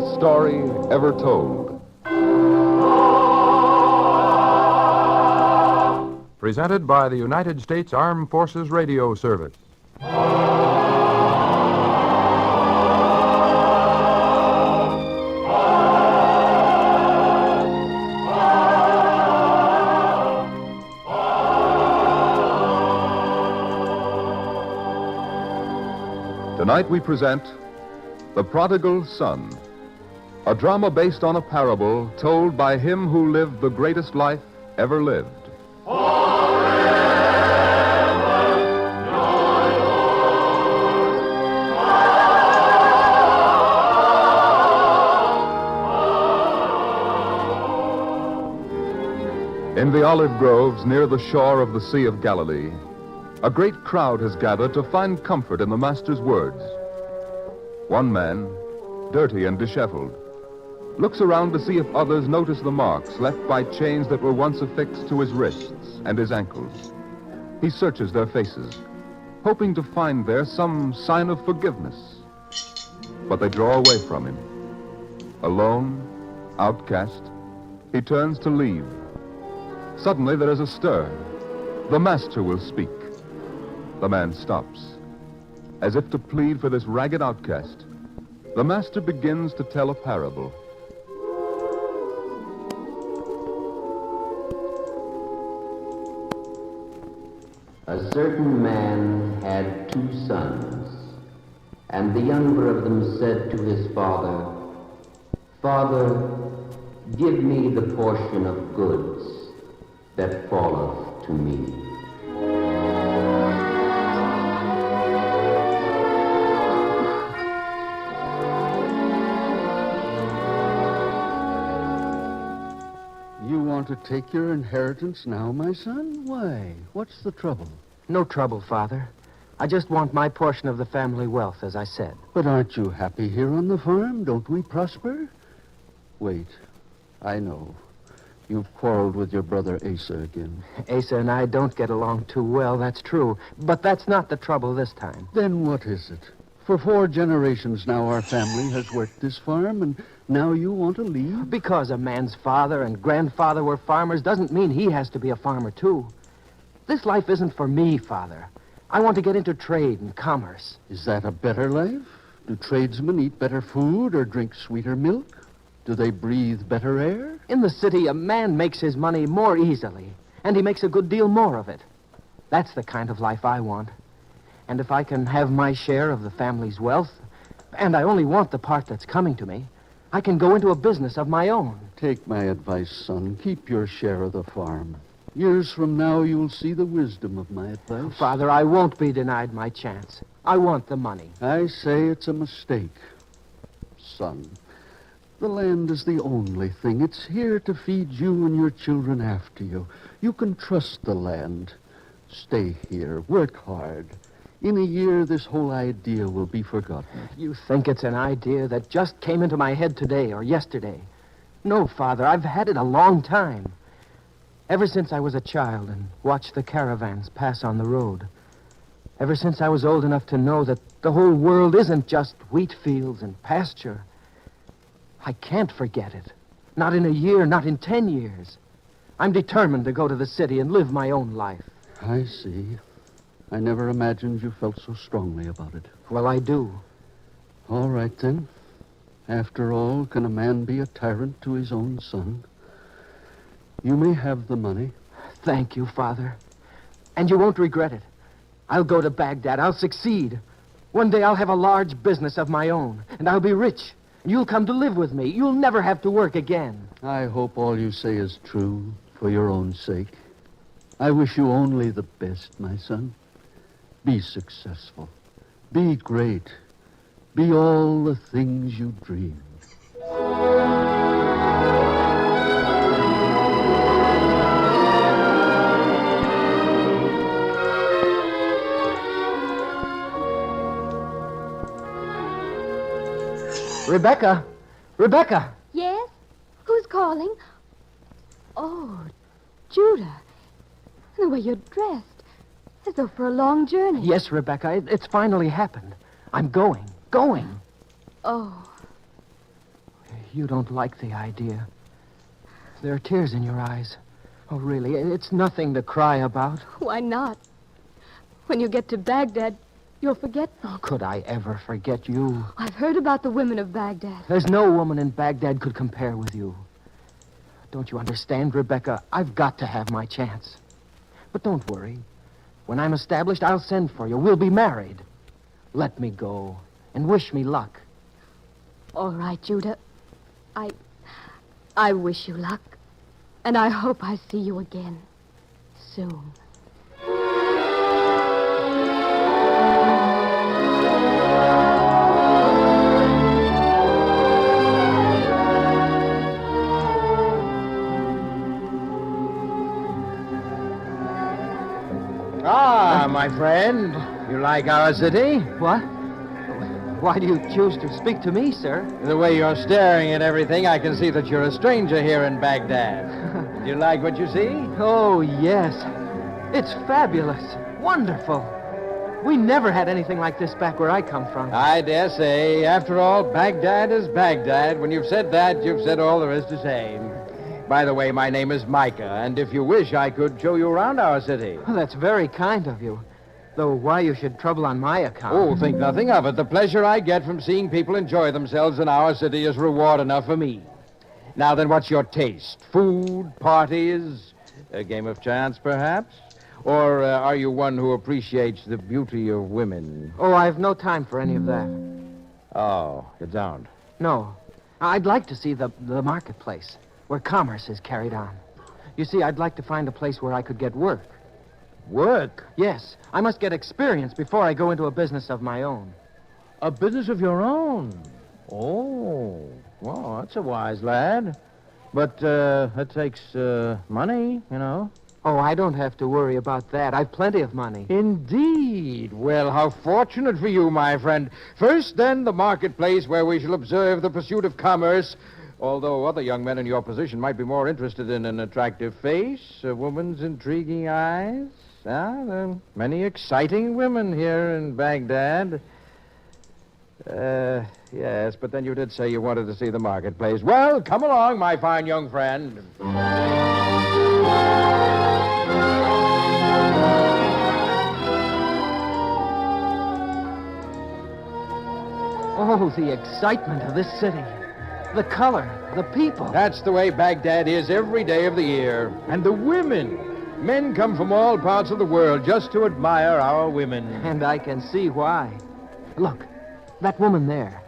greatest story ever told. Presented by the United States Armed Forces Radio Service. Tonight we present The Prodigal Son, a drama based on a parable told by him who lived the greatest life ever lived. In the olive groves near the shore of the Sea of Galilee, a great crowd has gathered to find comfort in the Master's words. One man, dirty and disheveled, looks around to see if others notice the marks left by chains that were once affixed to his wrists and his ankles. He searches their faces, hoping to find there some sign of forgiveness. But they draw away from him. Alone, outcast, he turns to leave. Suddenly there is a stir. The Master will speak. The man stops. As if to plead for this ragged outcast, the Master begins to tell a parable. A certain man had 2 sons, and the younger of them said to his father, "Father, give me the portion of goods that falleth to me." To take your inheritance now, my son? Why? What's the trouble? No trouble, Father. I just want my portion of the family wealth, as I said. But aren't you happy here on the farm? Don't we prosper? Wait. I know. You've quarreled with your brother Asa again. Asa and I don't get along too well, that's true. But that's not the trouble this time. Then what is it? For 4 generations now our family has worked this farm, and now you want to leave? Because a man's father and grandfather were farmers doesn't mean he has to be a farmer, too. This life isn't for me, Father. I want to get into trade and commerce. Is that a better life? Do tradesmen eat better food or drink sweeter milk? Do they breathe better air? In the city, a man makes his money more easily, and he makes a good deal more of it. That's the kind of life I want. And if I can have my share of the family's wealth, and I only want the part that's coming to me, I can go into a business of my own. Take my advice, son. Keep your share of the farm. Years from now, you'll see the wisdom of my advice. Father, I won't be denied my chance. I want the money. I say it's a mistake. Son, the land is the only thing. It's here to feed you and your children after you. You can trust the land. Stay here. Work hard. In a year, this whole idea will be forgotten. You think it's an idea that just came into my head today or yesterday? No, Father, I've had it a long time. Ever since I was a child and watched the caravans pass on the road. Ever since I was old enough to know that the whole world isn't just wheat fields and pasture. I can't forget it. Not in a year, not in 10 years. I'm determined to go to the city and live my own life. I see. I never imagined you felt so strongly about it. Well, I do. All right, then. After all, can a man be a tyrant to his own son? You may have the money. Thank you, Father. And you won't regret it. I'll go to Baghdad. I'll succeed. One day I'll have a large business of my own, and I'll be rich. And you'll come to live with me. You'll never have to work again. I hope all you say is true for your own sake. I wish you only the best, my son. Be successful. Be great. Be all the things you dream. Rebecca! Rebecca! Yes? Who's calling? Oh, Judah. The way you're dressed. As though for a long journey. Yes, Rebecca, it's finally happened. I'm going. Oh. You don't like the idea. There are tears in your eyes. Oh, really, it's nothing to cry about. Why not? When you get to Baghdad, you'll forget me. Oh, could I ever forget you? I've heard about the women of Baghdad. There's no woman in Baghdad could compare with you. Don't you understand, Rebecca? I've got to have my chance. But don't worry. When I'm established, I'll send for you. We'll be married. Let me go and wish me luck. All right, Judah. I wish you luck. And I hope I see you again. Soon. Ah, my friend. You like our city? What? Why do you choose to speak to me, sir? The way you're staring at everything, I can see that you're a stranger here in Baghdad. Do you like what you see? Oh, yes. It's fabulous. Wonderful. We never had anything like this back where I come from. I dare say. After all, Baghdad is Baghdad. When you've said that, you've said all there is to say. By the way, my name is Micah, and if you wish, I could show you around our city. Well, that's very kind of you. Though why you should trouble on my account. Oh, think nothing of it. The pleasure I get from seeing people enjoy themselves in our city is reward enough for me. Now then, what's your taste? Food, parties, a game of chance, perhaps? Or are you one who appreciates the beauty of women? Oh, I've no time for any of that. Oh, you don't? No. I'd like to see the marketplace, where commerce is carried on. You see, I'd like to find a place where I could get work. Work? Yes. I must get experience before I go into a business of my own. A business of your own? Oh, well, that's a wise lad. But it takes money, you know. Oh, I don't have to worry about that. I've plenty of money. Indeed. Well, how fortunate for you, my friend. First, then, the marketplace where we shall observe the pursuit of commerce, although other young men in your position might be more interested in an attractive face, a woman's intriguing eyes. There are many exciting women here in Baghdad. Yes, but then you did say you wanted to see the marketplace. Well, come along, my fine young friend. Oh, the excitement of this city. The color, the people. That's the way Baghdad is every day of the year. And the women. Men come from all parts of the world just to admire our women. And I can see why. Look, that woman there.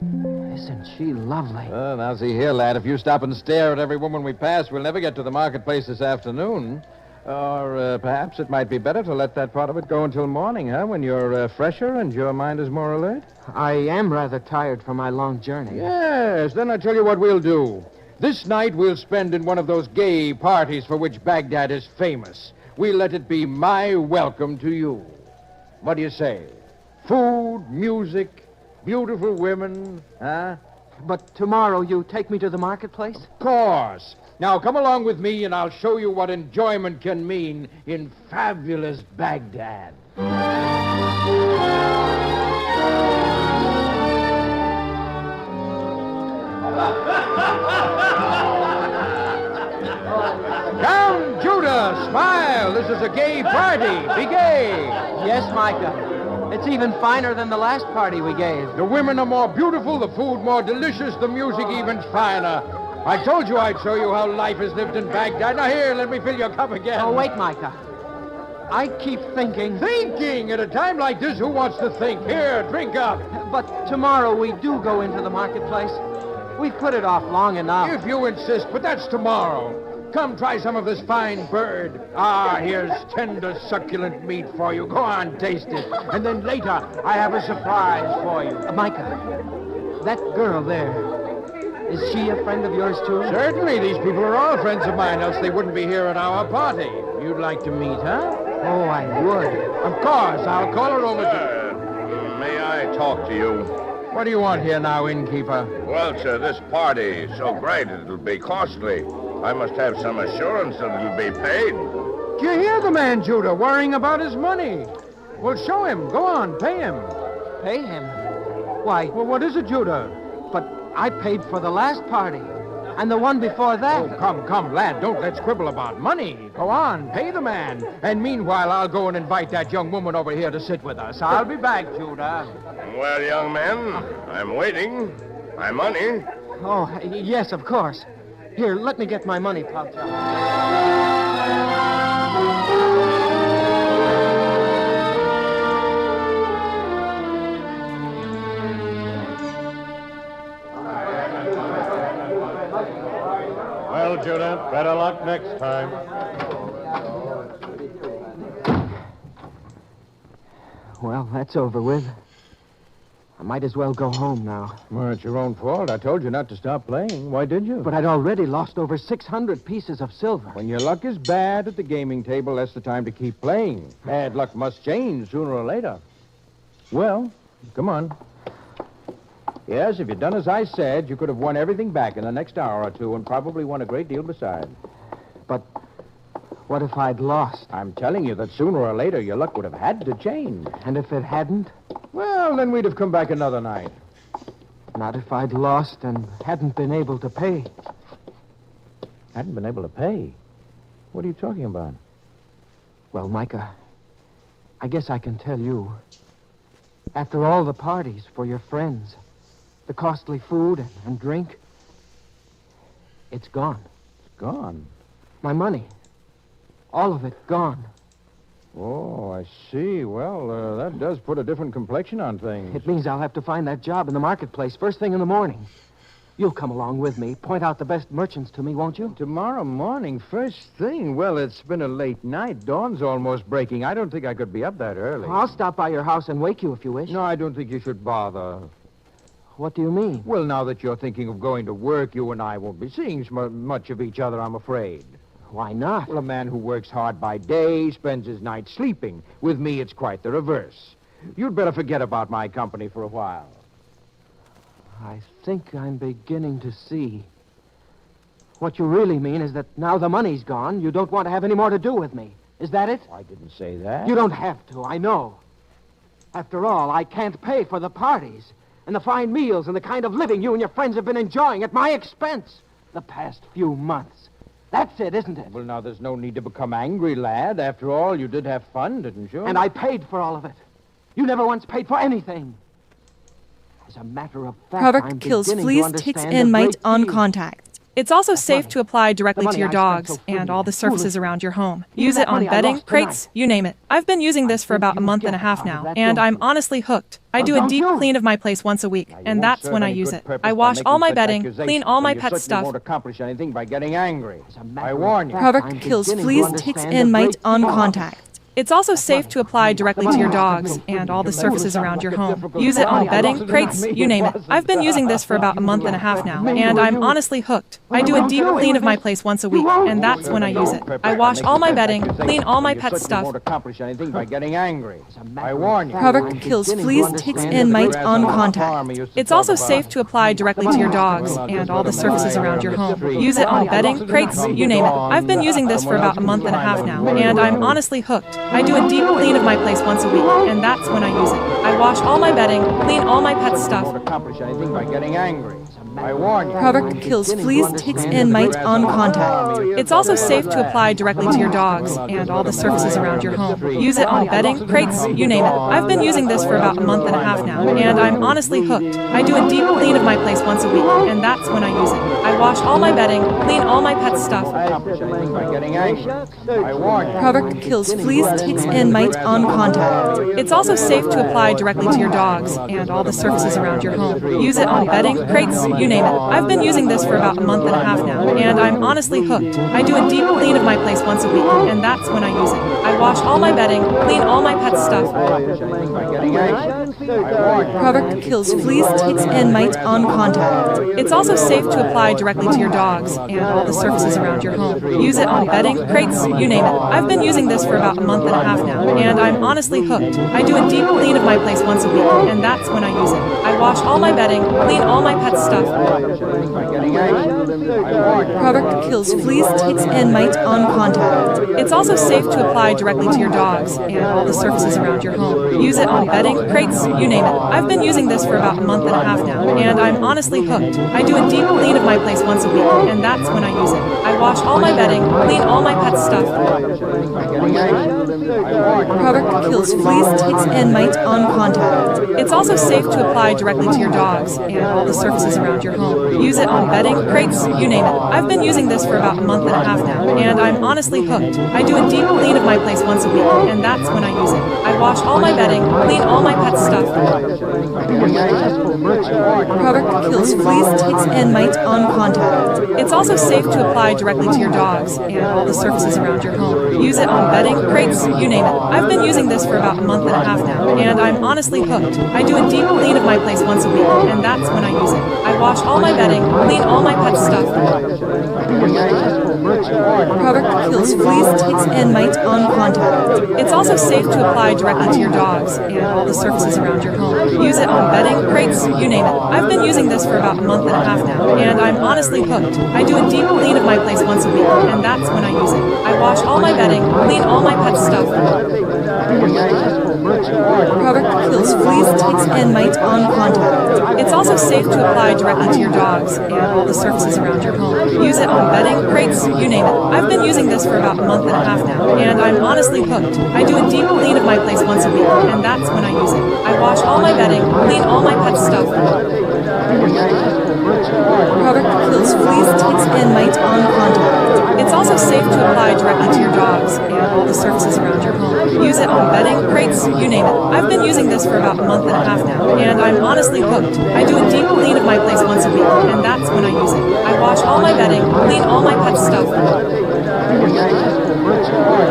Isn't she lovely? Now, see here, lad, if you stop and stare at every woman we pass, we'll never get to the marketplace this afternoon. Or perhaps it might be better to let that part of it go until morning, huh? When you're fresher and your mind is more alert. I am rather tired from my long journey. Yes, then I tell you what we'll do. This night we'll spend in one of those gay parties for which Baghdad is famous. We'll let it be my welcome to you. What do you say? Food, music, beautiful women, huh? But tomorrow you take me to the marketplace? Of course. Now come along with me and I'll show you what enjoyment can mean in fabulous Baghdad. Come, Judah, smile. This is a gay party. Be gay. Yes, Micah. It's even finer than the last party we gave. The women are more beautiful, the food more delicious, the music even finer. I told you I'd show you how life is lived in Baghdad. Now here, let me fill your cup again. Oh, wait, Micah. I keep thinking... Thinking? At a time like this, who wants to think? Here, drink up. But tomorrow we do go into the marketplace. We've put it off long enough. If you insist, but that's tomorrow. Come try some of this fine bird. Ah, here's tender, succulent meat for you. Go on, taste it. And then later, I have a surprise for you. Micah, that girl there, is she a friend of yours, too? Certainly. These people are all friends of mine, else they wouldn't be here at our party. You'd like to meet, huh? Oh, I would. Of course. I'll call her over to... May I talk to you? What do you want here now, innkeeper? Well, sir, this party is so great it'll be costly. I must have some assurance that it'll be paid. Do you hear the man, Judah, worrying about his money? Well, show him. Go on, pay him. Pay him? Why? Well, what is it, Judah? But I paid for the last party. And the one before that. Oh, come, lad. Don't let's quibble about money. Go on, pay the man. And meanwhile, I'll go and invite that young woman over here to sit with us. I'll be back, Judah. Well, young man, I'm waiting. My money. Oh, yes, of course. Here, let me get my money pouch out. Well, Judah, better luck next time. Well, that's over with. I might as well go home now. Well, it's your own fault. I told you not to stop playing. Why did you? But I'd already lost over 600 pieces of silver. When your luck is bad at the gaming table, that's the time to keep playing. Bad luck must change sooner or later. Well, come on. Yes, if you'd done as I said, you could have won everything back in the next hour or two and probably won a great deal besides. But what if I'd lost? I'm telling you that sooner or later your luck would have had to change. And if it hadn't? Well, then we'd have come back another night. Not if I'd lost and hadn't been able to pay. Hadn't been able to pay? What are you talking about? Well, Micah, I guess I can tell you. After all the parties for your friends, the costly food and drink, it's gone. It's gone? My money. All of it gone. Oh, I see. Well, that does put a different complexion on things. It means I'll have to find that job in the marketplace first thing in the morning. You'll come along with me, point out the best merchants to me, won't you? Tomorrow morning, first thing? Well, it's been a late night. Dawn's almost breaking. I don't think I could be up that early. I'll stop by your house and wake you if you wish. No, I don't think you should bother. What do you mean? Well, now that you're thinking of going to work, you and I won't be seeing much of each other, I'm afraid. Why not? Well, a man who works hard by day spends his night sleeping. With me, it's quite the reverse. You'd better forget about my company for a while. I think I'm beginning to see. What you really mean is that now the money's gone, you don't want to have any more to do with me. Is that it? I didn't say that. You don't have to, I know. After all, I can't pay for the parties and the fine meals and the kind of living you and your friends have been enjoying at my expense the past few months. That's it, isn't it? Well, now, there's no need to become angry, lad. After all, you did have fun, didn't you? And I paid for all of it. You never once paid for anything. As a matter of fact, Product kills fleas, ticks, and mites on contact. It's also safe to apply directly to your dogs and all the surfaces around your home. Use it on bedding, crates, you name it. I've been using this for about a month and a half now, and I'm honestly hooked. I do a deep clean of my place once a week, and that's when I use it. I wash all my bedding, clean all my pet stuff. You won't accomplish anything by getting angry. I warn you. Product kills fleas, ticks, and mites on contact. It's also safe to apply directly to your dogs and all the surfaces around your home. Use it on bedding, crates, you name it. I've been using this for about a month and a half now, and I'm honestly hooked. I do a deep clean of my place once a week, and that's when I use it. I wash all my bedding, clean all my pet stuff. You won't accomplish anything by getting angry. I warn you. Product kills fleas, ticks, and mites on contact. It's also safe to apply directly to your dogs and all the surfaces around your home. Use it on bedding, crates, you name it. I've been using this for about a month and a half now, and I'm honestly hooked. I do a deep clean of my place once a week, and that's when I use it. I wash all my bedding, clean all my pet stuff. You won't accomplish anything by getting angry. I warn you. Product kills fleas, ticks, and mites on contact. It's also safe to apply directly to your dogs and all the surfaces around your home. Use it on bedding, crates, you name it. I've been using this for about a month and a half now, and I'm honestly hooked. I do a deep clean of my place once a week, and that's when I use it. I wash all my bedding, clean all my pet stuff. Product kills fleas, ticks, and mites on contact. It's also safe to apply directly to your dogs and all the surfaces around your home. Use it on bedding, crates, you name it. I've been using this for about a month and a half now, and I'm honestly hooked. I do a deep clean of my place once a week, and that's when I use it. I wash all my bedding, clean all my pet stuff. Product kills fleas, ticks, and mites on contact. It's also safe to apply directly to your dogs and all the surfaces around your home. Use it on bedding, crates, you name it. I've been using this for about a month and a half now, and I'm honestly hooked. I do a deep clean of my place once a week, and that's when I use it. I wash all my bedding, clean all my pet stuff. Product kills fleas, ticks, and mites on contact. It's also safe to apply directly to your dogs and all the surfaces around your home. Use it on bedding, crates, you name it. I've been using this for about a month and a half now, and I'm honestly hooked. I do a deep clean of my place once a week, and that's when I use it. I wash all my bedding, clean all my pet stuff. Product kills fleas, ticks, and mites on contact. It's also safe to apply directly to your dogs and all the surfaces around your home. Use it on bedding, crates, you name it. I've been using this for about a month and a half now, and I'm honestly hooked. I do a deep clean of my place once a week, and that's when I use it. I wash all my bedding, clean all my pet stuff. Product kills fleas, ticks, and mites on contact. It's also safe to apply directly to your dogs and all the surfaces around your home. Use it on bedding, crates, you name it. I've been using this for about a month and a half now, and I'm honestly hooked. I do a deep clean of my place once a week, and that's when I use it. I wash all my bedding, clean all my pet stuff. Product kills fleas, ticks, and mites on contact. It's also safe to apply directly to your dogs and all the surfaces around your home. Use it on bedding, crates, you name it. I've been using this for about a month and a half now, and I'm honestly hooked. I do a deep clean of my place once a week, and that's when I use it. I wash all my bedding, clean all my pet stuff. Product kills fleas, ticks, and mites on contact. It's also safe to apply directly to your dogs and all the surfaces around your home. Use it on bedding, crates, you name it. I've been using this for about a month and a half now, and I'm honestly hooked. I do a deep clean of my place once a week, and that's when I use it. I wash all my bedding, clean all my pet stuff. Product kills fleas, ticks, and mites on contact. It's also safe to apply directly to your dogs and all the surfaces around your home. Use it on bedding, crates, you name it. I've been using this for about a month and a half now, and I'm honestly hooked. I do a deep clean of my place once a week, and that's when I use it. I wash all my bedding, clean all my pet stuff.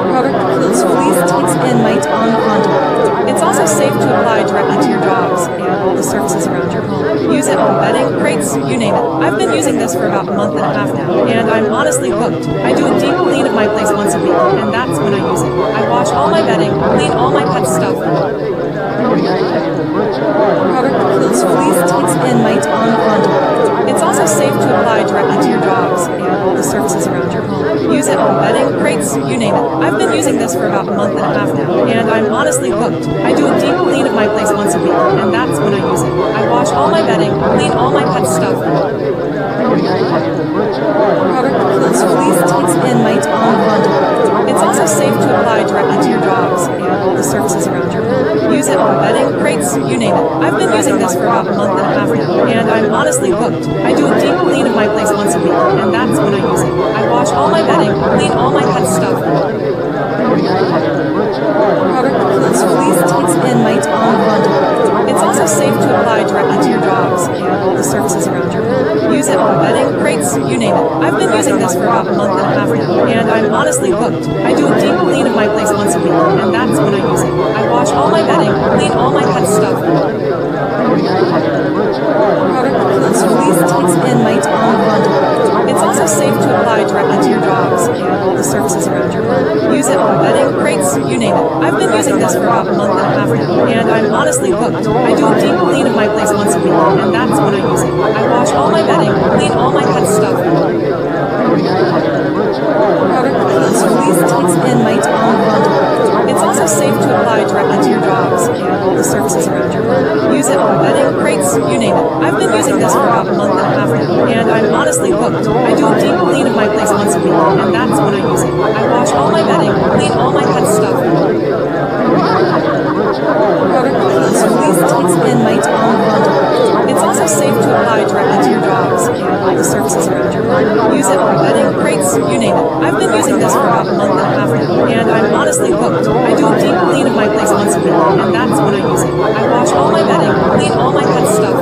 Product kills fleas, ticks, and mites on contact. It's also safe to apply directly to your dogs and all the surfaces around your home. Use it on bedding, crates, you name it. I've been using this for about a month and a half now, and I'm honestly hooked. I do a deep clean of my place once a week, and that's when I use it. I wash all my bedding, clean all my pet stuff. Product kills fleas, ticks, and mites on contact. It's also safe to apply directly to your dogs and all the surfaces around your home. Use it on bedding, crates, you name it. I've been using this for about a month and a half now, and I'm honestly hooked. I do a deep clean of my place once a week, and that's when I use it. I wash all my bedding, clean all my pet stuff. Product kills fleas, ticks, and mites on contact. It's also safe to apply directly to your dogs and all the surfaces around your home. Use it on bedding, crates, you name it. I've been using this for about a month and a half now, and I'm honestly hooked. I do a deep clean of my place once a week, and that's when I use it. I wash all my bedding, clean all my pet stuff. Product kills fleas, ticks, and mites on contact. It's also safe to apply directly to your dogs and all the surfaces around your home. Use it on bedding, crates, you name it. I've been using this for about a month and a half now, and I'm honestly hooked. I do a deep clean of my place once a week, and that's when I use it. I wash all my bedding, clean all my pet stuff. Product kills fleas, ticks, and mites on contact. It's also safe to apply directly to your dogs and all the surfaces around your home. Use it on bedding, crates, you name it. I've been using this for about a month and a half now, and I'm honestly hooked. I do a deep clean of my place once a week, and that's when I use it. I wash all my bedding, clean all my pet stuff. Product kills fleas, ticks, and mites on contact. It's also safe to apply directly to your dogs and all the surfaces around your home. Use it on bedding, crates, you name it. I've been using this for about a month and a half now, and I'm honestly hooked. I do a deep clean of my place once a week, and that's when I use it. I wash all my bedding, clean all my pet stuff. Product kills fleas, ticks, and mites on contact. It's also safe to apply directly to your dogs and all the surfaces around your home. Use it on bedding, crates, you name it. I've been using this for about a month and a half now, and I'm honestly hooked. I do a deep clean of my place once a week, and that's when I use it. I wash all my bedding, clean all my pet stuff.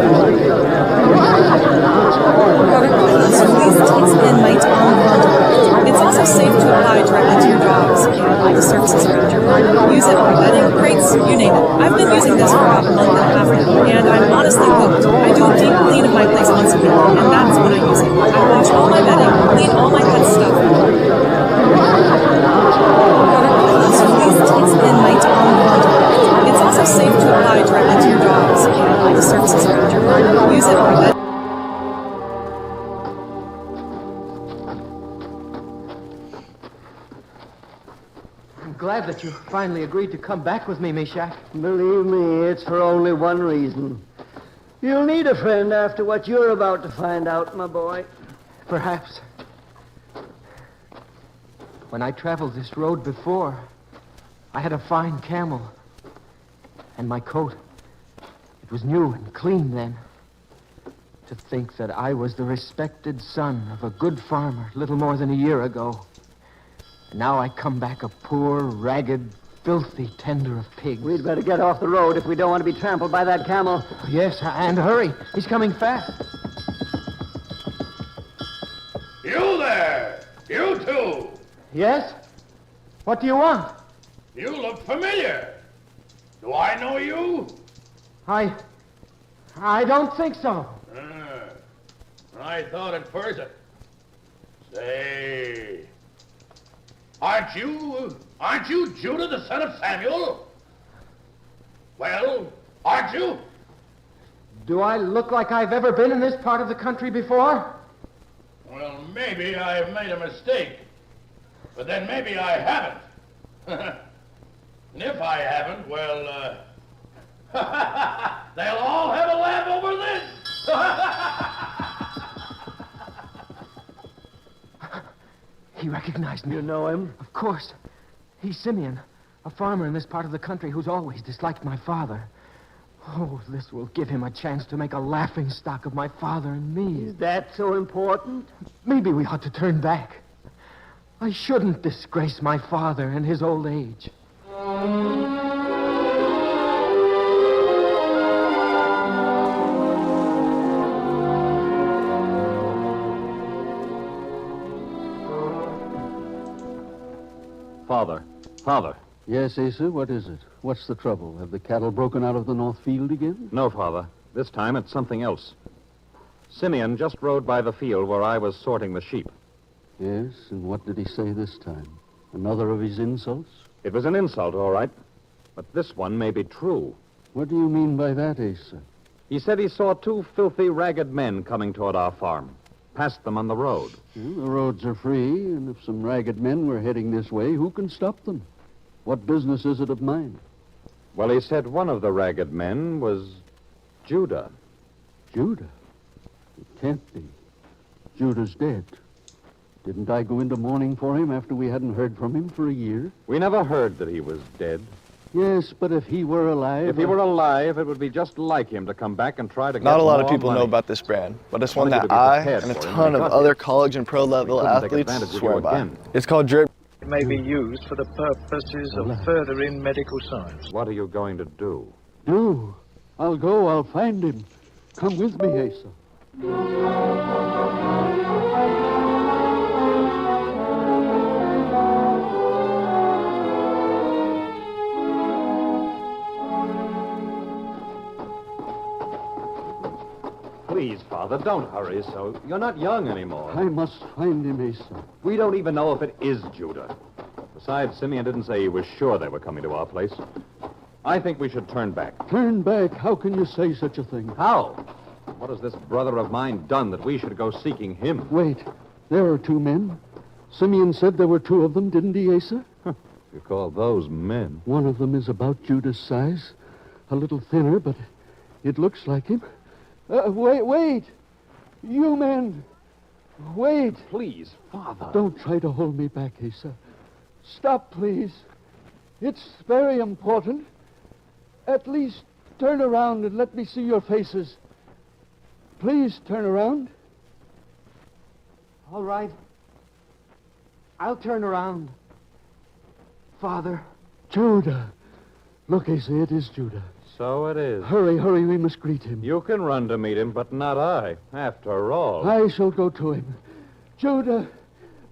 Product kills fleas, ticks, and mites on contact. It's also safe to apply directly to your dogs and all the surfaces around your home. Use it on bedding, crates, you name it. I've been using this for about a month and a half now, and I'm honestly hooked. I do a deep clean of my place once a week, and that's when I use it. I wash all my bedding, clean all my pet stuff. Product kills fleas, ticks, and mites on contact. It's also safe to apply directly to your dogs and all the surfaces around your home. Use it on bedding. glad that you finally agreed to come back with me, Meshach. Believe me, it's for only one reason. You'll need a friend after what you're about to find out, my boy. Perhaps. When I traveled this road before, I had a fine camel. And my coat, it was new and clean then. To think that I was the respected son of a good farmer little more than a year ago. And now I come back a poor, ragged, filthy tender of pigs. We'd better get off the road if we don't want to be trampled by that camel. Yes, and hurry. He's coming fast. You there! You two! Yes? What do you want? You look familiar. Do I know you? I don't think so. I thought at first. Say, aren't you Judah, the son of Samuel? Well, aren't you? Do I look like I've ever been in this part of the country before? Well, maybe I've made a mistake. But then maybe I haven't. And if I haven't, well, they'll all have a laugh over this. He recognized me. You know him? Of course. He's Simeon, a farmer in this part of the country who's always disliked my father. Oh, this will give him a chance to make a laughing stock of my father and me. Is that so important? Maybe we ought to turn back. I shouldn't disgrace my father in his old age. Father. Yes, Asa, what is it? What's the trouble? Have the cattle broken out of the north field again? No, Father. This time it's something else. Simeon just rode by the field where I was sorting the sheep. Yes, and what did he say this time? Another of his insults? It was an insult, all right. But this one may be true. What do you mean by that, Asa? He said he saw two filthy, ragged men coming toward our farm. Passed them on the road. Well, the roads are free, and if some ragged men were heading this way, who can stop them? What business is it of mine? Well, he said one of the ragged men was Judah. Judah? It can't be. Judah's dead. Didn't I go into mourning for him after we hadn't heard from him for a year? We never heard that he was dead. Yes, but if he were alive... If he were alive, it would be just like him to come back and try to get Not a lot of more people money. know about this brand, but it's one that I and a ton of other college and pro-level athletes swear by. It's called drip. It may be used for the purposes of furthering medical science. What are you going to do? Do? I'll go. I'll find him. Come with me, Asa. Please, Father, don't hurry so. You're not young anymore. I must find him, Asa. We don't even know if it is Judah. Besides, Simeon didn't say he was sure they were coming to our place. I think we should turn back. Turn back? How can you say such a thing? How? What has this brother of mine done that we should go seeking him? Wait. There are two men. Simeon said there were two of them, didn't he, Asa? You call those men? One of them is about Judah's size. A little thinner, but it looks like him. Wait. You men. Wait. Please, Father. Don't try to hold me back, Asa. Stop, please. It's very important. At least turn around and let me see your faces. Please turn around. All right. I'll turn around. Father. Judah. Look, Asa, it is Judah. So it is. Hurry, we must greet him. You can run to meet him, but not I. After all. I shall go to him. Judah,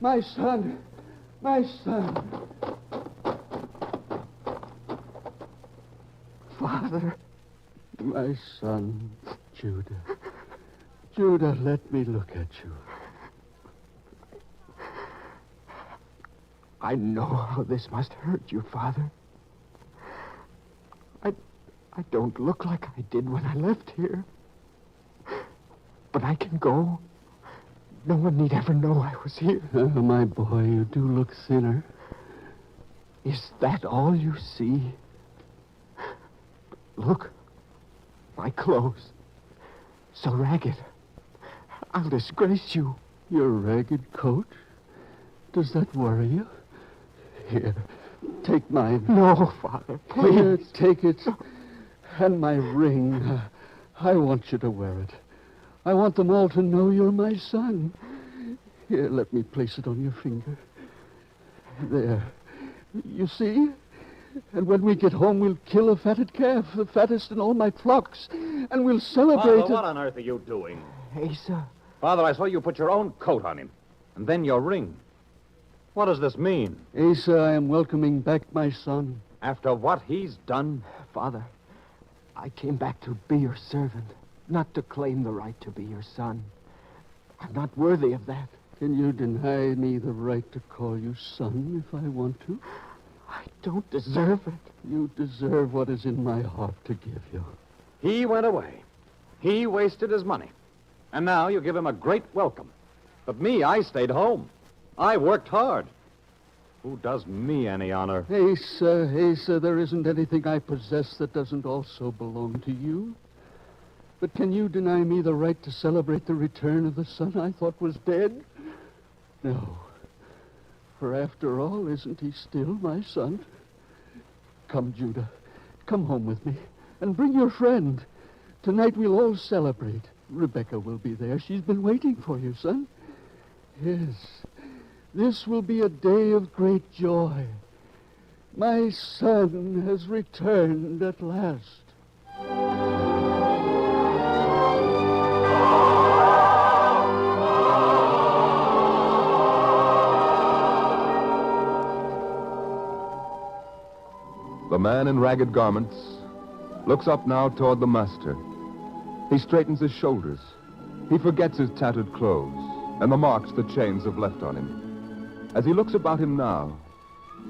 my son. My son. Father. My son, Judah. Judah, let me look at you. I know how this must hurt you, Father. I don't look like I did when I left here. But I can go. No one need ever know I was here. My boy, you do look thinner. Is that all you see? Look, my clothes. So ragged. I'll disgrace you. Your ragged coat? Does that worry you? Here, take mine. No, Father, please. Here, take it. And my ring. I want you to wear it. I want them all to know you're my son. Here, let me place it on your finger. There. You see? And when we get home, we'll kill a fatted calf, the fattest in all my flocks, and we'll celebrate. Father, what on earth are you doing? Asa. Father, I saw you put your own coat on him, and then your ring. What does this mean? Asa, I am welcoming back my son. After what he's done? Father, I came back to be your servant, not to claim the right to be your son. I'm not worthy of that. Can you deny me the right to call you son if I want to? I don't deserve it. You deserve what is in my heart to give you. He went away. He wasted his money. And now you give him a great welcome. But me, I stayed home. I worked hard. Who does me any honor? Asa, there isn't anything I possess that doesn't also belong to you. But can you deny me the right to celebrate the return of the son I thought was dead? No. For after all, isn't he still my son? Come, Judah. Come home with me. And bring your friend. Tonight we'll all celebrate. Rebecca will be there. She's been waiting for you, son. Yes. This will be a day of great joy. My son has returned at last. The man in ragged garments looks up now toward the master. He straightens his shoulders. He forgets his tattered clothes and the marks the chains have left on him. As he looks about him now,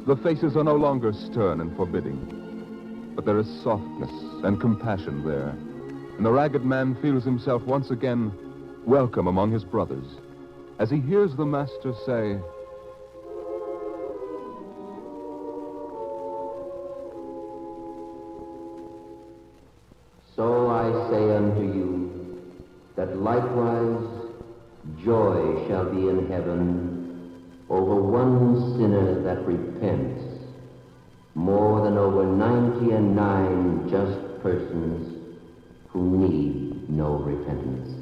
the faces are no longer stern and forbidding, but there is softness and compassion there, and the ragged man feels himself once again welcome among his brothers as he hears the master say, So I say unto you, that likewise joy shall be in heaven over one sinner that repents, more than over 99 just persons who need no repentance.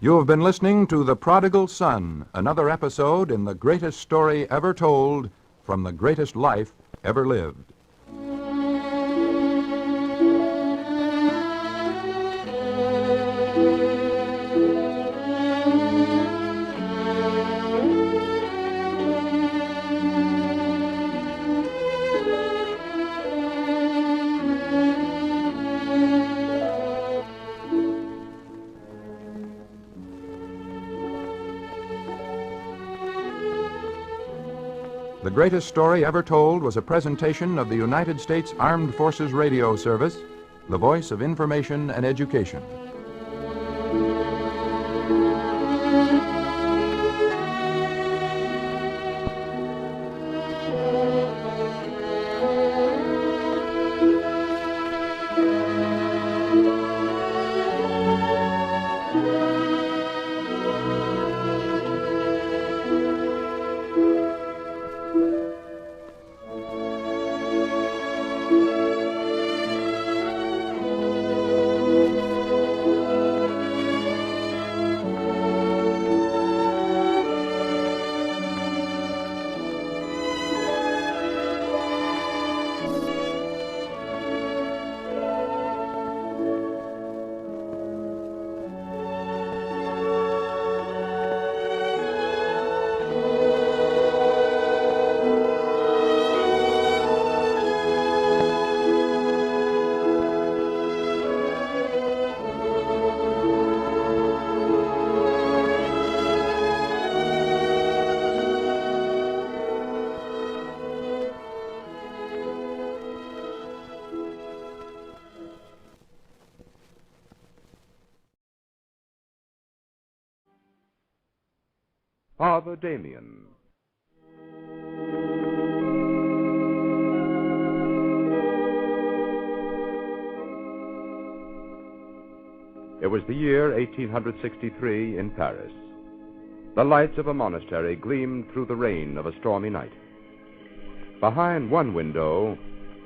You have been listening to The Prodigal Son, another episode in the greatest story ever told from the greatest life ever lived. The Greatest Story Ever Told was a presentation of the United States Armed Forces Radio Service, the voice of information and education. Father Damien. It was the year 1863 in Paris. The lights of a monastery gleamed through the rain of a stormy night. Behind one window,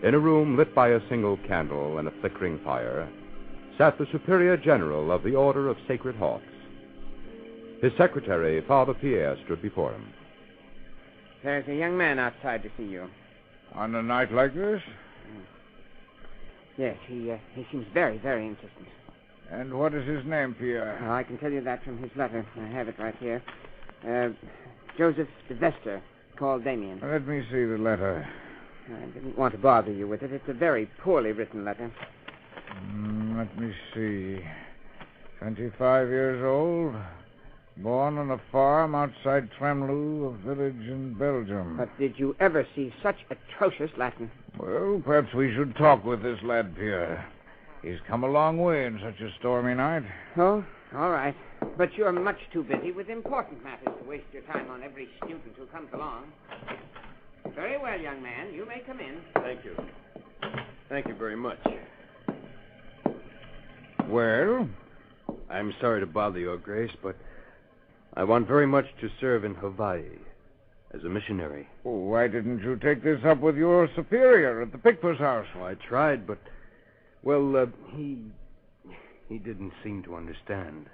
in a room lit by a single candle and a flickering fire, sat the Superior General of the Order of Sacred Hawks. His secretary, Father Pierre, stood before him. There's a young man outside to see you. On a night like this? Yes, he seems very, very interested. And what is his name, Pierre? I can tell you that from his letter. I have it right here. Joseph de Vester, called Damien. Let me see the letter. I didn't want to bother you with it. It's a very poorly written letter. Let me see. 25 years old. Born on a farm outside Tremlou, a village in Belgium. But did you ever see such atrocious Latin? Well, perhaps we should talk with this lad, Pierre. He's come a long way in such a stormy night. Oh, all right. But you're much too busy with important matters to waste your time on every student who comes along. Very well, young man. You may come in. Thank you. Thank you very much. Well? I'm sorry to bother Your Grace, but I want very much to serve in Hawaii as a missionary. Oh, why didn't you take this up with your superior at the Pickford's house? Oh, I tried, but, well, he didn't seem to understand.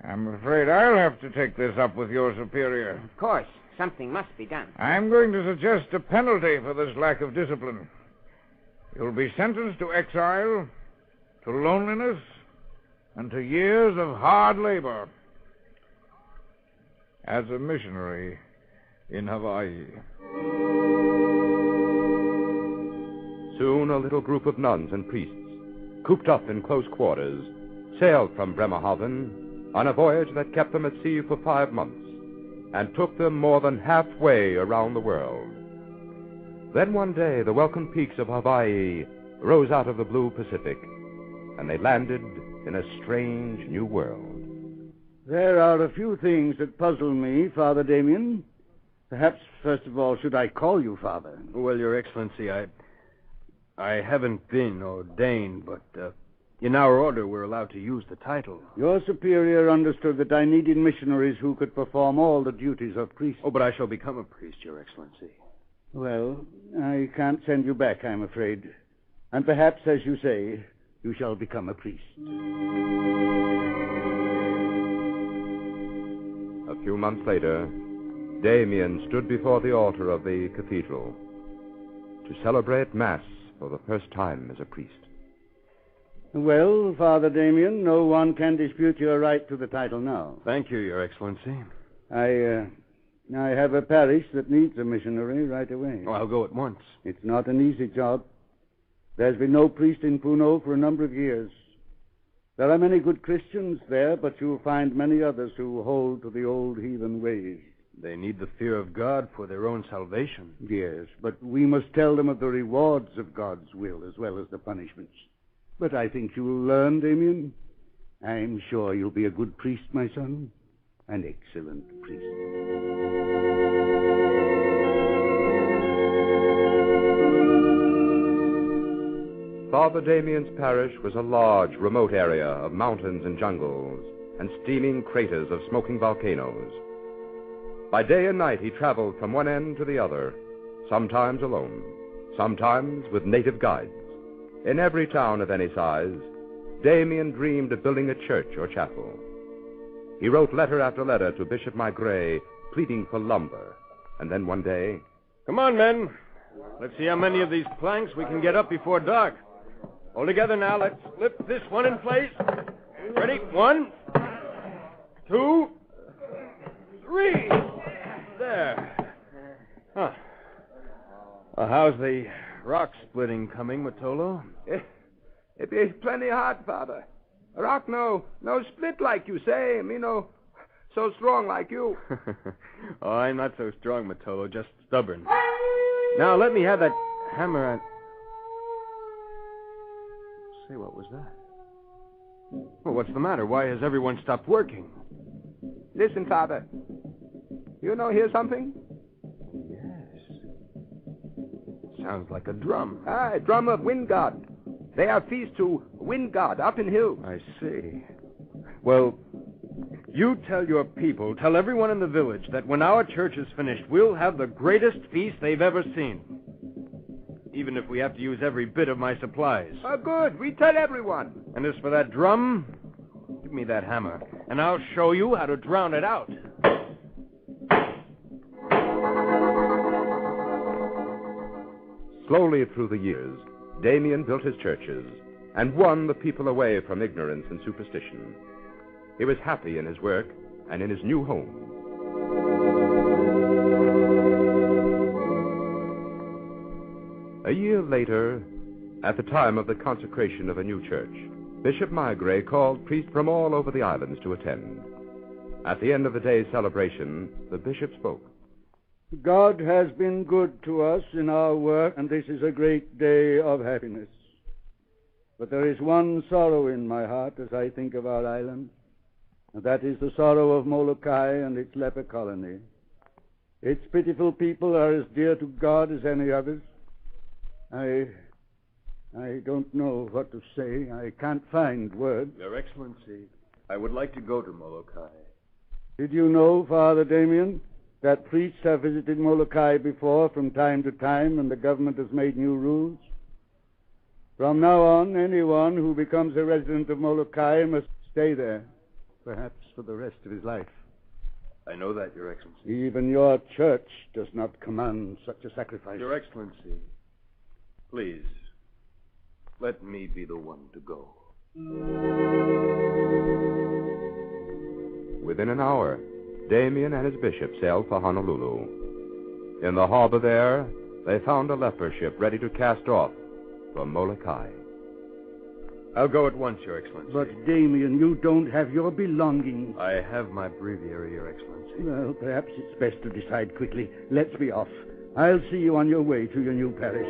I'm afraid I'll have to take this up with your superior. Of course. Something must be done. I'm going to suggest a penalty for this lack of discipline. You'll be sentenced to exile, to loneliness, and to years of hard labor as a missionary in Hawaii. Soon a little group of nuns and priests, cooped up in close quarters, sailed from Bremerhaven on a voyage that kept them at sea for 5 months and took them more than halfway around the world. Then one day, the welcome peaks of Hawaii rose out of the blue Pacific, and they landed in a strange new world. There are a few things that puzzle me, Father Damien. Perhaps, first of all, should I call you Father? Well, Your Excellency, I haven't been ordained, but in our order we're allowed to use the title. Your superior understood that I needed missionaries who could perform all the duties of priest. Oh, but I shall become a priest, Your Excellency. Well, I can't send you back, I'm afraid. And perhaps, as you say, you shall become a priest. A few months later, Damien stood before the altar of the cathedral to celebrate Mass for the first time as a priest. Well, Father Damien, no one can dispute your right to the title now. Thank you, Your Excellency. I have a parish that needs a missionary right away. Oh, I'll go at once. It's not an easy job. There's been no priest in Puno for a number of years. There are many good Christians there, but you'll find many others who hold to the old heathen ways. They need the fear of God for their own salvation. Yes, but we must tell them of the rewards of God's will as well as the punishments. But I think you'll learn, Damien. I'm sure you'll be a good priest, my son. An excellent priest. Father Damien's parish was a large, remote area of mountains and jungles and steaming craters of smoking volcanoes. By day and night he traveled from one end to the other, sometimes alone, sometimes with native guides. In every town of any size, Damien dreamed of building a church or chapel. He wrote letter after letter to Bishop Maigret, pleading for lumber. And then one day... Come on, men. Let's see how many of these planks we can get up before dark. All together now, let's lift this one in place. Ready? 1, 2, 3. There. Huh. How's the rock splitting coming, Matolo? It is plenty hard, Father. Rock no split like you say. Me no so strong like you. Oh, I'm not so strong, Matolo, just stubborn. Now, let me have that hammer and... Say, what was that? Well, what's the matter? Why has everyone stopped working? Listen, Father. You hear something? Yes. Sounds like a drum. A drum of wind god. They have feast to wind god up in hill. I see. Well, you tell your people, tell everyone in the village that when our church is finished, we'll have the greatest feast they've ever seen. Even if we have to use every bit of my supplies. Oh, good. We tell everyone. And as for that drum, give me that hammer, and I'll show you how to drown it out. Slowly through the years, Damien built his churches and won the people away from ignorance and superstition. He was happy in his work and in his new home. A year later, at the time of the consecration of a new church, Bishop Margaret called priests from all over the islands to attend. At the end of the day's celebration, the bishop spoke. God has been good to us in our work, and this is a great day of happiness. But there is one sorrow in my heart as I think of our island, and that is the sorrow of Molokai and its leper colony. Its pitiful people are as dear to God as any others. I don't know what to say. I can't find words. Your Excellency, I would like to go to Molokai. Did you know, Father Damien, that priests have visited Molokai before from time to time, and the government has made new rules? From now on, anyone who becomes a resident of Molokai must stay there, perhaps for the rest of his life. I know that, Your Excellency. Even your church does not command such a sacrifice. Your Excellency, please, let me be the one to go. Within an hour, Damien and his bishop sailed for Honolulu. In the harbor there, they found a leper ship ready to cast off from Molokai. I'll go at once, Your Excellency. But, Damien, you don't have your belongings. I have my breviary, Your Excellency. Well, perhaps it's best to decide quickly. Let's be off. I'll see you on your way to your new parish.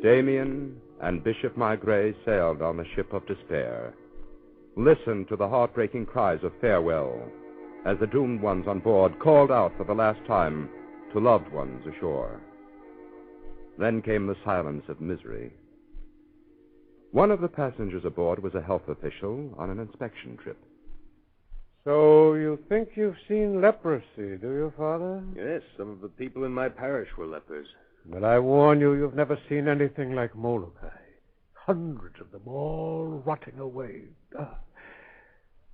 Damien and Bishop Margaret sailed on the ship of despair. Listened to the heartbreaking cries of farewell as the doomed ones on board called out for the last time to loved ones ashore. Then came the silence of misery. One of the passengers aboard was a health official on an inspection trip. So you think you've seen leprosy, do you, Father? Yes, some of the people in my parish were lepers. But I warn you, you've never seen anything like Molokai. Hundreds of them all rotting away.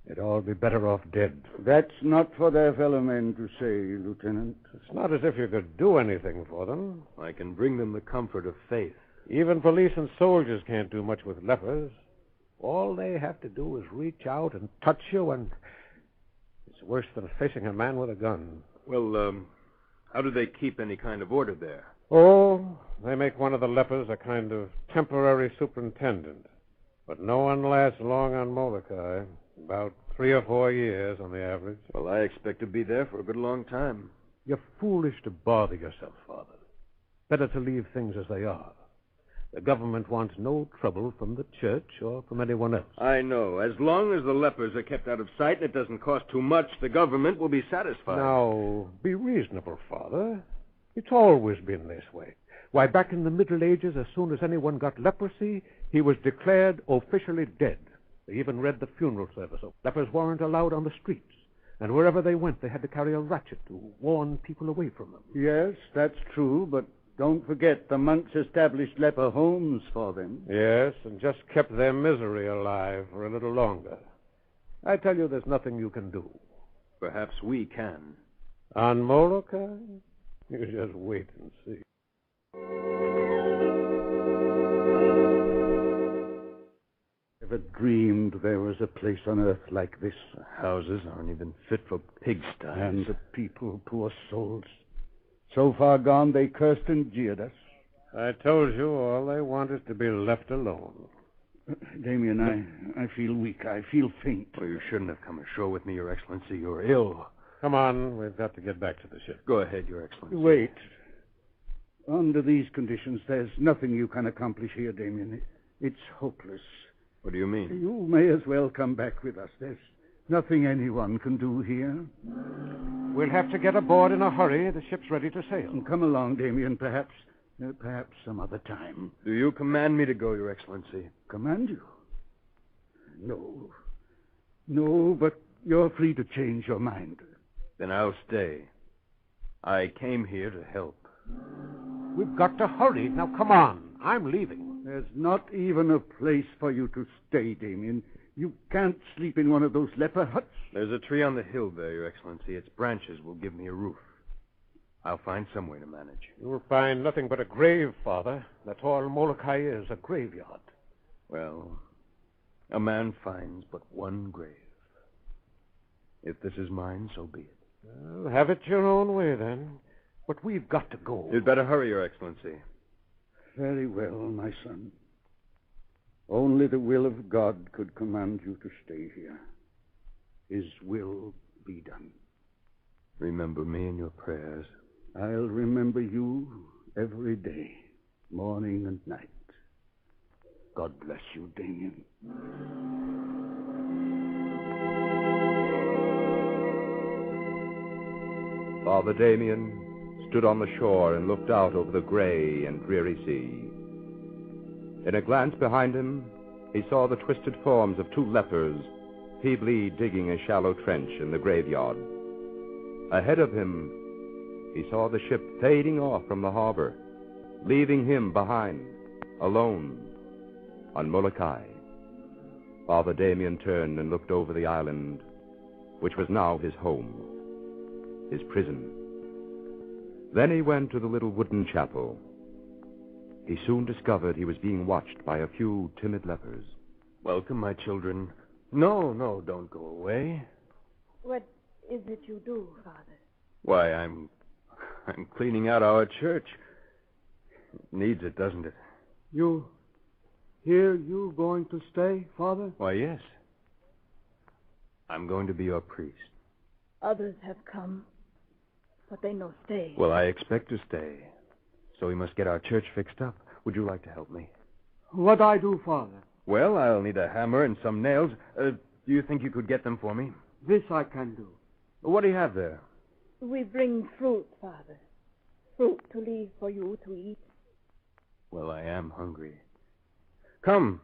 They'd all be better off dead. That's not for their fellow men to say, Lieutenant. It's not as if you could do anything for them. I can bring them the comfort of faith. Even police and soldiers can't do much with lepers. All they have to do is reach out and touch you, and it's worse than facing a man with a gun. Well, how do they keep any kind of order there? Oh, they make one of the lepers a kind of temporary superintendent. But no one lasts long on Molokai. About 3 or 4 years on the average. Well, I expect to be there for a good long time. You're foolish to bother yourself, Father. Better to leave things as they are. The government wants no trouble from the church or from anyone else. I know. As long as the lepers are kept out of sight and it doesn't cost too much, the government will be satisfied. Now, be reasonable, Father. It's always been this way. Why, back in the Middle Ages, as soon as anyone got leprosy, he was declared officially dead. They even read the funeral service. Lepers weren't allowed on the streets. And wherever they went, they had to carry a ratchet to warn people away from them. Yes, that's true, but don't forget the monks established leper homes for them. Yes, and just kept their misery alive for a little longer. I tell you, there's nothing you can do. Perhaps we can. On Molokai? You just wait and see. Never dreamed there was a place on earth like this. The houses aren't even fit for pigsties. And the people, poor souls. So far gone, they cursed and jeered us. I told you, all they want is to be left alone. Damien, I feel weak. I feel faint. Well, you shouldn't have come ashore with me, Your Excellency. You're ill. Come on, we've got to get back to the ship. Go ahead, Your Excellency. Wait. Under these conditions, there's nothing you can accomplish here, Damien. It's hopeless. What do you mean? You may as well come back with us. There's nothing anyone can do here. We'll have to get aboard in a hurry. The ship's ready to sail. Come along, Damien. Perhaps some other time. Do you command me to go, Your Excellency? Command you? No, but you're free to change your mind. Then I'll stay. I came here to help. We've got to hurry. Now, come on. I'm leaving. There's not even a place for you to stay, Damien. You can't sleep in one of those leper huts. There's a tree on the hill there, Your Excellency. Its branches will give me a roof. I'll find some way to manage. You'll find nothing but a grave, Father. That's all Molokai is, a graveyard. Well, a man finds but one grave. If this is mine, so be it. Well, have it your own way, then. But we've got to go. You'd better hurry, Your Excellency. Very well, my son. Only the will of God could command you to stay here. His will be done. Remember me in your prayers. I'll remember you every day, morning and night. God bless you, Damien. Father Damien stood on the shore and looked out over the gray and dreary sea. In a glance behind him, he saw the twisted forms of two lepers feebly digging a shallow trench in the graveyard. Ahead of him, he saw the ship fading off from the harbor, leaving him behind, alone, on Molokai. Father Damien turned and looked over the island, which was now his home, his prison. Then he went to the little wooden chapel. He soon discovered he was being watched by a few timid lepers. Welcome, my children. No, don't go away. What is it you do, Father? Why, I'm cleaning out our church. It needs it, doesn't it? You going to stay, Father? Why, yes. I'm going to be your priest. Others have come, but they no stay. Well, I expect to stay. So we must get our church fixed up. Would you like to help me? What I do, Father? Well, I'll need a hammer and some nails. Do you think you could get them for me? This I can do. What do you have there? We bring fruit, Father. Fruit to leave for you to eat. Well, I am hungry. Come,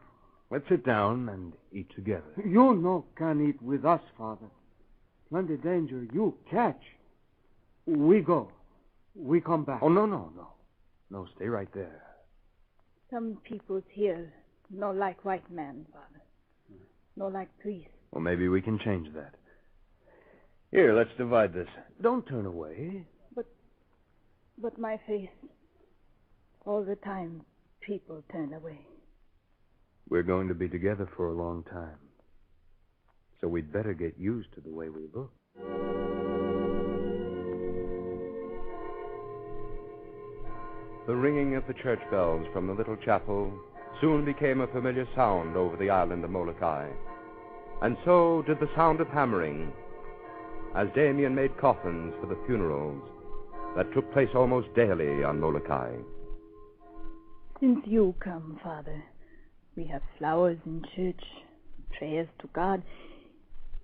let's sit down and eat together. You no can eat with us, Father. Plenty danger you catch. We go. We come back. Oh, no. No, stay right there. Some peoples here no like white man, Father. No like priest. Well, maybe we can change that. Here, let's divide this. Don't turn away. But my face, all the time, people turn away. We're going to be together for a long time. So we'd better get used to the way we look. The ringing of the church bells from the little chapel soon became a familiar sound over the island of Molokai. And so did the sound of hammering, as Damien made coffins for the funerals that took place almost daily on Molokai. Since you come, Father, we have flowers in church, prayers to God.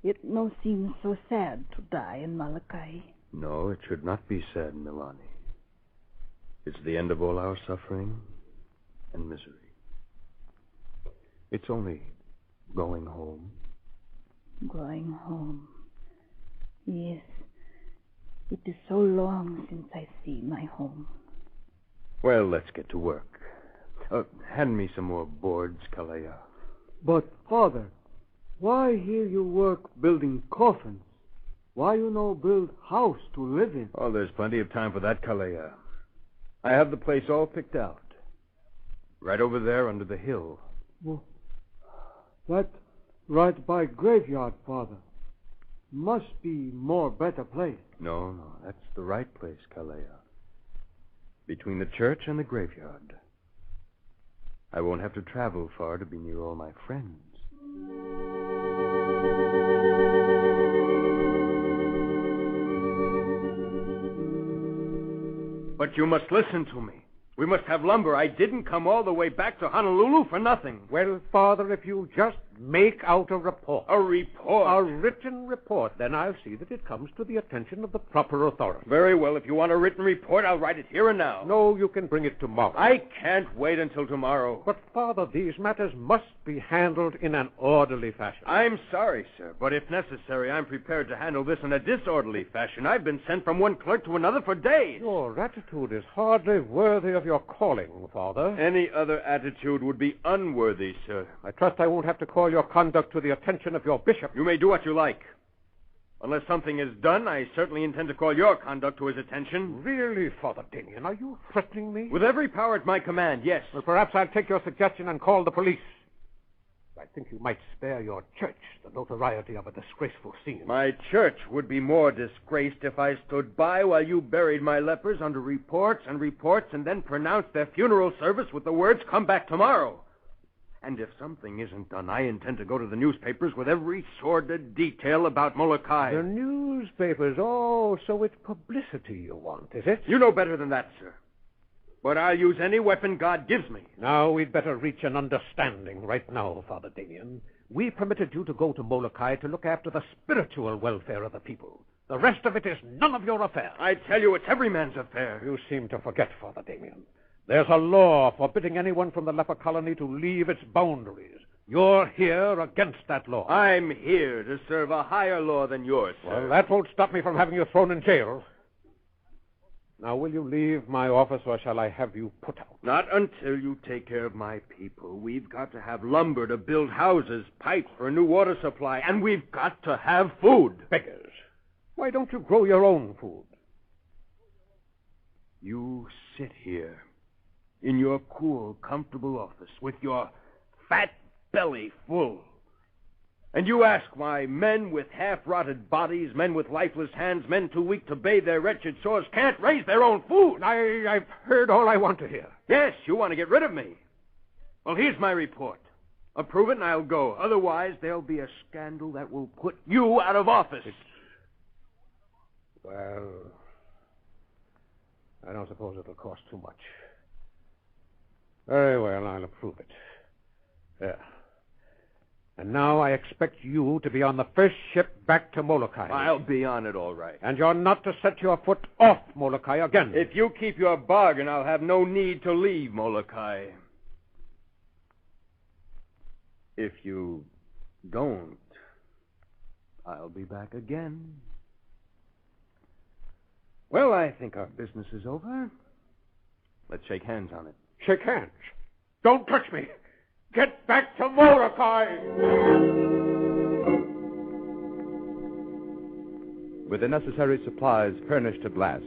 It no seems so sad to die in Molokai. No, it should not be sad, Milani. It's the end of all our suffering and misery. It's only going home. Going home. Yes. It is so long since I see my home. Well, let's get to work. Hand me some more boards, Kalea. But, Father, why here you work building coffins? Why you no build house to live in? Oh, there's plenty of time for that, Kalea. I have the place all picked out. Right over there under the hill. Well, that right by graveyard, Father. Must be more better place. No, that's the right place, Kalea. Between the church and the graveyard. I won't have to travel far to be near all my friends. But you must listen to me. We must have lumber. I didn't come all the way back to Honolulu for nothing. Well, Father, if you just make out a report. A report? A written report. Then I'll see that it comes to the attention of the proper authority. Very well. If you want a written report, I'll write it here and now. No, you can bring it tomorrow. I can't wait until tomorrow. But, Father, these matters must be handled in an orderly fashion. I'm sorry, sir, but if necessary, I'm prepared to handle this in a disorderly fashion. I've been sent from one clerk to another for days. Your attitude is hardly worthy of your calling, Father. Any other attitude would be unworthy, sir. I trust I won't have to call your conduct to the attention of your bishop. You may do what you like. Unless something is done, I certainly intend to call your conduct to his attention. Really, Father Damien, are you threatening me? With every power at my command, yes. Well, perhaps I'll take your suggestion and call the police. I think you might spare your church the notoriety of a disgraceful scene. My church would be more disgraced if I stood by while you buried my lepers under reports and then pronounced their funeral service with the words, "Come back tomorrow." And if something isn't done, I intend to go to the newspapers with every sordid detail about Molokai. The newspapers? Oh, so it's publicity you want, is it? You know better than that, sir. But I'll use any weapon God gives me. Now, we'd better reach an understanding right now, Father Damien. We permitted you to go to Molokai to look after the spiritual welfare of the people. The rest of it is none of your affair. I tell you, it's every man's affair. You seem to forget, Father Damien. There's a law forbidding anyone from the leper colony to leave its boundaries. You're here against that law. I'm here to serve a higher law than yours, sir. Well, that won't stop me from having you thrown in jail. Now, will you leave my office, or shall I have you put out? Not until you take care of my people. We've got to have lumber to build houses, pipes for a new water supply, and we've got to have food. Beggars. Why don't you grow your own food? You sit here in your cool, comfortable office with your fat belly full. And you ask why men with half-rotted bodies, men with lifeless hands, men too weak to bathe their wretched sores can't raise their own food. I've heard all I want to hear. Yes, you want to get rid of me. Well, here's my report. Approve it and I'll go. Otherwise, there'll be a scandal that will put you out of office. Well, I don't suppose it'll cost too much. Very well, I'll approve it. There. And now I expect you to be on the first ship back to Molokai. I'll be on it, all right. And you're not to set your foot off Molokai again. If you keep your bargain, I'll have no need to leave Molokai. If you don't, I'll be back again. Well, I think our business is over. Let's shake hands on it. Shake hands? Don't touch me. Get back to Molokai! With the necessary supplies furnished at last,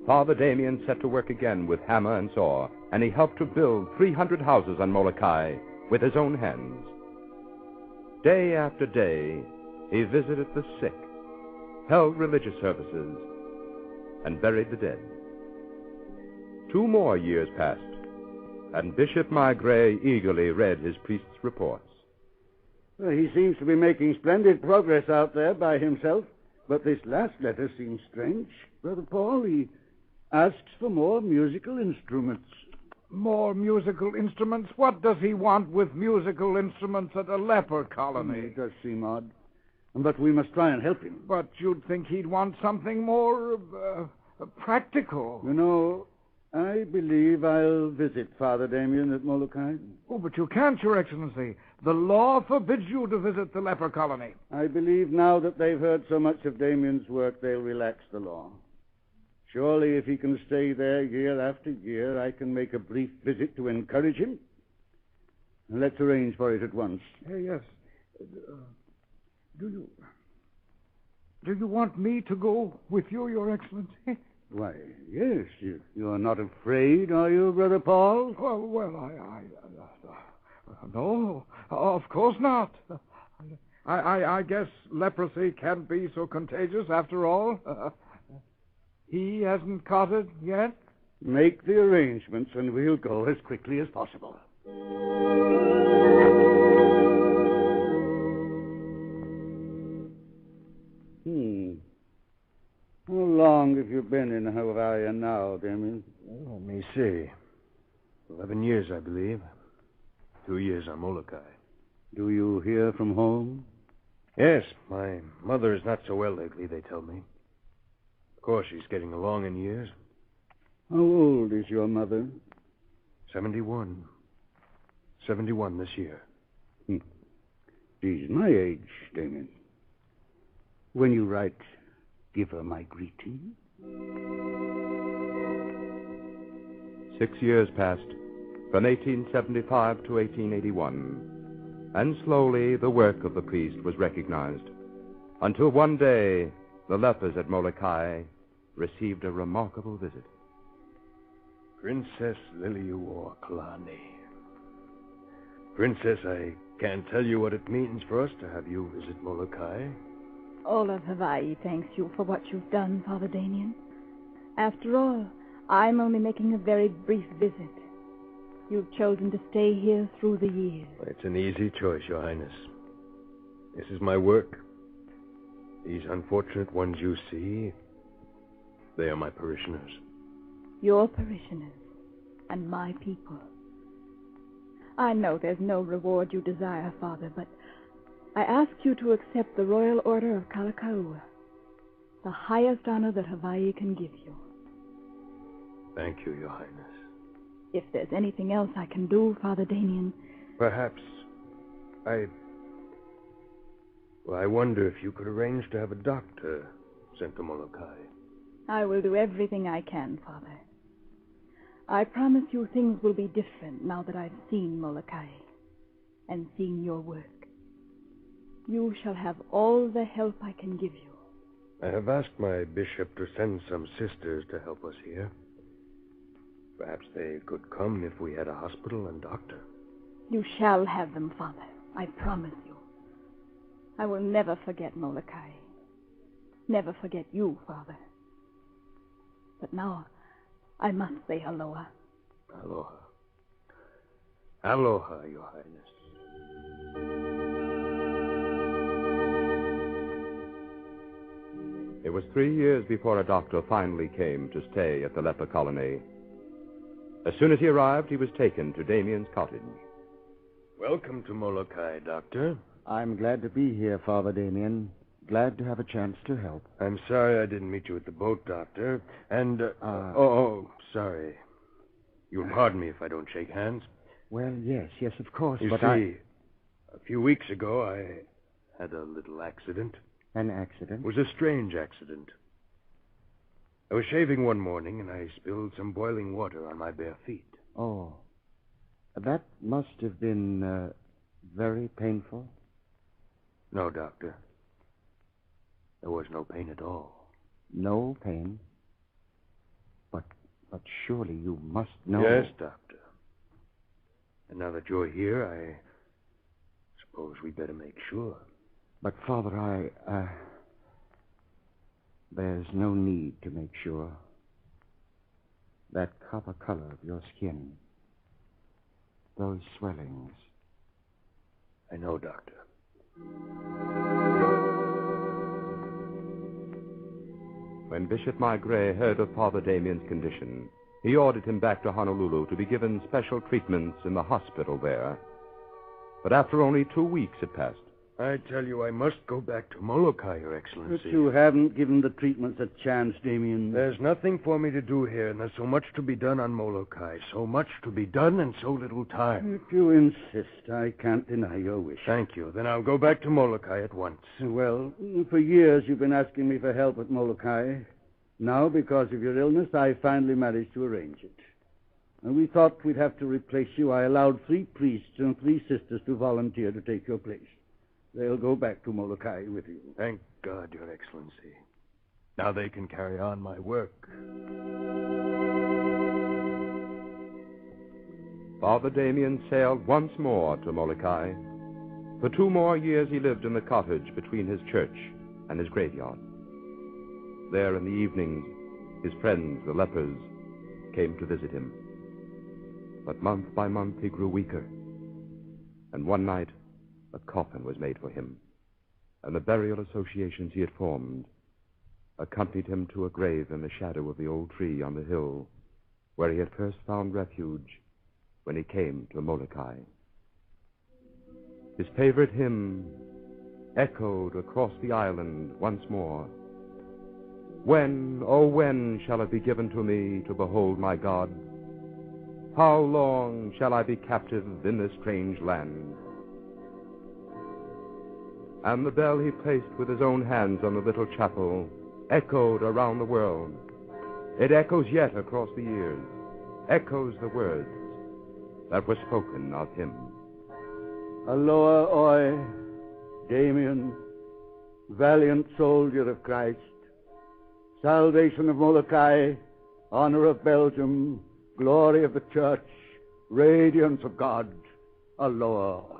Father Damien set to work again with hammer and saw, and he helped to build 300 houses on Molokai with his own hands. Day after day, he visited the sick, held religious services, and buried the dead. 2 more years passed, and Bishop Margaret eagerly read his priest's reports. Well, he seems to be making splendid progress out there by himself, but this last letter seems strange. Brother Paul, he asks for more musical instruments. More musical instruments? What does he want with musical instruments at a leper colony? It does seem odd, but we must try and help him. But you'd think he'd want something more practical. You know, I believe I'll visit Father Damien at Molokai. Oh, but you can't, Your Excellency. The law forbids you to visit the leper colony. I believe now that they've heard so much of Damien's work, they'll relax the law. Surely if he can stay there year after year, I can make a brief visit to encourage him. Let's arrange for it at once. Yes. Do you want me to go with you, Your Excellency? Why, yes. You're not afraid, are you, Brother Paul? Well, no, of course not. I guess leprosy can't be so contagious after all. He hasn't caught it yet? Make the arrangements and we'll go as quickly as possible. How long have you been in Hawaii now, Damien? Let me see. 11 years, I believe. 2 years on Molokai. Do you hear from home? Yes, my mother is not so well lately, they tell me. Of course, she's getting along in years. How old is your mother? 71. 71 this year. She's my age, Damien. When you write, give her my greeting. 6 years passed, from 1875 to 1881, and slowly the work of the priest was recognized, until one day the lepers at Molokai received a remarkable visit. Princess Liliuor Kalani. Princess, I can't tell you what it means for us to have you visit Molokai. All of Hawaii thanks you for what you've done, Father Damien. After all, I'm only making a very brief visit. You've chosen to stay here through the years. It's an easy choice, Your Highness. This is my work. These unfortunate ones you see, they are my parishioners. Your parishioners and my people. I know there's no reward you desire, Father, but I ask you to accept the Royal Order of Kalakaua, the highest honor that Hawaii can give you. Thank you, Your Highness. If there's anything else I can do, Father Damien... Perhaps I wonder if you could arrange to have a doctor sent to Molokai. I will do everything I can, Father. I promise you things will be different now that I've seen Molokai and seen your work. You shall have all the help I can give you. I have asked my bishop to send some sisters to help us here. Perhaps they could come if we had a hospital and doctor. You shall have them, Father. I promise you. I will never forget Molokai. Never forget you, Father. But now, I must say aloha. Aloha. Aloha, Your Highness. It was 3 years before a doctor finally came to stay at the leper colony. As soon as he arrived, he was taken to Damien's cottage. Welcome to Molokai, Doctor. I'm glad to be here, Father Damien. Glad to have a chance to help. I'm sorry I didn't meet you at the boat, Doctor. And, sorry. You'll pardon me if I don't shake hands. Well, yes, of course, You but see, a few weeks ago, I had a little accident. An accident? It was a strange accident. I was shaving one morning, and I spilled some boiling water on my bare feet. Oh. That must have been, very painful? No, Doctor. There was no pain at all. No pain? But surely you must know... Yes, Doctor. And now that you're here, I suppose we better make sure. But, Father, there's no need to make sure. That copper color of your skin, those swellings. I know, Doctor. When Bishop Margaret heard of Father Damien's condition, he ordered him back to Honolulu to be given special treatments in the hospital there. But after only 2 weeks had passed, I tell you, I must go back to Molokai, Your Excellency. But you haven't given the treatments a chance, Damien. There's nothing for me to do here, and there's so much to be done on Molokai. So much to be done and so little time. If you insist, I can't deny your wish. Thank you. Then I'll go back to Molokai at once. Well, for years you've been asking me for help at Molokai. Now, because of your illness, I finally managed to arrange it. And we thought we'd have to replace you. I allowed 3 priests and 3 sisters to volunteer to take your place. They'll go back to Molokai with you. Thank God, Your Excellency. Now they can carry on my work. Father Damien sailed once more to Molokai. For 2 more years he lived in the cottage between his church and his graveyard. There in the evenings, his friends, the lepers, came to visit him. But month by month he grew weaker. And one night, a coffin was made for him, and the burial associations he had formed accompanied him to a grave in the shadow of the old tree on the hill where he had first found refuge when he came to Molokai. His favorite hymn echoed across the island once more. When, oh when, shall it be given to me to behold my God? How long shall I be captive in this strange land? And the bell he placed with his own hands on the little chapel echoed around the world. It echoes yet across the years, echoes the words that were spoken of him. Aloha, oi, Damien, valiant soldier of Christ, salvation of Molokai, honor of Belgium, glory of the church, radiance of God. Aloha, oi.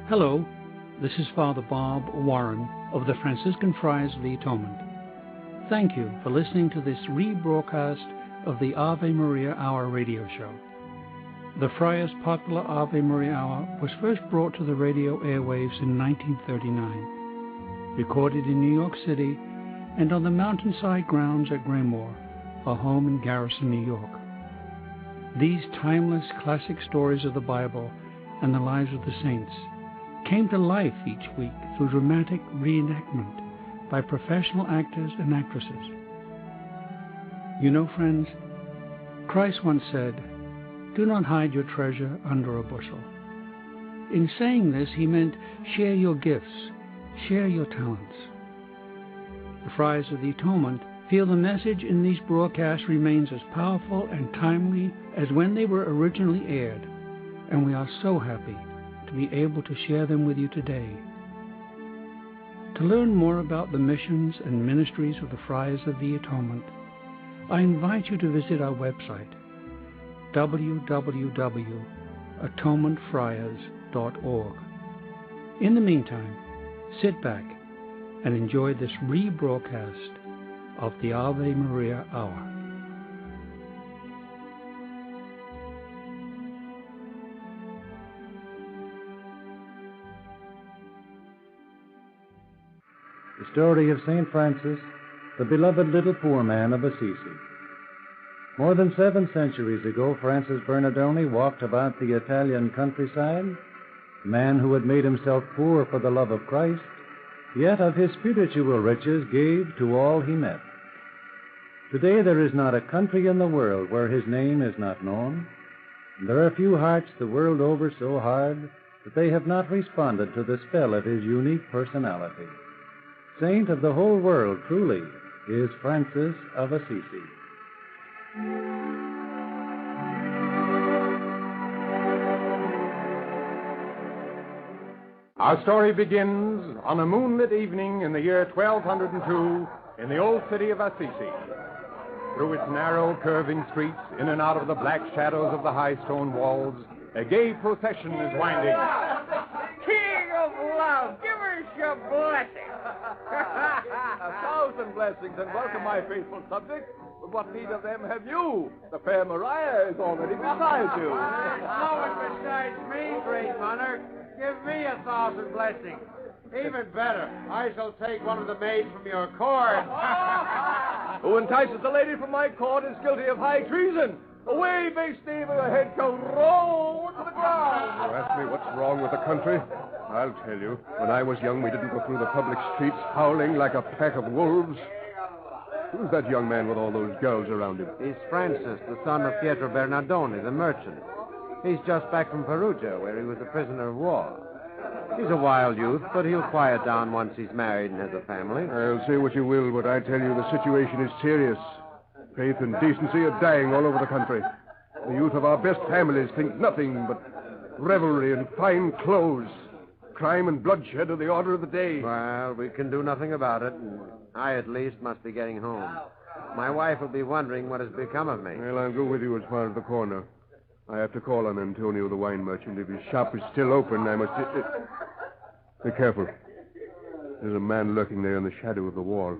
Hello, this is Father Bob Warren of the Franciscan Friars of the Atonement. Thank you for listening to this rebroadcast of the Ave Maria Hour radio show. The Friars' popular Ave Maria Hour was first brought to the radio airwaves in 1939, recorded in New York City and on the mountainside grounds at Graymoor, a home in Garrison, New York. These timeless classic stories of the Bible and the lives of the saints came to life each week through dramatic reenactment by professional actors and actresses. You know, friends, Christ once said, "Do not hide your treasure under a bushel." In saying this, he meant share your gifts, share your talents. The Friars of the Atonement feel the message in these broadcasts remains as powerful and timely as when they were originally aired, and we are so happy to be able to share them with you today. To learn more about the missions and ministries of the Friars of the Atonement, I invite you to visit our website, www.atonementfriars.org. In the meantime, sit back and enjoy this rebroadcast of the Ave Maria Hour. The story of St. Francis, the beloved little poor man of Assisi. More than 7 centuries ago, Francis Bernardoni walked about the Italian countryside, a man who had made himself poor for the love of Christ, yet of his spiritual riches gave to all he met. Today there is not a country in the world where his name is not known, and there are few hearts the world over so hard that they have not responded to the spell of his unique personality. Saint of the whole world, truly, is Francis of Assisi. Our story begins on a moonlit evening in the year 1202 in the old city of Assisi. Through its narrow, curving streets, in and out of the black shadows of the high stone walls, a gay procession is winding. King of love, give us your blessing. 1,000 blessings, and welcome, my faithful subjects. But what need of them have you? The fair Maria is already beside you. No one besides me, great monarch. Give me 1,000 blessings. Even better, I shall take one of the maids from your court. Who entices a lady from my court is guilty of high treason. Away, base knave, with a head shall roll to the ground. You ask me what's wrong with the country? I'll tell you. When I was young, we didn't go through the public streets howling like a pack of wolves. Who's that young man with all those girls around him? He's Francis, the son of Pietro Bernardoni, the merchant. He's just back from Perugia, where he was a prisoner of war. He's a wild youth, but he'll quiet down once he's married and has a family. I'll say what you will, but I tell you the situation is serious. Faith and decency are dying all over the country. The youth of our best families think nothing but revelry and fine clothes. Crime and bloodshed are the order of the day. Well, we can do nothing about it, and I at least must be getting home. My wife will be wondering what has become of me. Well, I'll go with you as far as the corner. I have to call on Antonio, the wine merchant. If his shop is still open, I must... Be careful. There's a man lurking there in the shadow of the wall.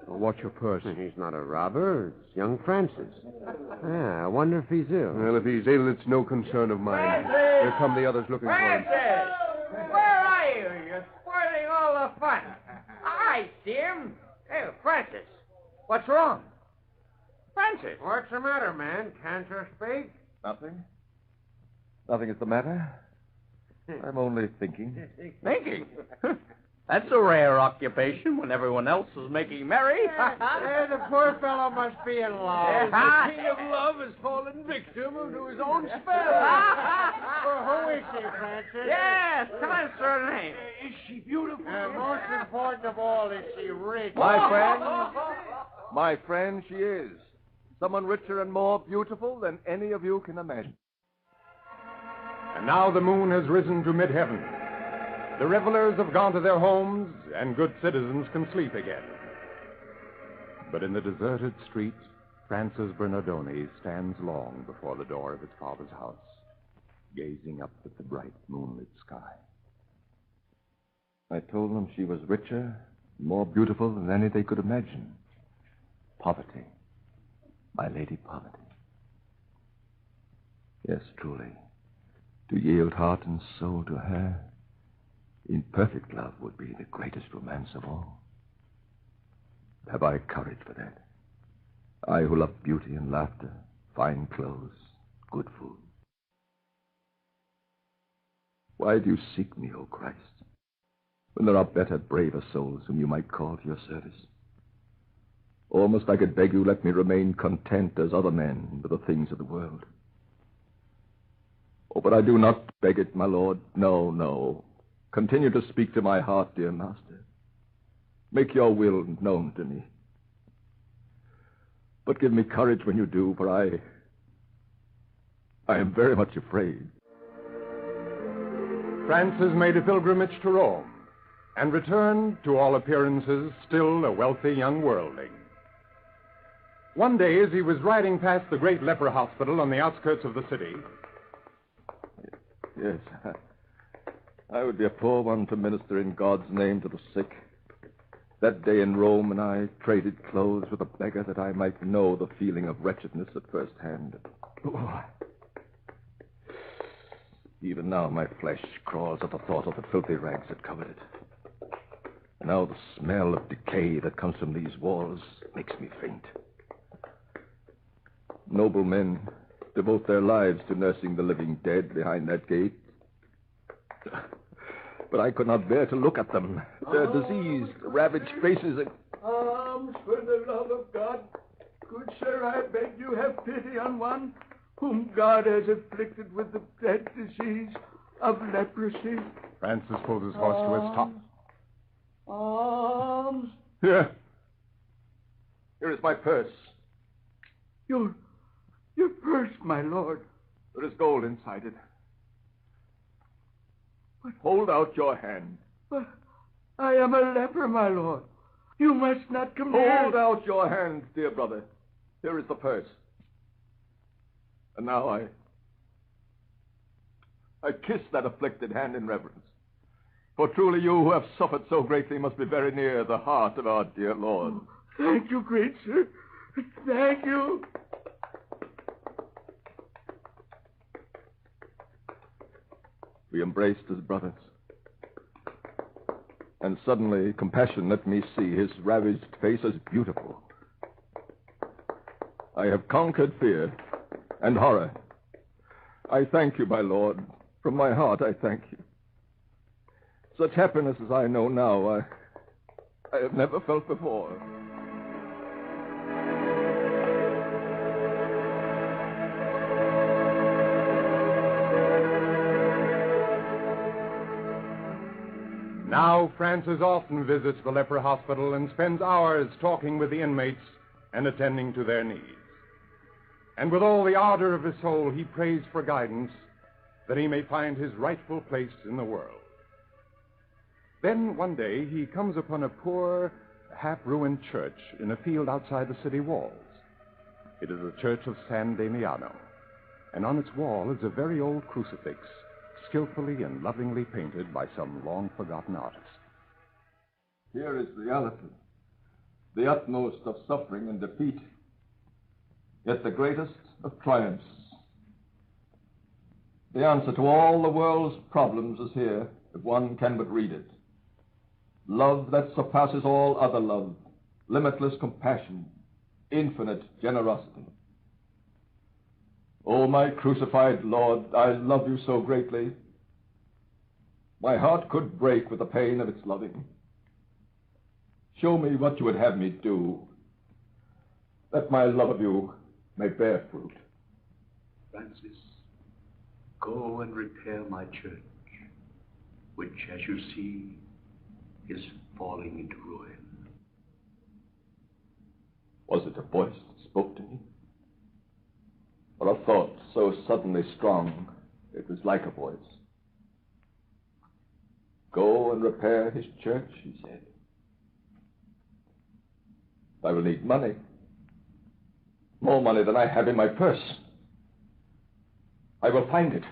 Watch your purse. He's not a robber. It's young Francis. I wonder if he's ill. Well, if he's ill, it's no concern of mine. Here come the others looking for him. Francis! Where are you? You're spoiling all the fun. I see him. Hey, Francis. What's wrong? Francis. What's the matter, man? Can't you speak? Nothing. Nothing is the matter. I'm only thinking. Thinking? That's a rare occupation when everyone else is making merry. The poor fellow must be in love. The king of love has fallen victim to his own spell. Well, who is she, Francis? Yes, tell us her name. Is she beautiful? Most important of all, is she rich? My friend, she is. Someone richer and more beautiful than any of you can imagine. And now the moon has risen to mid-heaven. The revelers have gone to their homes, and good citizens can sleep again. But in the deserted street, Francis Bernardoni stands long before the door of his father's house, gazing up at the bright moonlit sky. I told them she was richer, more beautiful than any they could imagine. Poverty. My Lady Poverty. Yes, truly. To yield heart and soul to her in perfect love would be the greatest romance of all. Have I courage for that? I who love beauty and laughter, fine clothes, good food. Why do you seek me, O Christ, when there are better, braver souls whom you might call to your service? Almost I could beg you let me remain content as other men with the things of the world. Oh, but I do not beg it, my lord. No, no. Continue to speak to my heart, dear master. Make your will known to me. But give me courage when you do, for I am very much afraid. Francis made a pilgrimage to Rome and returned, to all appearances, still a wealthy young worldling. One day, as he was riding past the great leper hospital on the outskirts of the city... Yes, I would be a poor one to minister in God's name to the sick. That day in Rome when I traded clothes with a beggar that I might know the feeling of wretchedness at first hand. Oh. Even now my flesh crawls at the thought of the filthy rags that covered it. And now the smell of decay that comes from these walls makes me faint. Noble men devote their lives to nursing the living dead behind that gate. But I could not bear to look at them. Their diseased, ravaged faces. Alms for the love of God. Good sir, I beg you have pity on one whom God has afflicted with the dread disease of leprosy. Francis pulled his horse to a stop. Alms. Here. Here is my purse. Your purse, my lord. There is gold inside it. But hold out your hand. But I am a leper, my lord. You must not come near. Hold out your hand, dear brother. Here is the purse. And now I kiss that afflicted hand in reverence. For truly you who have suffered so greatly must be very near the heart of our dear Lord. Oh, thank you, great sir. Thank you. We embraced as brothers. And suddenly, compassion let me see his ravaged face as beautiful. I have conquered fear and horror. I thank you, my Lord. From my heart, I thank you. Such happiness as I know now, I have never felt before. Now, Francis often visits the leper hospital and spends hours talking with the inmates and attending to their needs. And with all the ardor of his soul, he prays for guidance that he may find his rightful place in the world. Then, one day, he comes upon a poor, half-ruined church in a field outside the city walls. It is the Church of San Damiano, and on its wall is a very old crucifix, skillfully and lovingly painted by some long-forgotten artist. Here is reality, the utmost of suffering and defeat, yet the greatest of triumphs. The answer to all the world's problems is here, if one can but read it. Love that surpasses all other love, limitless compassion, infinite generosity. O my crucified Lord, I love you so greatly. My heart could break with the pain of its loving. Show me what you would have me do, that my love of you may bear fruit. Francis, go and repair my church, which, as you see, is falling into ruin. Was it a voice that spoke to me? Or a thought so suddenly strong, it was like a voice? Go and repair his church, he said. I will need money. More money than I have in my purse. I will find it.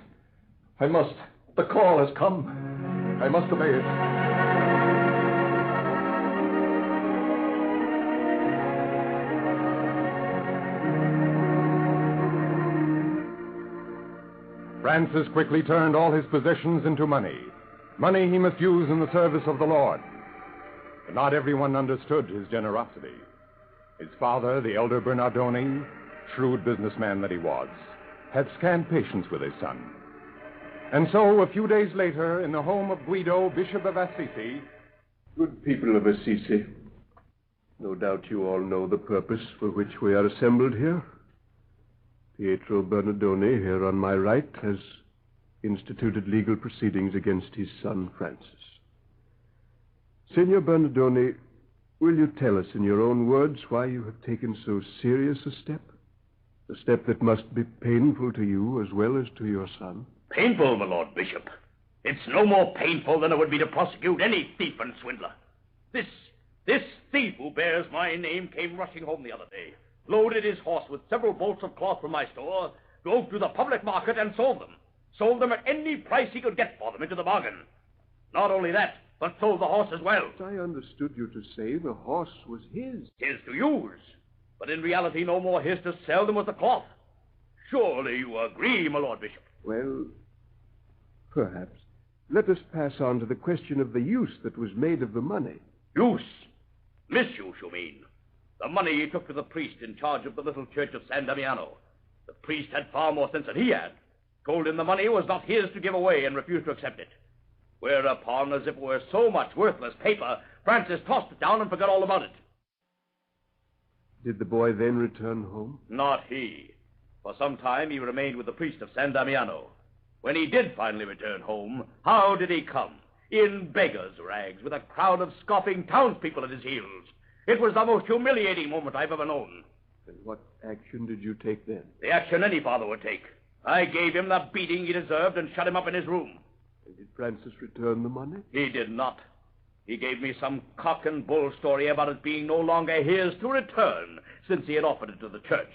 I must. The call has come. I must obey it. Francis quickly turned all his possessions into money. Money he must use in the service of the Lord. But not everyone understood his generosity. His father, the elder Bernardoni, shrewd businessman that he was, had scant patience with his son. And so, a few days later, in the home of Guido, Bishop of Assisi... Good people of Assisi, no doubt you all know the purpose for which we are assembled here. Pietro Bernardoni, here on my right, has instituted legal proceedings against his son, Francis. Signor Bernardoni, will you tell us in your own words why you have taken so serious a step? A step that must be painful to you as well as to your son? Painful, my Lord Bishop. It's no more painful than it would be to prosecute any thief and swindler. This thief who bears my name came rushing home the other day, loaded his horse with several bolts of cloth from my store, drove to the public market and sold them. Sold them at any price he could get for them into the bargain. Not only that, but sold the horse as well. I understood you to say the horse was his. His to use, but in reality no more his to sell than was the cloth. Surely you agree, my Lord Bishop? Well, perhaps. Let us pass on to the question of the use that was made of the money. Use? Misuse, you mean? The money he took to the priest in charge of the little church of San Damiano. The priest had far more sense than he had. Told him the money was not his to give away and refused to accept it. Whereupon, as if it were so much worthless paper, Francis tossed it down and forgot all about it. Did the boy then return home? Not he. For some time he remained with the priest of San Damiano. When he did finally return home, how did he come? In beggar's rags, with a crowd of scoffing townspeople at his heels. It was the most humiliating moment I've ever known. And what action did you take then? The action any father would take. I gave him the beating he deserved and shut him up in his room. And did Francis return the money? He did not. He gave me some cock and bull story about it being no longer his to return, since he had offered it to the church.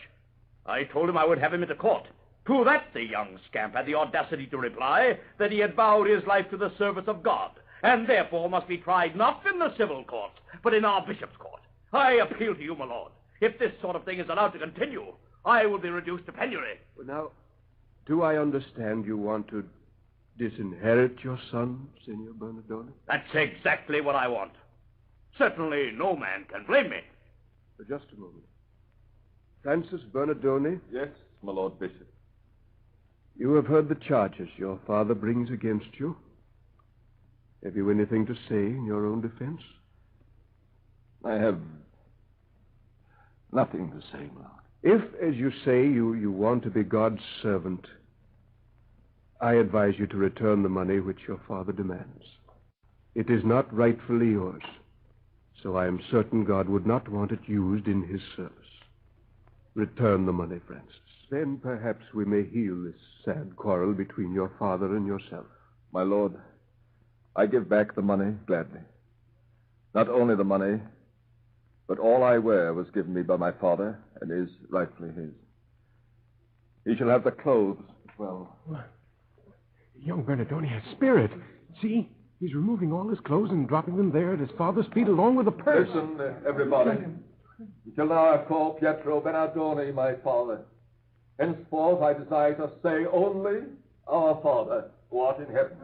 I told him I would have him into court. To that the young scamp had the audacity to reply that he had vowed his life to the service of God, and therefore must be tried not in the civil court, but in our bishop's court. I appeal to you, my lord. If this sort of thing is allowed to continue, I will be reduced to penury. Well, now, do I understand you want to disinherit your son, Signor Bernardoni? That's exactly what I want. Certainly no man can blame me. Just a moment. Francis Bernardoni? Yes, my Lord Bishop. You have heard the charges your father brings against you. Have you anything to say in your own defense? I have nothing to say, my Lord. If, as you say, you want to be God's servant, I advise you to return the money which your father demands. It is not rightfully yours, so I am certain God would not want it used in his service. Return the money, Francis. Then perhaps we may heal this sad quarrel between your father and yourself. My lord, I give back the money gladly. Not only the money, But all I wear was given me by my father and is rightfully his. He shall have the clothes as well. Young Bernardoni has spirit. See? He's removing all his clothes and dropping them there at his father's feet along with the purse. Listen, everybody. Until now I've called Pietro Bernardoni my father. Henceforth I desire to say only our Father who art in heaven.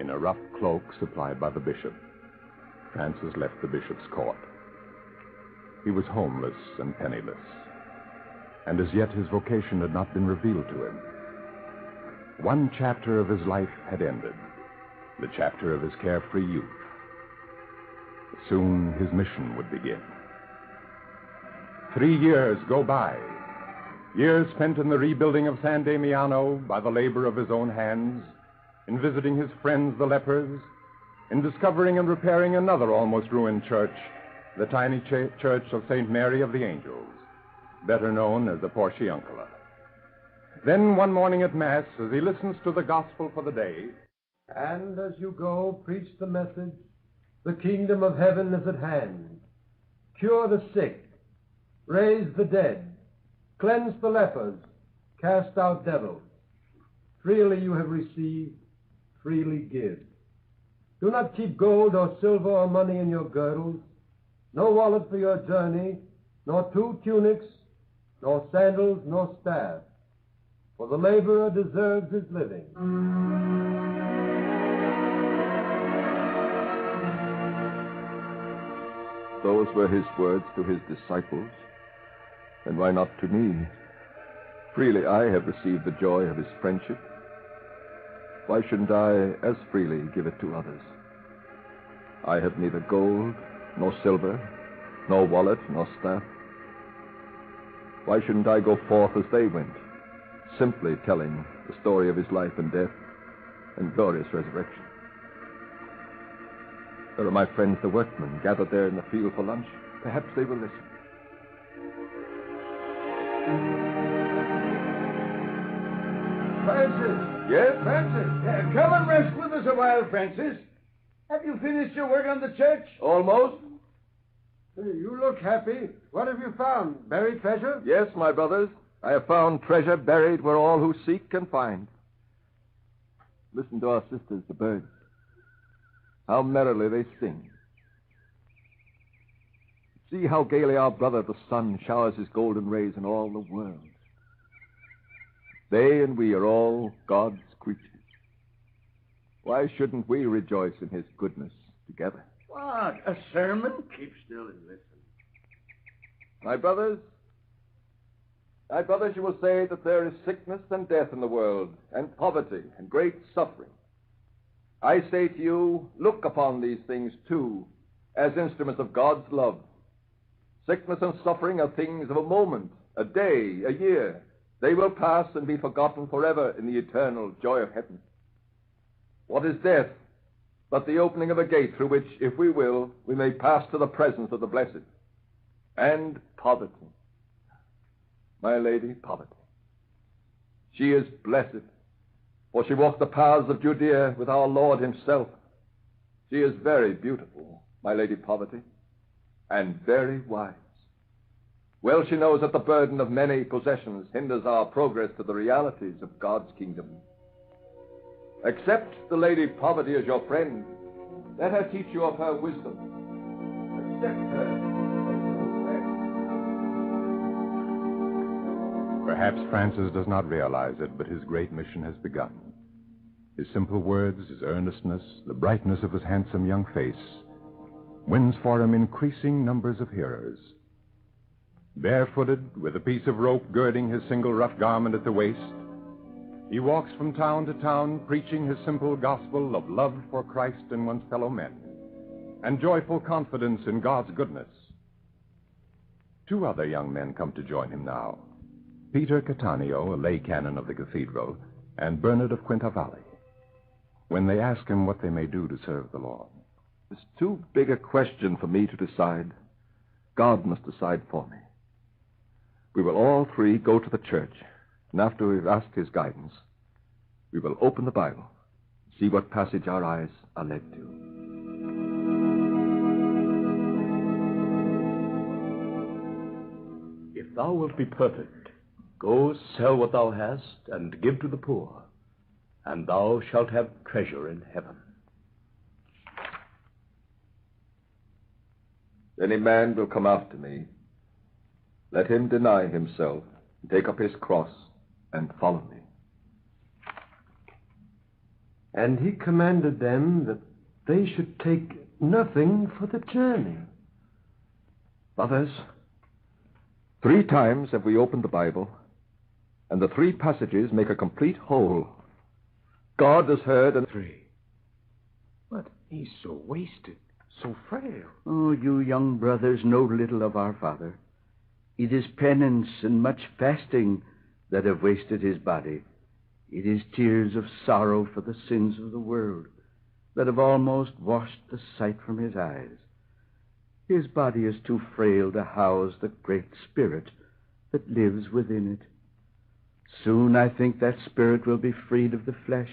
In a rough cloak supplied by the bishop, Francis left the bishop's court. He was homeless and penniless, and as yet his vocation had not been revealed to him. One chapter of his life had ended, the chapter of his carefree youth. Soon his mission would begin. 3 years go by, years spent in the rebuilding of San Damiano by the labor of his own hands, in visiting his friends the lepers, in discovering and repairing another almost ruined church, the tiny church of St. Mary of the Angels, better known as the Porciuncula. Then one morning at Mass, as he listens to the gospel for the day, "And as you go, preach the message, the kingdom of heaven is at hand. Cure the sick, raise the dead, cleanse the lepers, cast out devils. Freely you have received, freely give. Do not keep gold or silver or money in your girdles, no wallet for your journey, nor 2 tunics, nor sandals, nor staff. For the laborer deserves his living." Those were his words to his disciples, and why not to me? Freely I have received the joy of his friendship. Why shouldn't I as freely give it to others? I have neither gold, nor silver, nor wallet, nor staff. Why shouldn't I go forth as they went, simply telling the story of his life and death and glorious resurrection? There are my friends, the workmen, gathered there in the field for lunch. Perhaps they will listen. Francis! Yes? Francis! Come and rest with us a while, Francis. Have you finished your work on the church? Almost. You look happy. What have you found? Buried treasure? Yes, my brothers. I have found treasure buried where all who seek can find. Listen to our sisters, the birds. How merrily they sing. See how gaily our brother, the sun, showers his golden rays on all the world. They and we are all God's creatures. Why shouldn't we rejoice in his goodness together? What? A sermon? Keep still and listen. My brothers, you will say that there is sickness and death in the world, and poverty and great suffering. I say to you, look upon these things, too, as instruments of God's love. Sickness and suffering are things of a moment, a day, a year. They will pass and be forgotten forever in the eternal joy of heaven. What is death but the opening of a gate through which, if we will, we may pass to the presence of the blessed? And poverty. My lady, poverty. She is blessed, for she walked the paths of Judea with our Lord himself. She is very beautiful, my lady poverty, and very wise. Well she knows that the burden of many possessions hinders our progress to the realities of God's kingdom. Accept the lady poverty as your friend. Let her teach you of her wisdom. Accept her. Perhaps Francis does not realize it, but his great mission has begun. His simple words, his earnestness, the brightness of his handsome young face wins for him increasing numbers of hearers. Barefooted, with a piece of rope girding his single rough garment at the waist, he walks from town to town preaching his simple gospel of love for Christ and one's fellow men, and joyful confidence in God's goodness. 2 other young men come to join him now. Peter Cattaneo, a lay canon of the cathedral, and Bernard of Quintavalle, when they ask him what they may do to serve the Lord. It's too big a question for me to decide. God must decide for me. We will all three go to the church, and after we've asked his guidance, we will open the Bible, see what passage our eyes are led to. If thou wilt be perfect, go sell what thou hast and give to the poor, and thou shalt have treasure in heaven. If any man will come after me, let him deny himself, take up his cross, and follow me. And he commanded them that they should take nothing for the journey. Brothers, 3 times have we opened the Bible, and the 3 passages make a complete whole. God has heard and... 3. But he's so wasted, so frail. Oh, you young brothers know little of our Father. It is penance and much fasting that have wasted his body. It is tears of sorrow for the sins of the world that have almost washed the sight from his eyes. His body is too frail to house the great spirit that lives within it. Soon I think that spirit will be freed of the flesh.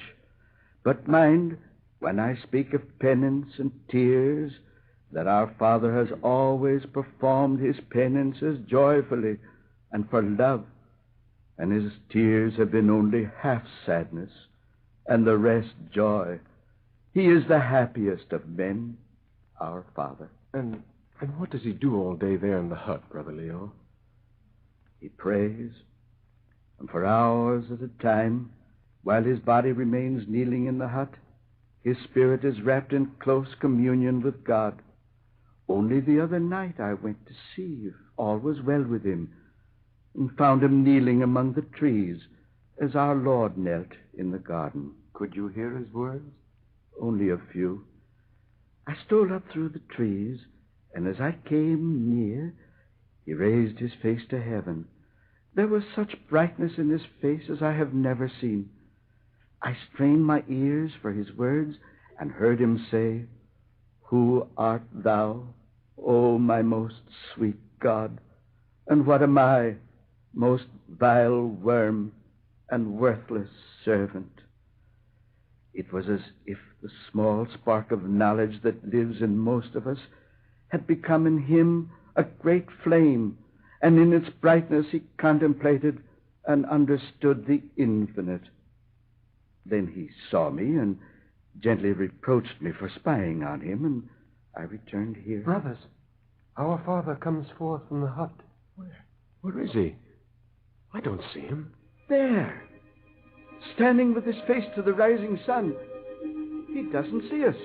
But mind, when I speak of penance and tears, that our Father has always performed his penances joyfully and for love, and his tears have been only half sadness, and the rest joy. He is the happiest of men, our Father. And what does he do all day there in the hut, Brother Leo? He prays, and for hours at a time, while his body remains kneeling in the hut, his spirit is wrapped in close communion with God. Only the other night I went to see if all was well with him, and found him kneeling among the trees as our Lord knelt in the garden. Could you hear his words? Only a few. I stole up through the trees, and as I came near, he raised his face to heaven. There was such brightness in his face as I have never seen. I strained my ears for his words and heard him say, "Who art thou, O my most sweet God? And what am I, most vile worm and worthless servant?" It was as if the small spark of knowledge that lives in most of us had become in him a great flame, and in its brightness he contemplated and understood the infinite. Then he saw me and gently reproached me for spying on him, and I returned here. Brothers, our Father comes forth from the hut. Where is he? I don't see him. There, standing with his face to the rising sun. He doesn't see us.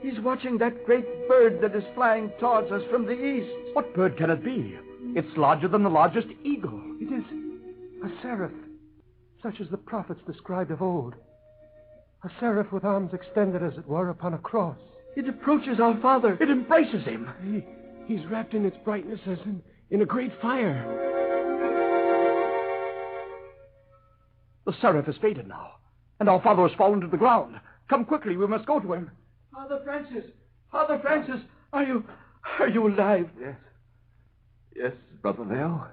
He's watching that great bird that is flying towards us from the east. What bird can it be? It's larger than the largest eagle. It is a seraph, such as the prophets described of old. A seraph with arms extended, as it were, upon a cross. It approaches our Father. It embraces him. He's wrapped in its brightness as in a great fire. The seraph has faded now, and our Father has fallen to the ground. Come quickly, we must go to him. Father Francis, are you alive? Yes, Brother Leo.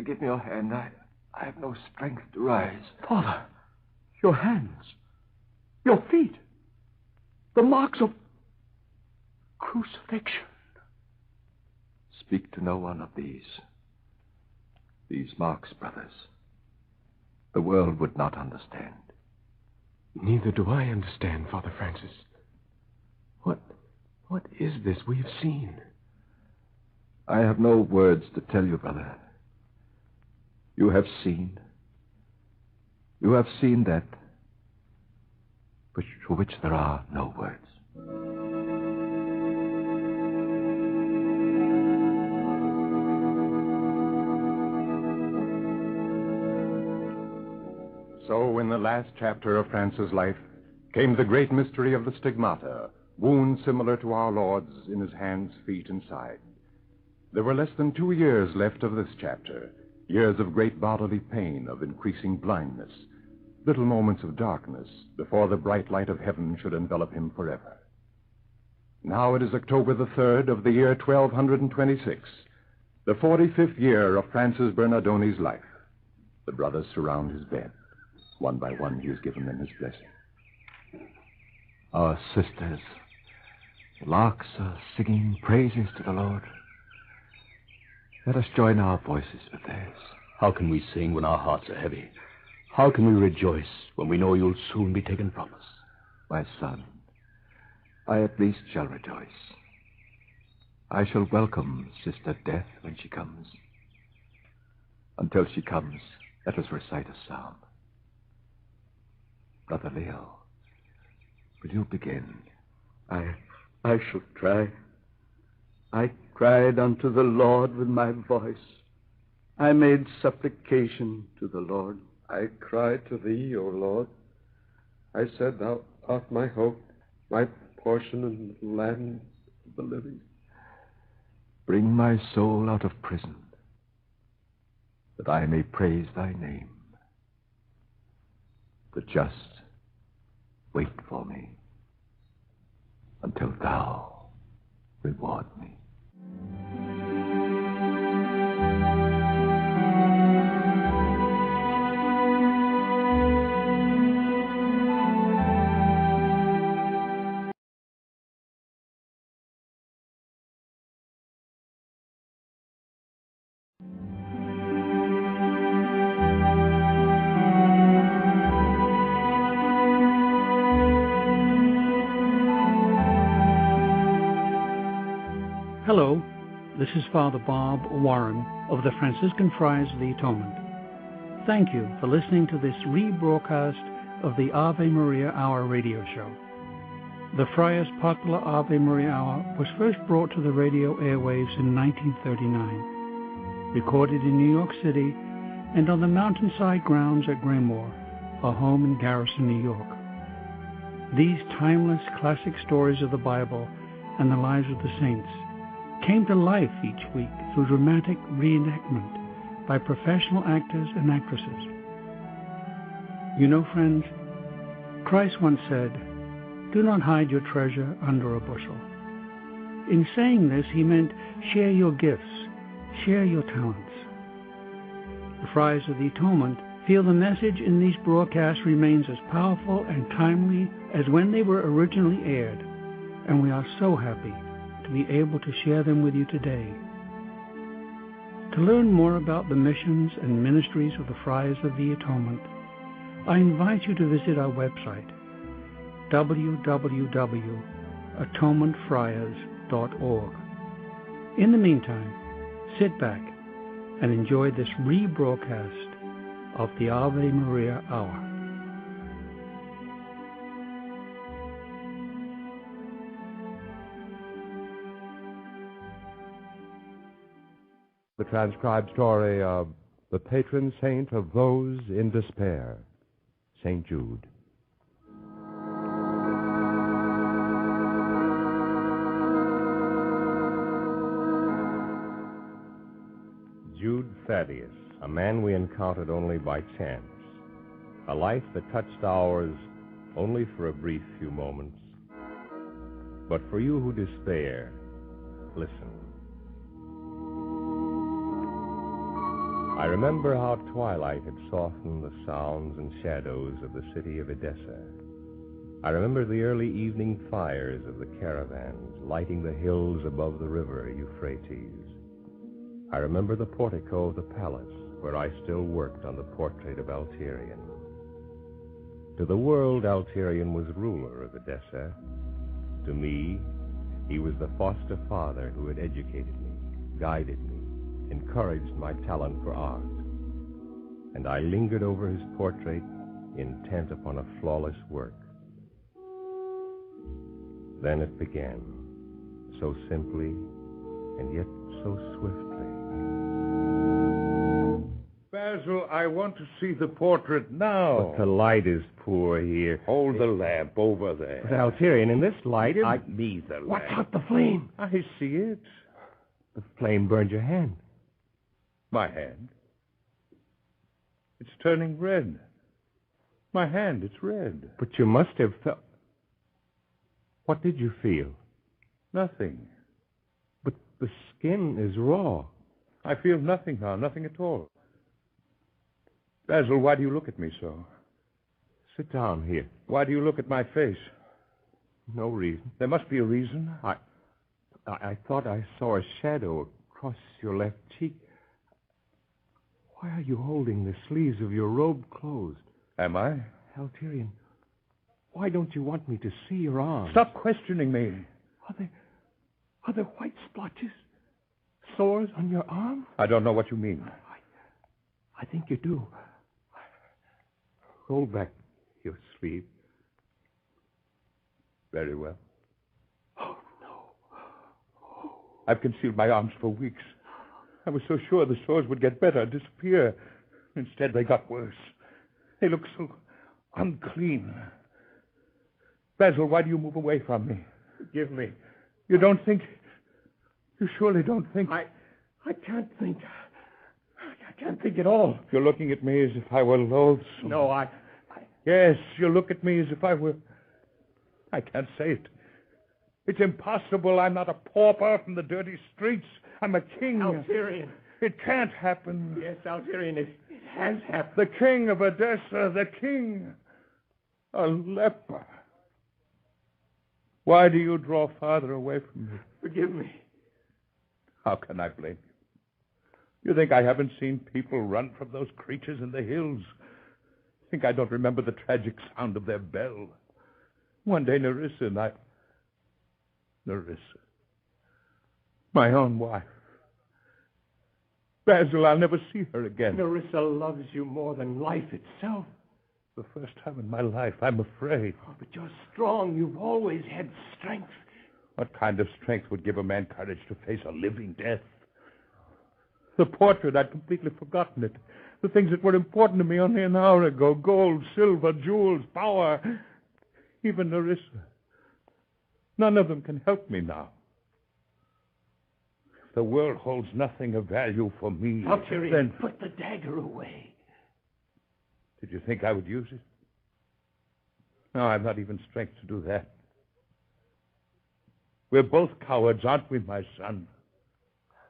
Give me your hand. I have no strength to rise. Father, your hands, your feet, the marks of crucifixion. Speak to no one of these marks, brothers. The world would not understand. Neither do I understand, Father Francis. What is this we have seen? I have no words to tell you, brother. You have seen that for which there are no words. So, in the last chapter of Francis' life, came the great mystery of the stigmata, wounds similar to our Lord's in his hands, feet, and side. There were less than 2 years left of this chapter, years of great bodily pain, of increasing blindness, little moments of darkness before the bright light of heaven should envelop him forever. Now it is October the 3rd of the year 1226, The 45th year of Francis Bernardoni's life. The brothers surround his bed. One by one, he has given them his blessing. Our sisters, the larks are singing praises to the Lord. Let us join our voices with theirs. How can we sing when our hearts are heavy? How can we rejoice when we know you'll soon be taken from us? My son, I at least shall rejoice. I shall welcome Sister Death when she comes. Until she comes, let us recite a psalm. Brother Leo, will you begin? I shall try. I cried unto the Lord with my voice. I made supplication to the Lord. I cried to thee, O Lord. I said, thou art my hope, my portion in the land of the living. Bring my soul out of prison, that I may praise thy name. The just wait for me until thou reward me. Hello, this is Father Bob Warren of the Franciscan Friars of the Atonement. Thank you for listening to this rebroadcast of the Ave Maria Hour radio show. The Friars' popular Ave Maria Hour was first brought to the radio airwaves in 1939, recorded in New York City and on the mountainside grounds at Graymoor, a home in Garrison, New York. These timeless classic stories of the Bible and the lives of the saints came to life each week through dramatic reenactment by professional actors and actresses. You know, friends, Christ once said, "Do not hide your treasure under a bushel." In saying this, he meant share your gifts, share your talents. The Friars of the Atonement feel the message in these broadcasts remains as powerful and timely as when they were originally aired, and we are so happy to be able to share them with you today. To learn more about the missions and ministries of the Friars of the Atonement, I invite you to visit our website, www.atonementfriars.org. In the meantime, sit back and enjoy this rebroadcast of the Ave Maria Hour. The transcribed story of the patron saint of those in despair, St. Jude. Jude Thaddeus, a man we encountered only by chance, a life that touched ours only for a brief few moments. But for you who despair, listen. I remember how twilight had softened the sounds and shadows of the city of Edessa. I remember the early evening fires of the caravans lighting the hills above the river Euphrates. I remember the portico of the palace where I still worked on the portrait of Alterian. To the world, Alterian was ruler of Edessa. To me, he was the foster father who had educated me, guided me, encouraged my talent for art, and I lingered over his portrait, intent upon a flawless work. Then it began, so simply and yet so swiftly. Basil, I want to see the portrait now. But the light is poor here. Hold the lamp over there. But Alterian, in this light, Give me the lamp. Watch out, the flame! I see it. The flame burned your hand. My hand? It's turning red. My hand, it's red. But you must have felt... What did you feel? Nothing. But the skin is raw. I feel nothing now, nothing at all. Basil, why do you look at me so? Sit down here. Why do you look at my face? No reason. There must be a reason. I thought I saw a shadow across your left cheek. Why are you holding the sleeves of your robe closed? Am I? Alterian, why don't you want me to see your arms? Stop questioning me. Are there white splotches? Sores on your arm? I don't know what you mean. I think you do. Roll back your sleeve. Very well. Oh, no. I've concealed my arms for weeks. I was so sure the sores would get better, disappear. Instead, they got worse. They look so unclean. Basil, why do you move away from me? Forgive me. You don't think... You surely don't think... I can't think. I can't think at all. You're looking at me as if I were loathsome. No, Yes, you look at me as if I were... I can't say it. It's impossible. I'm not a pauper from the dirty streets. I'm a king. Alterian. It can't happen. Yes, Alterian, it has happened. The king of Edessa, the king. A leper. Why do you draw farther away from me? Forgive me. How can I blame you? You think I haven't seen people run from those creatures in the hills? Think I don't remember the tragic sound of their bell? One day Nerissa and I... Nerissa. My own wife. Basil, I'll never see her again. Nerissa loves you more than life itself. The first time in my life, I'm afraid. Oh, but you're strong. You've always had strength. What kind of strength would give a man courage to face a living death? The portrait, I'd completely forgotten it. The things that were important to me only an hour ago. Gold, silver, jewels, power. Even Nerissa. None of them can help me now. If the world holds nothing of value for me, Alterian, then... put the dagger away. Did you think I would use it? No, I've not even strength to do that. We're both cowards, aren't we, my son?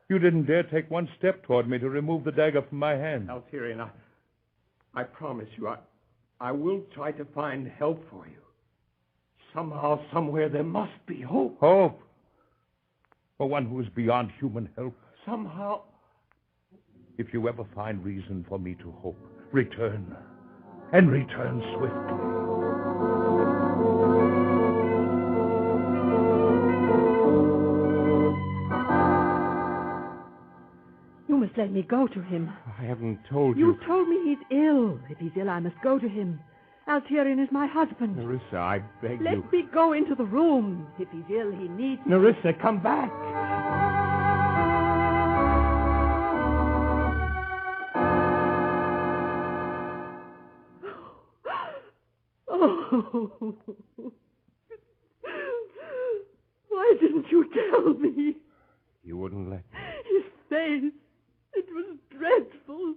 You didn't dare take one step toward me to remove the dagger from my hand. Alterian, I promise you, I will try to find help for you. Somehow, somewhere, there must be hope. Hope? For one who is beyond human help? Somehow... If you ever find reason for me to hope, return. And return swiftly. You must let me go to him. I haven't told you. You told me he's ill. If he's ill, I must go to him. Alterian is my husband. Nerissa, I beg you. Let me go into the room. If he's ill, he needs me. Nerissa, come back. Oh. Why didn't you tell me? You wouldn't let me. His face. It was dreadful.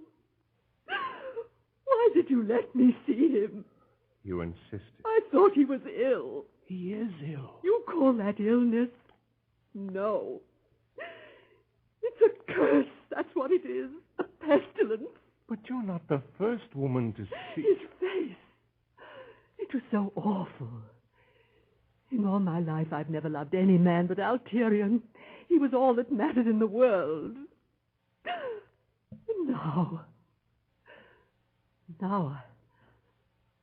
Why did you let me see him? You insisted. I thought he was ill. He is ill. You call that illness? No. It's a curse. That's what it is. A pestilence. But you're not the first woman to see... His face. It was so awful. In all my life, I've never loved any man but Alterian. He was all that mattered in the world. And now...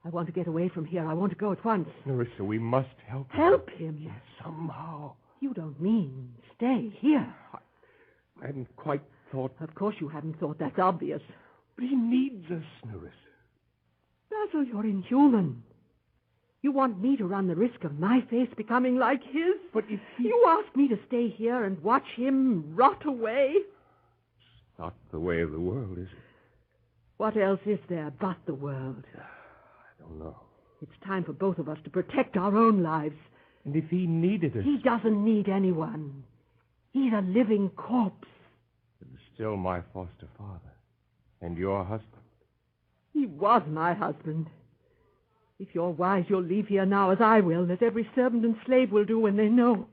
I want to get away from here. I want to go at once. Nerissa, we must help him. Help him? Yes, somehow. You don't mean stay here. I hadn't quite thought... Of course you haven't thought. That's obvious. But he needs us, Nerissa. Basil, you're inhuman. You want me to run the risk of my face becoming like his? But if he... You ask me to stay here and watch him rot away? It's not the way of the world, is it? What else is there but the world? I don't know. It's time for both of us to protect our own lives. And if he needed us... He doesn't need anyone. He's a living corpse. It was still my foster father. And your husband. He was my husband. If you're wise, you'll leave here now, as I will, as every servant and slave will do when they know.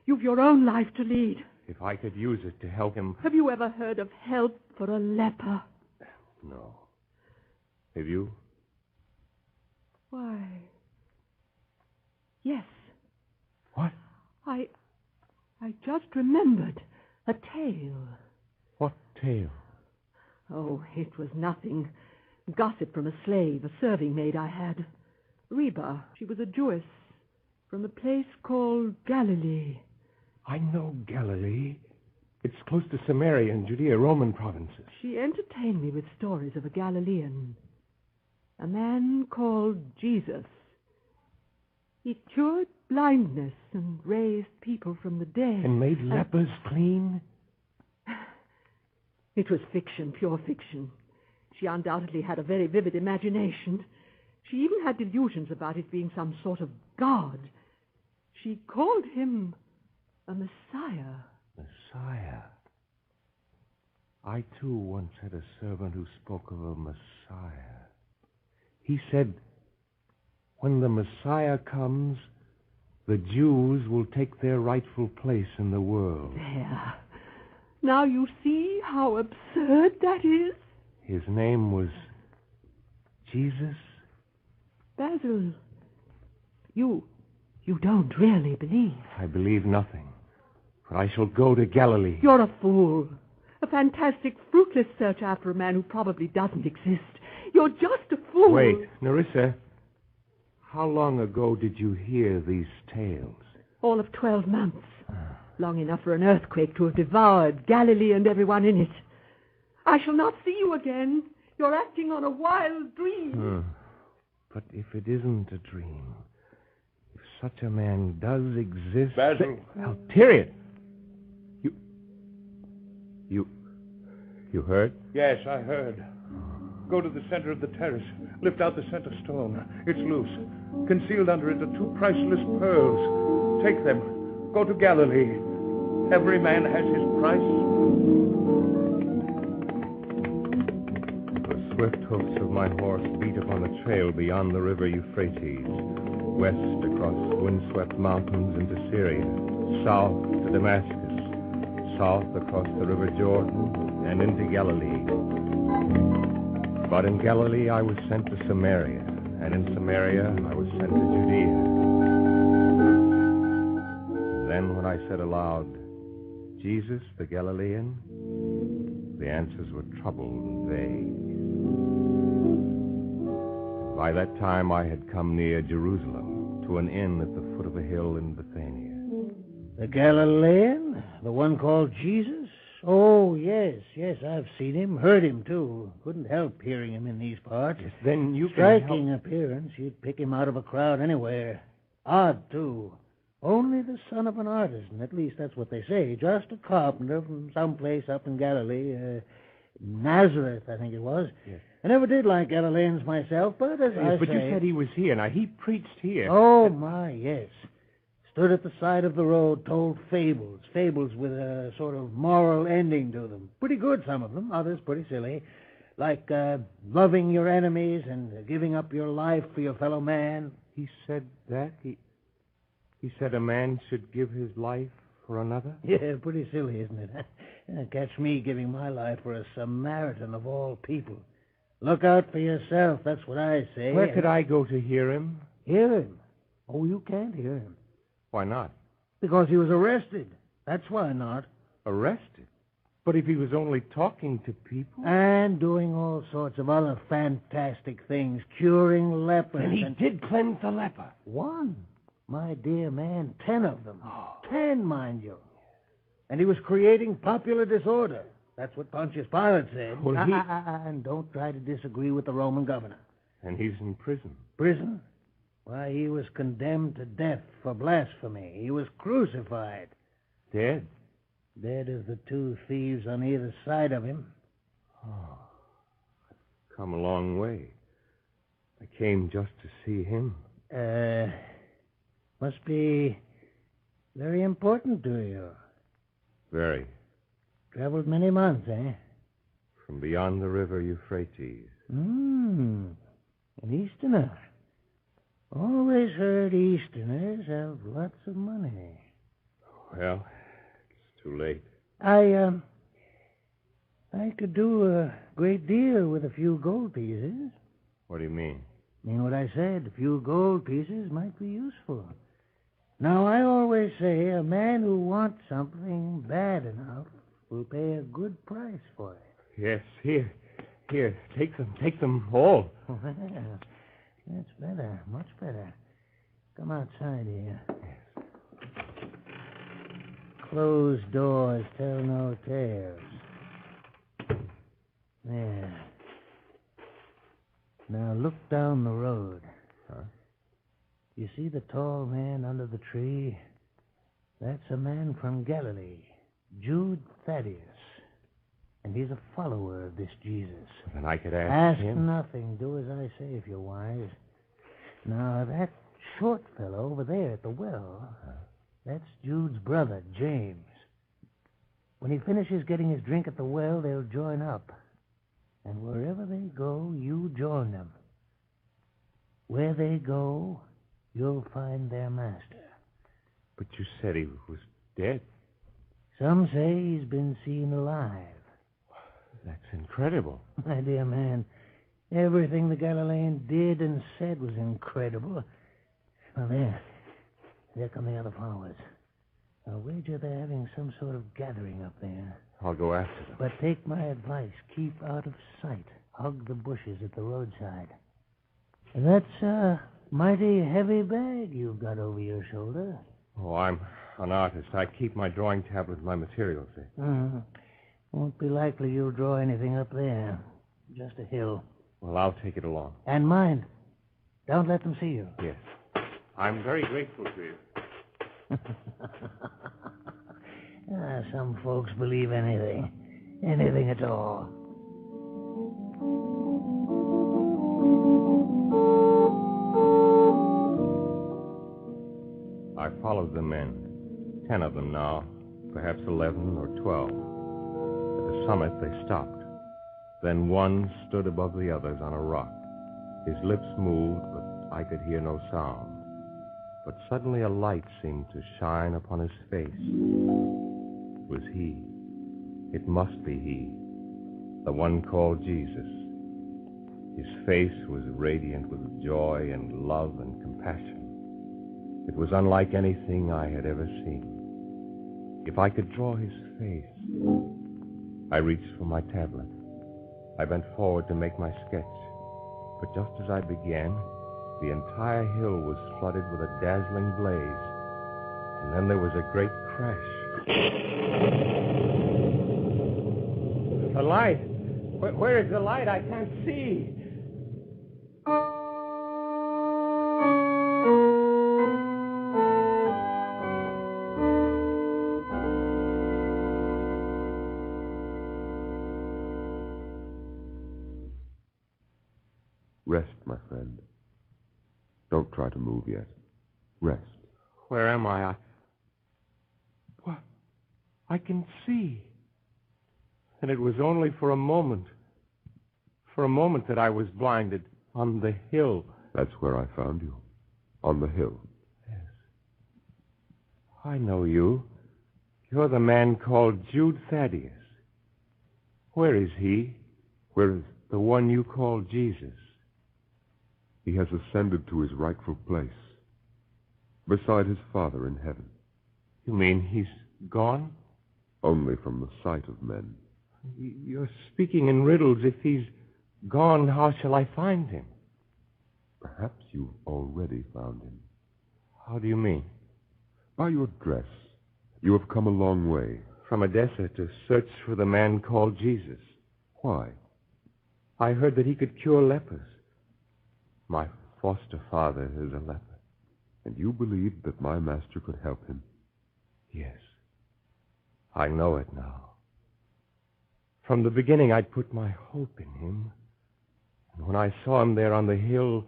You've your own life to lead. If I could use it to help him... Have you ever heard of help for a leper? No. Have you? Why... Yes. What? I just remembered a tale. What tale? Oh, it was nothing. Gossip from a slave, a serving maid I had. Reba, she was a Jewess from a place called Galilee. I know Galilee. It's close to Samaria and Judea, Roman provinces. She entertained me with stories of a Galilean, a man called Jesus. He cured blindness and raised people from the dead. And made lepers clean? It was fiction, pure fiction. She undoubtedly had a very vivid imagination. She even had delusions about it being some sort of god. She called him a Messiah. Messiah? I, too, once had a servant who spoke of a Messiah. He said, when the Messiah comes, the Jews will take their rightful place in the world. There. Now you see how absurd that is? His name was Jesus? Basil, you don't really believe. I believe nothing. But I shall go to Galilee. You're a fool. A fantastic, fruitless search after a man who probably doesn't exist. You're just a fool. Wait, Nerissa. How long ago did you hear these tales? All of 12 months. Long enough for an earthquake to have devoured Galilee and everyone in it. I shall not see you again. You're acting on a wild dream. But if it isn't a dream, if such a man does exist... Basil. Tyrion! You heard? Yes, I heard. Go to the center of the terrace. Lift out the center stone. It's loose. Concealed under it are 2 priceless pearls. Take them. Go to Galilee. Every man has his price. The swift hoofs of my horse beat upon the trail beyond the river Euphrates, west across windswept mountains into Syria, south to Damascus, south across the river Jordan, and into Galilee. But in Galilee I was sent to Samaria, and in Samaria I was sent to Judea. Then when I said aloud, Jesus, the Galilean, the answers were troubled and vague. By that time I had come near Jerusalem, to an inn at the foot of a hill in Bethania. The Galilean? The one called Jesus? Oh, yes, I've seen him, heard him, too. Couldn't help hearing him in these parts. Yes, then you Striking appearance. You'd pick him out of a crowd anywhere. Odd, too. Only the son of an artisan, at least that's what they say. Just a carpenter from someplace up in Galilee. Nazareth, I think it was. Yes. I never did like Galileans myself, but as I say... But you said he was here. Now, he preached here. Oh, my, yes. Stood at the side of the road, told fables with a sort of moral ending to them. Pretty good, some of them, others pretty silly. Like loving your enemies and giving up your life for your fellow man. He said that? He said a man should give his life for another? Yeah, pretty silly, isn't it? Catch me giving my life for a Samaritan of all people. Look out for yourself, that's what I say. Where could I go to hear him? Hear him? Oh, you can't hear him. Why not? Because he was arrested. That's why not. Arrested? But if he was only talking to people... And doing all sorts of other fantastic things, curing lepers. And he did cleanse the leper. 1, my dear man, 10 of them. 10, mind you. And he was creating popular disorder. That's what Pontius Pilate said. Well, And don't try to disagree with the Roman governor. And he's in prison. Prison? Why, he was condemned to death for blasphemy. He was crucified. Dead? Dead as the 2 thieves on either side of him. Oh, I've come a long way. I came just to see him. Must be very important to you. Very. Traveled many months, eh? From beyond the river Euphrates. An Easterner. Always heard Easterners have lots of money. Well, it's Too late. I could do a great deal with a few gold pieces. What do you mean? I mean what I said. A few gold pieces might be useful. Now, I always say a man who wants something bad enough will pay a good price for it. Yes, here. Take them all. Well, that's better, much better. Come outside here. Yes. Closed doors tell no tales. There. Now look down the road. Huh? You see the tall man under the tree? That's a man from Galilee, Jude Thaddeus. And he's a follower of this Jesus. Then I could ask him. Nothing. Do as I say if you're wise. Now, that short fellow over there at the well, that's Jude's brother, James. When he finishes getting his drink at the well, they'll join up. And wherever they go, you join them. Where they go, you'll find their master. But you said he was dead. Some say he's been seen alive. That's incredible. My dear man, everything the Galilean did and said was incredible. Well, there come the other followers. I'll wager they're having some sort of gathering up there. I'll go after them. But take my advice. Keep out of sight. Hug the bushes at the roadside. And that's a mighty heavy bag you've got over your shoulder. Oh, I'm an artist. I keep my drawing tablet and my materials there. Won't be likely you'll draw anything up there. Just a hill. Well, I'll take it along. And mind, don't let them see you. Yes. I'm very grateful to you. Some folks believe anything. Anything at all. I followed the men. 10 of them now. Perhaps 11 or 12. At the summit, they stopped. Then one stood above the others on a rock. His lips moved, but I could hear no sound. But suddenly a light seemed to shine upon his face. It was he. It must be he. The one called Jesus. His face was radiant with joy and love and compassion. It was unlike anything I had ever seen. If I could draw his face... I reached for my tablet. I bent forward to make my sketch. But just as I began, the entire hill was flooded with a dazzling blaze. And then there was a great crash. The light. Where is the light? I can't see. Rest, my friend. Don't try to move yet. Rest. Where am I? What? I can see. And it was only for a moment. For a moment that I was blinded. On the hill. That's where I found you. On the hill. Yes. I know you. You're the man called Jude Thaddeus. Where is he? Where is... The one you call Jesus. He has ascended to his rightful place, beside his Father in heaven. You mean he's gone? Only from the sight of men. You're speaking in riddles. If he's gone, how shall I find him? Perhaps you've already found him. How do you mean? By your dress. You have come a long way. From Edessa to search for the man called Jesus. Why? I heard that he could cure lepers. My foster father is a leper. And you believed that my master could help him? Yes. I know it now. From the beginning, I'd put my hope in him. And when I saw him there on the hill,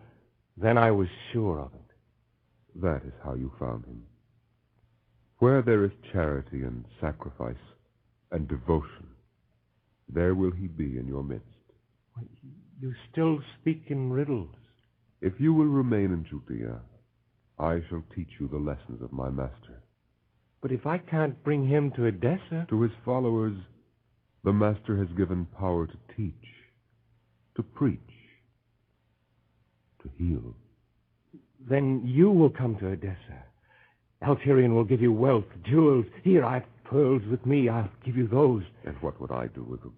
then I was sure of it. That is how you found him. Where there is charity and sacrifice and devotion, there will he be in your midst. You still speak in riddles. If you will remain in Judea, I shall teach you the lessons of my master. But if I can't bring him to Edessa... To his followers, the Master has given power to teach, to preach, to heal. Then you will come to Edessa. Alterian will give you wealth, jewels. Here, I've pearls with me. I'll give you those. And what would I do with them?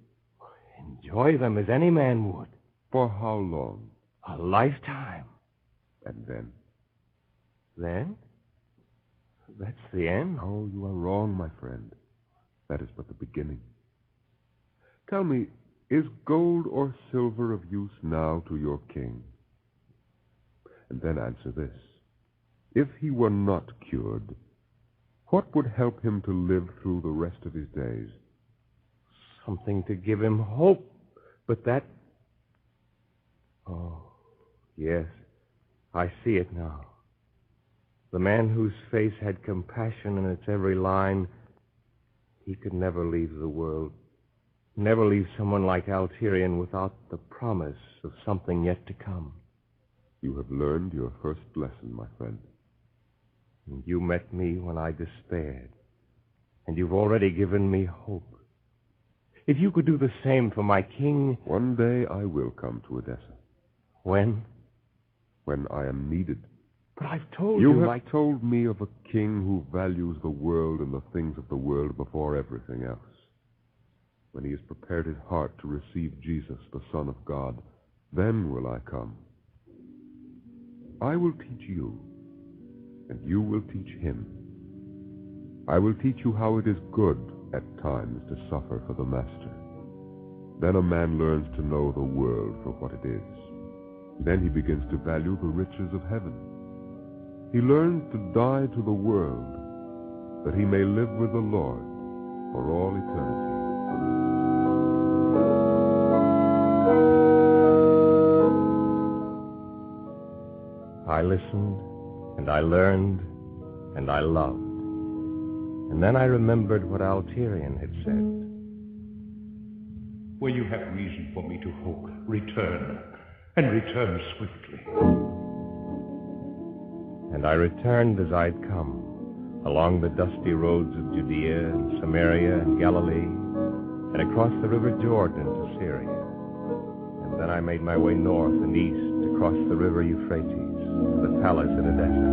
Enjoy them as any man would. For how long? A lifetime. And then? Then? That's the end. Oh, you are wrong, my friend. That is but the beginning. Tell me, is gold or silver of use now to your king? And then answer this. If he were not cured, what would help him to live through the rest of his days? Something to give him hope. But that... Oh, yes. I see it now. The man whose face had compassion in its every line, he could never leave the world. Never leave someone like Alterian without the promise of something yet to come. You have learned your first lesson, my friend. And you met me when I despaired. And you've already given me hope. If you could do the same for my king... One day I will come to Edessa. When? When I am needed. But I've told you... You have told me of a king who values the world and the things of the world before everything else. When he has prepared his heart to receive Jesus, the Son of God, then will I come. I will teach you, and you will teach him. I will teach you how it is good at times to suffer for the Master. Then a man learns to know the world for what it is. Then he begins to value the riches of heaven. He learns to die to the world, that he may live with the Lord for all eternity. I listened, and I learned, and I loved. And then I remembered what Alterian had said. Where you have reason for me to hope, return, and return swiftly. And I returned as I'd come, along the dusty roads of Judea and Samaria and Galilee, and across the river Jordan to Syria. And then I made my way north and east, across the river Euphrates, to the palace at Edessa.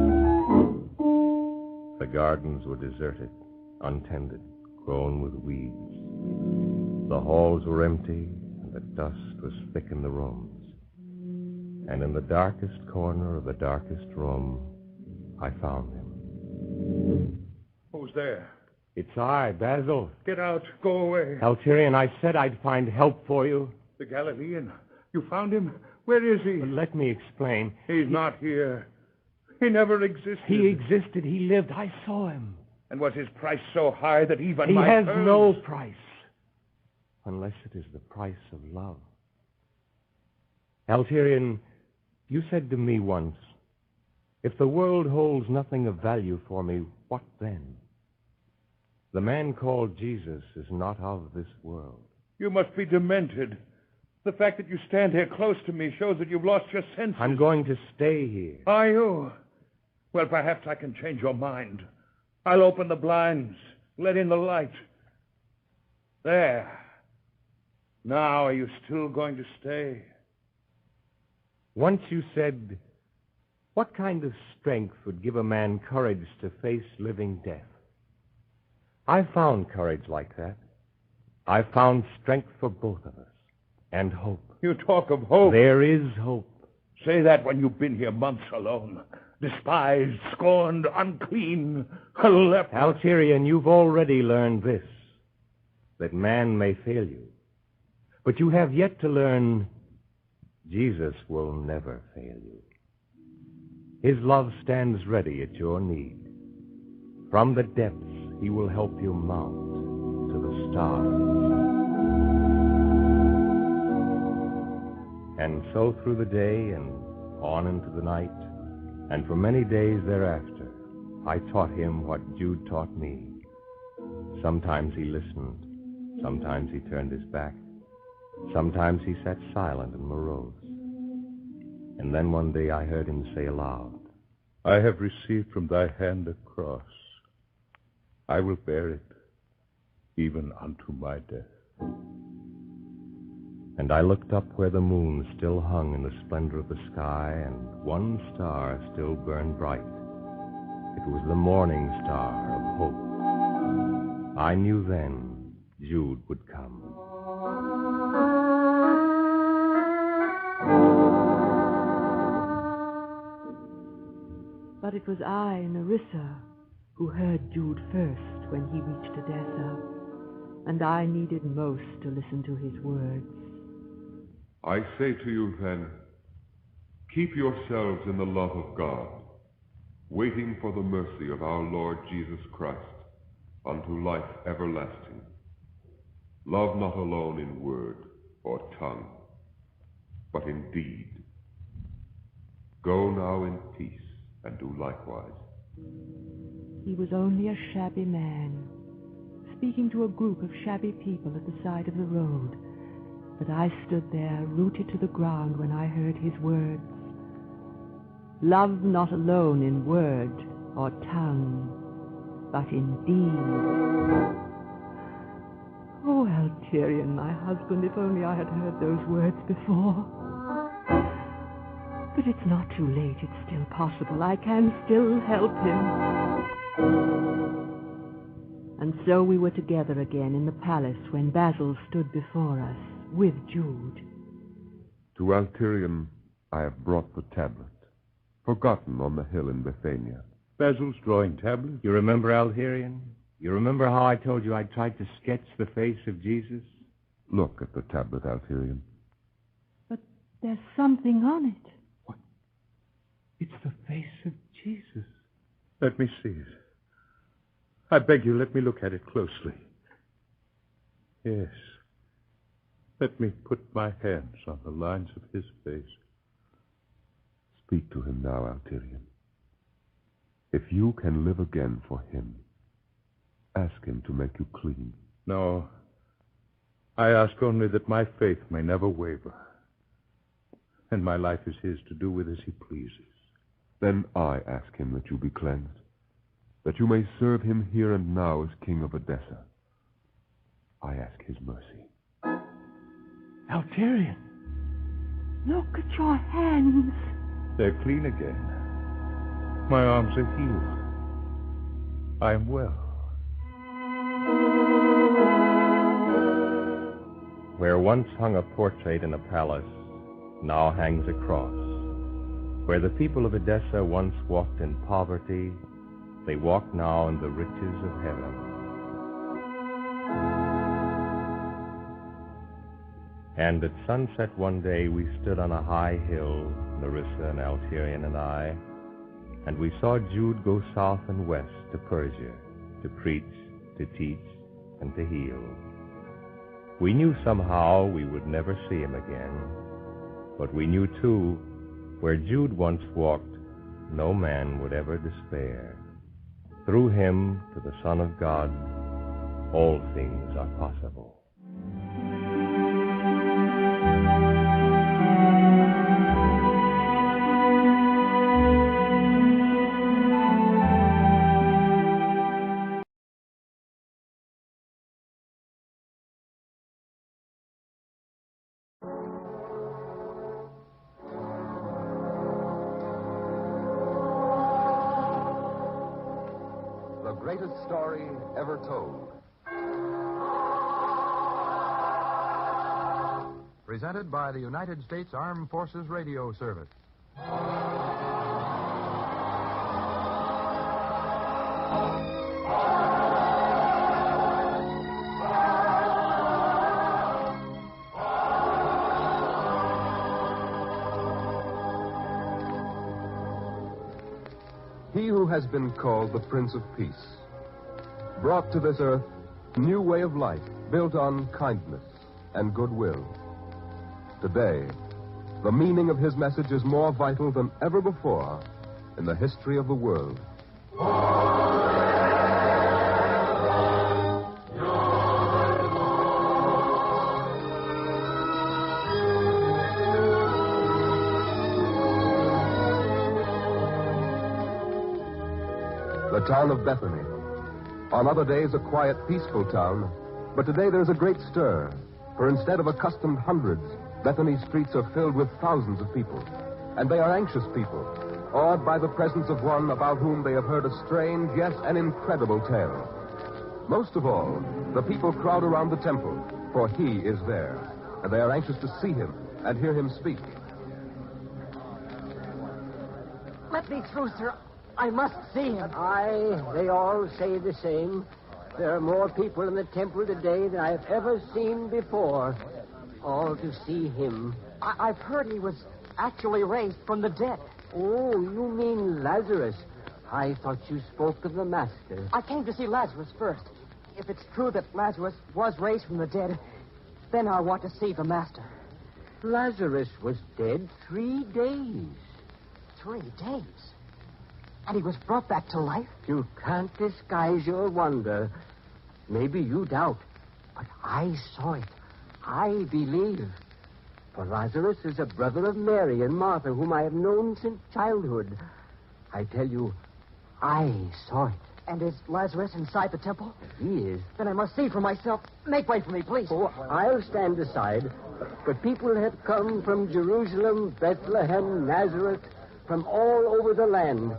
The gardens were deserted, untended, grown with weeds. The halls were empty, and the dust was thick in the rooms. And in the darkest corner of the darkest room, I found him. Who's there? It's I, Basil. Get out. Go away. Alterian, I said I'd find help for you. The Galilean. You found him? Where is he? But let me explain. He's not here. He never existed. He existed. He lived. I saw him. And was his price so high that even he my has pearls... no price. Unless it is the price of love. Alterian, you said to me once, if the world holds nothing of value for me, what then? The man called Jesus is not of this world. You must be demented. The fact that you stand here close to me shows that you've lost your senses. I'm going to stay here. Are you? Well, perhaps I can change your mind. I'll open the blinds, let in the light. There. Now, are you still going to stay? Once you said, what kind of strength would give a man courage to face living death? I found courage like that. I found strength for both of us. And hope. You talk of hope. There is hope. Say that when you've been here months alone. Despised, scorned, unclean, a leper. Alterian, you've already learned this, that man may fail you. But you have yet to learn Jesus will never fail you. His love stands ready at your need. From the depths, he will help you mount to the stars. And so through the day and on into the night, and for many days thereafter, I taught him what Jude taught me. Sometimes he listened, sometimes he turned his back, sometimes he sat silent and morose. And then one day I heard him say aloud, I have received from thy hand a cross. I will bear it, even unto my death. And I looked up where the moon still hung in the splendor of the sky, and one star still burned bright. It was the morning star of hope. I knew then Jude would come. But it was I, Nerissa, who heard Jude first when he reached Edessa, and I needed most to listen to his words. I say to you then, keep yourselves in the love of God, waiting for the mercy of our Lord Jesus Christ unto life everlasting. Love not alone in word or tongue, but in deed. Go now in peace and do likewise. He was only a shabby man, speaking to a group of shabby people at the side of the road, but I stood there rooted to the ground when I heard his words. Love not alone in word or tongue, but in deed. Oh, Alterian, my husband, if only I had heard those words before. But it's not too late. It's still possible. I can still help him. And so we were together again in the palace when Basil stood before us with Jude. To Alterian I have brought the tablet, forgotten on the hill in Bethania. Basil's drawing tablet? You remember, Alterian? You remember how I told you I tried to sketch the face of Jesus? Look at the tablet, Alterian. But there's something on it. What? It's the face of Jesus. Let me see it. I beg you, let me look at it closely. Yes. Let me put my hands on the lines of his face. Speak to him now, Alterian. If you can live again for him, ask him to make you clean. No. I ask only that my faith may never waver, and my life is his to do with as he pleases. Then I ask him that you be cleansed, that you may serve him here and now as King of Edessa. I ask his mercy. Alterian! Look at your hands. They're clean again. My arms are healed. I am well. Where once hung a portrait in a palace, now hangs a cross. Where the people of Edessa once walked in poverty, they walk now in the riches of heaven. And at sunset one day we stood on a high hill, Nerissa and Alterian and I, and we saw Jude go south and west to Persia, to preach, to teach, and to heal. We knew somehow we would never see him again, but we knew, too, where Jude once walked, no man would ever despair. Through him, to the Son of God, all things are possible. The greatest story ever told. Presented by the United States Armed Forces Radio Service. He who has been called the Prince of Peace brought to this earth a new way of life built on kindness and goodwill. Today, the meaning of his message is more vital than ever before in the history of the world. The town of Bethany, On other days, a quiet, peaceful town. But today there's a great stir. For instead of accustomed hundreds, Bethany's streets are filled with thousands of people. And they are anxious people, awed by the presence of one about whom they have heard a strange, yes, an incredible tale. Most of all, the people crowd around the temple, for he is there. And they are anxious to see him and hear him speak. Let me through, sir. I must see him. Aye, they all say the same. There are more people in the temple today than I have ever seen before. All to see him. I've heard he was actually raised from the dead. Oh, you mean Lazarus. I thought you spoke of the master. I came to see Lazarus first. If it's true that Lazarus was raised from the dead, then I want to see the master. Lazarus was dead 3 days. 3 days? And he was brought back to life? You can't disguise your wonder. Maybe you doubt, but I saw it. I believe. For Lazarus is a brother of Mary and Martha, whom I have known since childhood. I tell you, I saw it. And is Lazarus inside the temple? He is. Then I must see for myself. Make way for me, please. Oh, I'll stand aside. But people have come from Jerusalem, Bethlehem, Nazareth, from all over the land.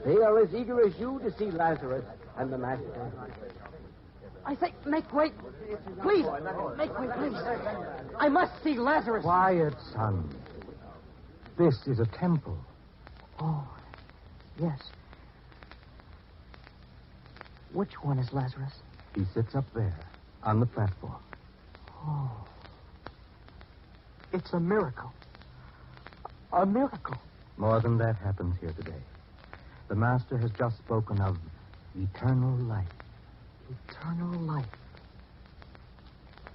They are as eager as you to see Lazarus and the master. I say, make way. Please, make way, please. I must see Lazarus. Quiet, son. This is a temple. Oh, yes. Which one is Lazarus? He sits up there, on the platform. Oh. It's a miracle. A miracle. More than that happens here today. The Master has just spoken of eternal life. Eternal life.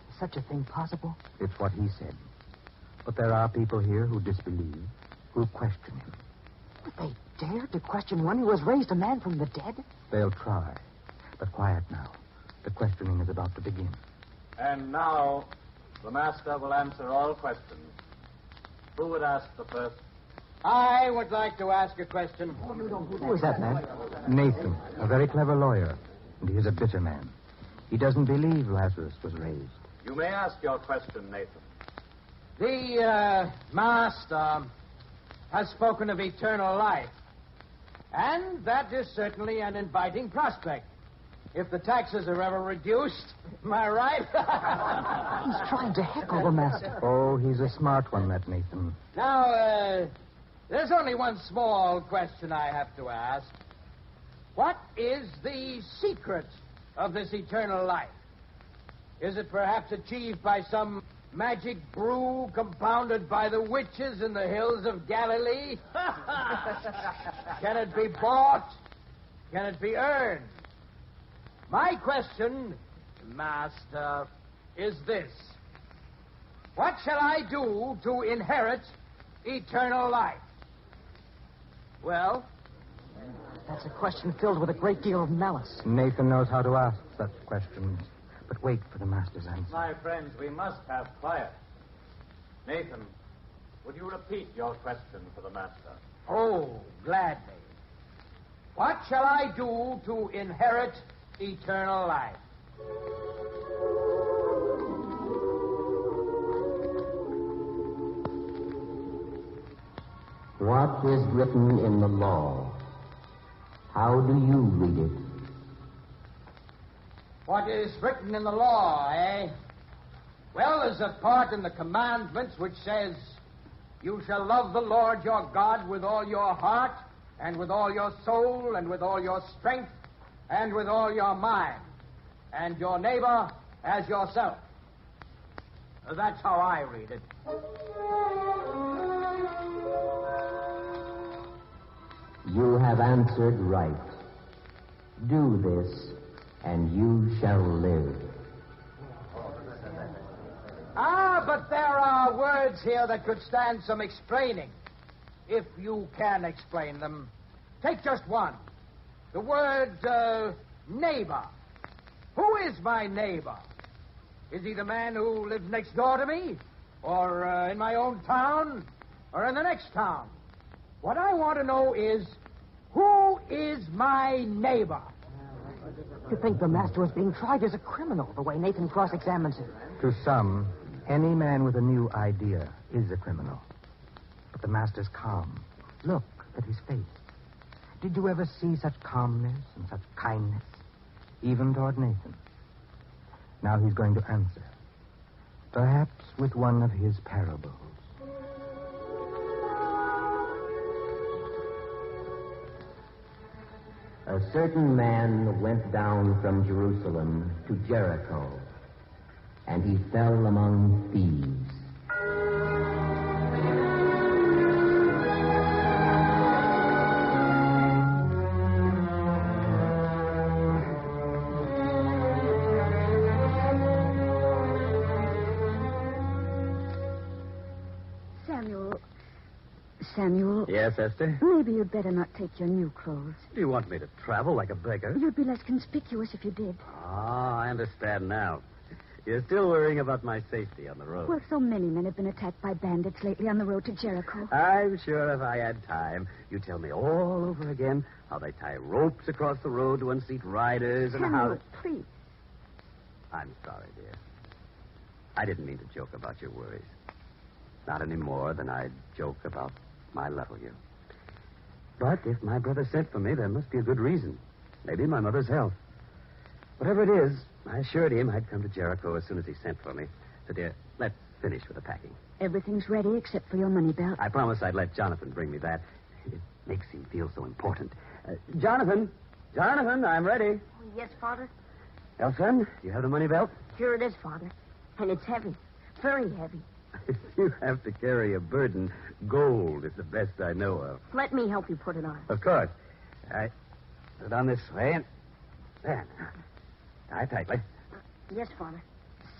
Is such a thing possible? It's what he said. But there are people here who disbelieve, who question him. But they dare to question one who has raised a man from the dead? They'll try. But quiet now. The questioning is about to begin. And now, the Master will answer all questions. Who would ask the first? I would like to ask a question. Who is that man? Nathan, a very clever lawyer. And he is a bitter man. He doesn't believe Lazarus was raised. You may ask your question, Nathan. The Master has spoken of eternal life. And that is certainly an inviting prospect. If the taxes are ever reduced, am I right? He's trying to heckle the Master. Oh, he's a smart one, that Nathan. Now, there's only one small question I have to ask. What is the secret of this eternal life? Is it perhaps achieved by some magic brew compounded by the witches in the hills of Galilee? Can it be bought? Can it be earned? My question, Master, is this. What shall I do to inherit eternal life? Well? That's a question filled with a great deal of malice. Nathan knows how to ask such questions. But wait for the Master's answer. My friends, we must have quiet. Nathan, would you repeat your question for the Master? Oh, gladly. What shall I do to inherit eternal life? What is written in the law? How do you read it? What is written in the law, eh? Well, there's a part in the commandments which says, you shall love the Lord your God with all your heart, and with all your soul, and with all your strength, and with all your mind, and your neighbor as yourself. That's how I read it. You have answered right. Do this, and you shall live. But there are words here that could stand some explaining, if you can explain them. Take just one. The word, neighbor. Who is my neighbor? Is he the man who lives next door to me? Or in my own town? Or in the next town? What I want to know is, who is my neighbor? You think the master was being tried as a criminal, the way Nathan cross-examines him. To some, any man with a new idea is a criminal. But the master's calm. Look at his face. Did you ever see such calmness and such kindness, even toward Nathan? Now he's going to answer. Perhaps with one of his parables. A certain man went down from Jerusalem to Jericho, and he fell among thieves. Samuel. Yes, Esther? Maybe you'd better not take your new clothes. Do you want me to travel like a beggar? You'd be less conspicuous if you did. Ah, I understand now. You're still worrying about my safety on the road. Well, so many men have been attacked by bandits lately on the road to Jericho. I'm sure if I had time, you'd tell me all over again how they tie ropes across the road to unseat riders and Samuel, how... please. I'm sorry, dear. I didn't mean to joke about your worries. Not any more than I'd joke about my love for you. But if my brother sent for me, there must be a good reason. Maybe my mother's health. Whatever it is, I assured him I'd come to Jericho as soon as he sent for me. So, dear, let's finish with the packing. Everything's ready except for your money belt. I promised I'd let Jonathan bring me that. It makes him feel so important. Jonathan, I'm ready. Yes, Father? Well, son, do you have the money belt? Here it is, Father. And it's heavy. Very heavy. If you have to carry a burden, gold is the best I know of. Let me help you put it on. Of course. All right. Put it on this way and... There. Tie tightly. Yes, Father.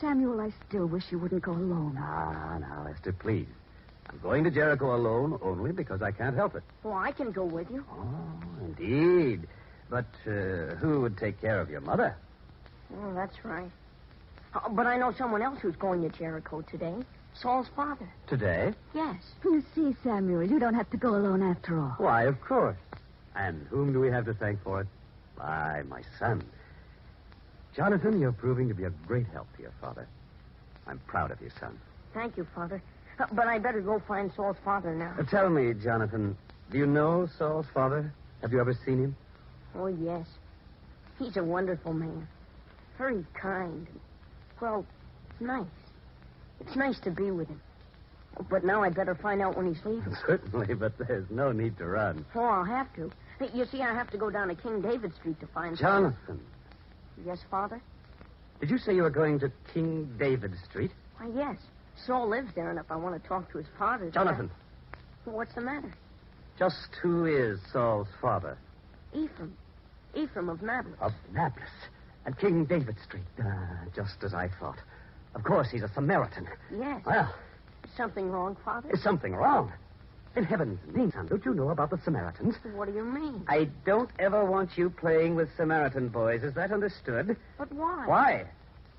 Samuel, I still wish you wouldn't go alone. Now, Esther, please. I'm going to Jericho alone only because I can't help it. Well, I can go with you. Oh, indeed. But who would take care of your mother? Oh, that's right. But I know someone else who's going to Jericho today. Saul's father. Today? Yes. You see, Samuel, you don't have to go alone after all. Why, of course. And whom do we have to thank for it? Why, my son. Jonathan, you're proving to be a great help to your father. I'm proud of you, son. Thank you, Father. But I better go find Saul's father now. Tell me, Jonathan, do you know Saul's father? Have you ever seen him? Oh, yes. He's a wonderful man. Very kind. Well, nice. It's nice to be with him. But now I'd better find out when he's leaving. Certainly, but there's no need to run. Oh, I'll have to. You see, I have to go down to King David Street to find Jonathan. Yes, Father? Did you say you were going to King David Street? Why, yes. Saul lives there, and if I want to talk to his father... Jonathan. What's the matter? Just who is Saul's father? Ephraim. Ephraim of Nablus. Of Nablus. And King David Street. Just as I thought. Of course, he's a Samaritan. Yes. Well... Is something wrong, Father? Is something wrong? In heaven's name, son, don't you know about the Samaritans? What do you mean? I don't ever want you playing with Samaritan boys. Is that understood? But why? Why?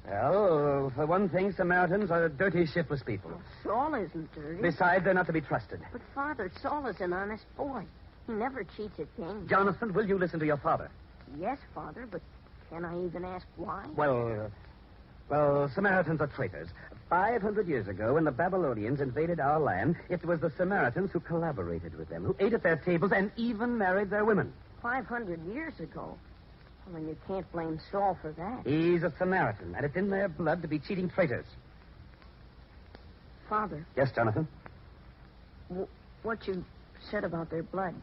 Well, for one thing, Samaritans are dirty, shiftless people. Well, Saul isn't dirty. Besides, they're not to be trusted. But, Father, Saul is an honest boy. He never cheats at games. Jonathan, will you listen to your father? Yes, Father, but can I even ask why? Well, Samaritans are traitors. 500 years ago, when the Babylonians invaded our land, it was the Samaritans who collaborated with them, who ate at their tables and even married their women. 500 years ago? Well, then you can't blame Saul for that. He's a Samaritan, and it's in their blood to be cheating traitors. Father. Yes, Jonathan? What you said about their blood,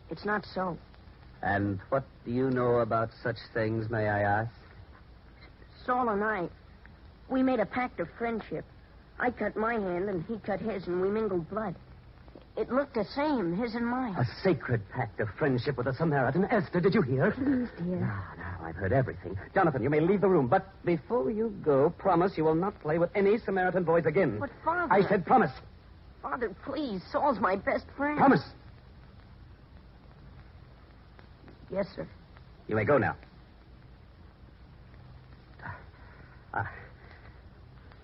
it's not so. And what do you know about such things, may I ask? Saul and I, we made a pact of friendship. I cut my hand and he cut his, and we mingled blood. It looked the same, his and mine. A sacred pact of friendship with a Samaritan. Esther, did you hear? Please, dear. Now, I've heard everything. Jonathan, you may leave the room, but before you go, promise you will not play with any Samaritan boys again. But, Father... I said promise. Father, please. Saul's my best friend. Promise. Yes, sir. You may go now.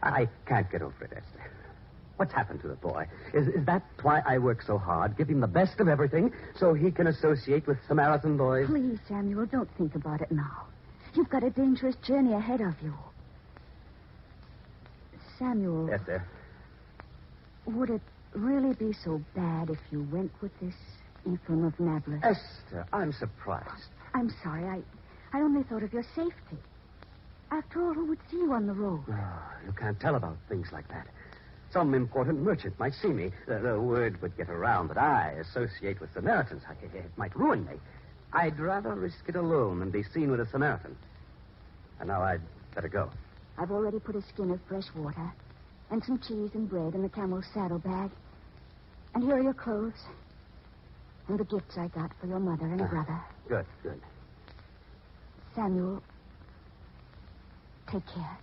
I can't get over it, Esther. What's happened to the boy? Is that why I work so hard? Give him the best of everything so he can associate with Samaritan boys? Please, Samuel, don't think about it now. You've got a dangerous journey ahead of you. Samuel. Yes, sir. Would it really be so bad if you went with this Ephraim of Nablus? Esther, I'm surprised. I'm sorry. I only thought of your safety. After all, who would see you on the road? Oh, you can't tell about things like that. Some important merchant might see me. The word would get around that I associate with Samaritans. It might ruin me. I'd rather risk it alone than be seen with a Samaritan. And now I'd better go. I've already put a skin of fresh water and some cheese and bread in the camel's saddlebag. And here are your clothes and the gifts I got for your mother and brother. Good. Samuel, take care.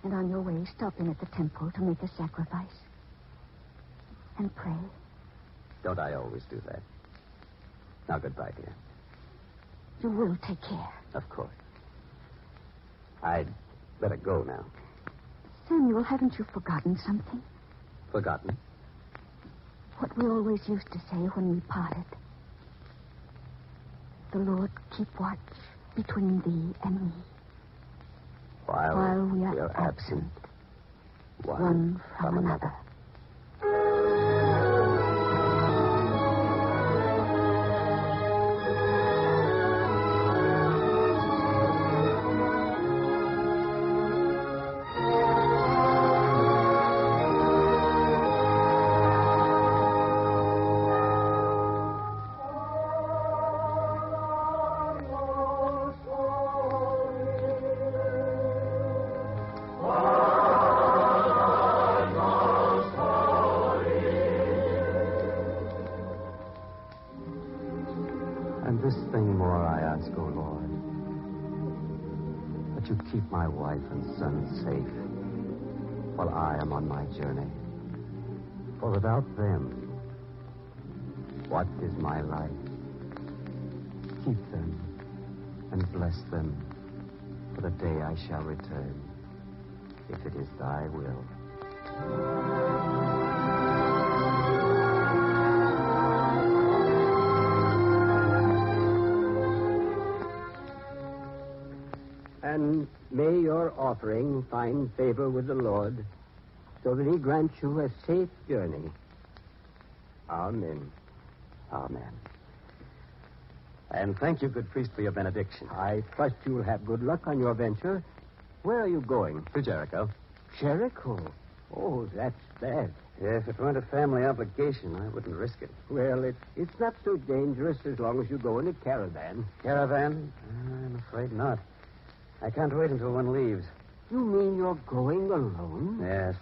And on your way, stop in at the temple to make a sacrifice. And pray. Don't I always do that? Now, goodbye, dear. You will take care. Of course. I'd better go now. Samuel, haven't you forgotten something? Forgotten? What we always used to say when we parted. The Lord keep watch between thee and me. While we are absent, one from another. And this thing more I ask, O Lord, that you keep my wife and son safe while I am on my journey. For without them, what is my life? Keep them and bless them for the day I shall return, if it is thy will. And may your offering find favor with the Lord, so that he grants you a safe journey. Amen. Amen. And thank you, good priest, for your benediction. I trust you'll have good luck on your venture. Where are you going? To Jericho. Jericho? Oh, that's bad. Yes, if it weren't a family obligation, I wouldn't risk it. Well, it's not so dangerous as long as you go in a caravan. Caravan? I'm afraid not. I can't wait until one leaves. You mean you're going alone? Yes.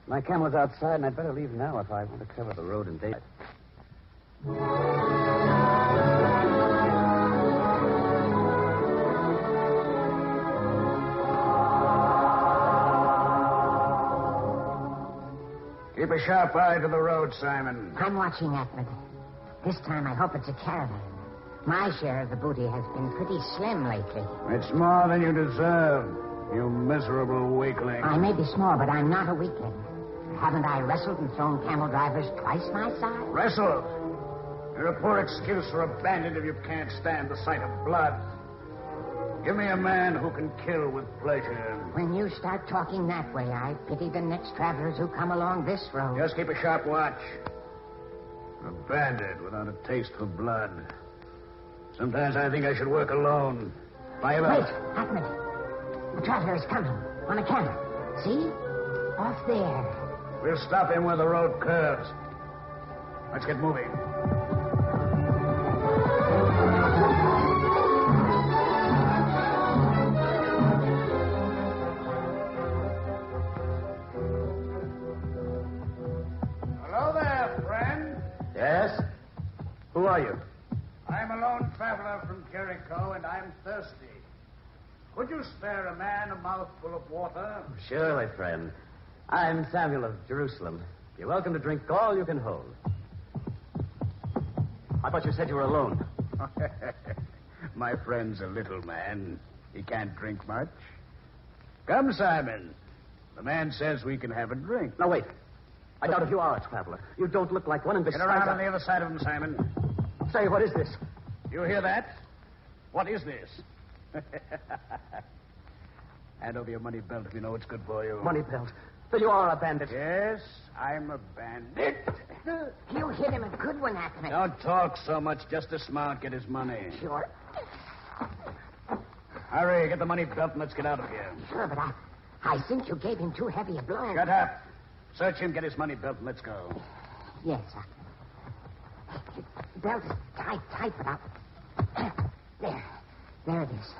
My camel's outside, and I'd better leave now if I want to cover the road in daylight. Keep a sharp eye to the road, Simon. I'm watching, Ahmed. This time I hope it's a caravan. My share of the booty has been pretty slim lately. It's more than you deserve, you miserable weakling. I may be small, but I'm not a weakling. Haven't I wrestled and thrown camel drivers twice my size? Wrestled? You're a poor excuse for a bandit if you can't stand the sight of blood. Give me a man who can kill with pleasure. When you start talking that way, I pity the next travelers who come along this road. Just keep a sharp watch. A bandit without a taste for blood. Sometimes I think I should work alone. By yourself. Wait, Ahmed. The traveler is coming on a camel. See? Off there. We'll stop him where the road curves. Let's get moving. Hello there, friend. Yes? Who are you? I'm a lone traveler from Jericho, and I'm thirsty. Could you spare a man a mouthful of water? Surely, friend. I'm Samuel of Jerusalem. You're welcome to drink all you can hold. I thought you said you were alone. My friend's a little man. He can't drink much. Come, Simon. The man says we can have a drink. Now, wait. I doubt if you are a traveler. You don't look like one, and Get besides... around on the other side of him, Simon. Say, what is this? You hear that? What is this? Hand over your money belt if you know it's good for you. Money belt. So you are a bandit. Yes, I'm a bandit. You hit him a good one, Hackman. Don't talk so much. Just dismount, get his money. Sure. Hurry, get the money belt and let's get out of here. Sure, but I think you gave him too heavy a blow. Shut up. Search him, get his money belt, and let's go. Yes, sir. The belt is tight, but There it is.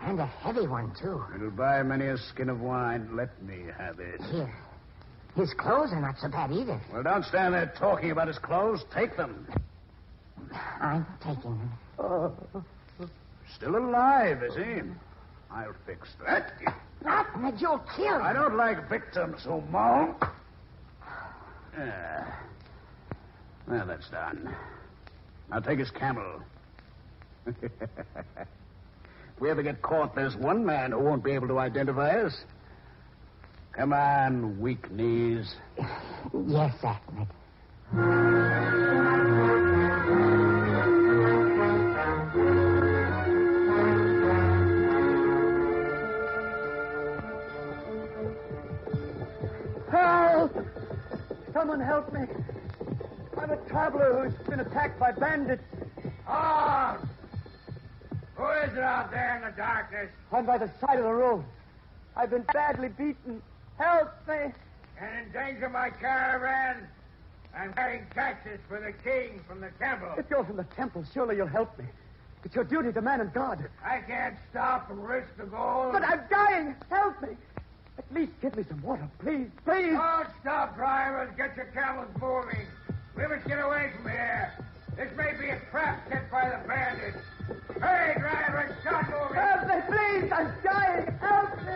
And a heavy one, too. It'll buy many a skin of wine. Let me have it. Here. His clothes are not so bad either. Well, don't stand there talking about his clothes. Take them. I'm taking them. Oh. Still alive, is he? I'll fix that. Not you'll kill him. I don't like victims who moan. Well, that's done. Now take his camel. If we ever get caught, there's one man who won't be able to identify us. Come on, weak knees. Yes, Ahmed. Help! Someone help me. I'm a traveler who's been attacked by bandits. Ah! Who is it out there in the darkness? I'm by the side of the road. I've been badly beaten. Help me. And endanger my caravan. I'm carrying taxes for the king from the temple. If you're from the temple, surely you'll help me. It's your duty to man and God. I can't stop and risk the gold. But I'm dying. Help me. At least give me some water, please, please. Don't stop, drivers. Get your camels moving. We must get away from here. This may be a trap set by the bandits. Hurry, drivers. Stop moving. Help me, please. I'm dying. Help me.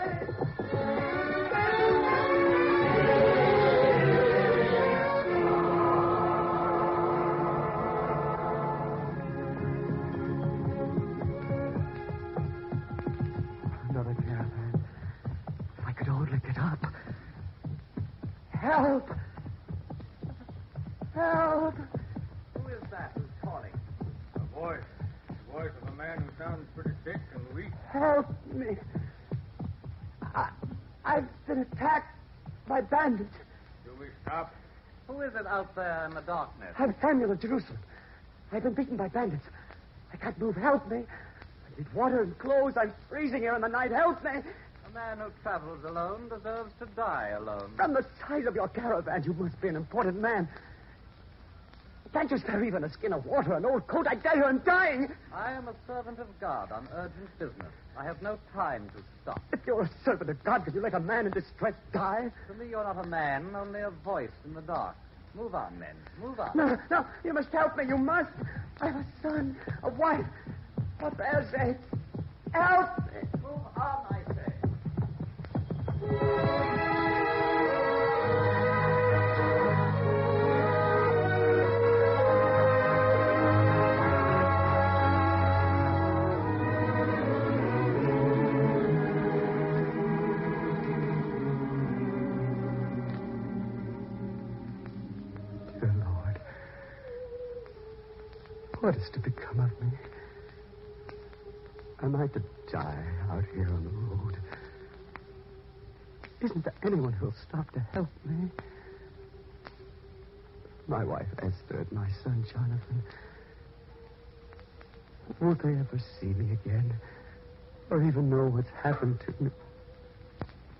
Another caravan. If I could only get up. Help! Help! Who is that who's calling? A voice. The voice of a man who sounds pretty sick and weak. Help me. I've been attacked by bandits. Do we stop? Who is it out there in the darkness? I'm Samuel of Jerusalem. I've been beaten by bandits. I can't move. Help me. I need water and clothes. I'm freezing here in the night. Help me. A man who travels alone deserves to die alone. From the size of your caravan, you must be an important man. Can't you spare even a skin of water, an old coat? I tell you, I'm dying. I am a servant of God on urgent business. I have no time to stop. If you're a servant of God, can you let a man in distress die? To me, you're not a man, only a voice in the dark. Move on, men. Move on. No, you must help me. You must. I have a son, a wife, a bear's sake. Help me. Move on, I say. What is to become of me? Am I to die out here on the road? Isn't there anyone who'll stop to help me? My wife Esther and my son Jonathan. Won't they ever see me again? Or even know what's happened to me?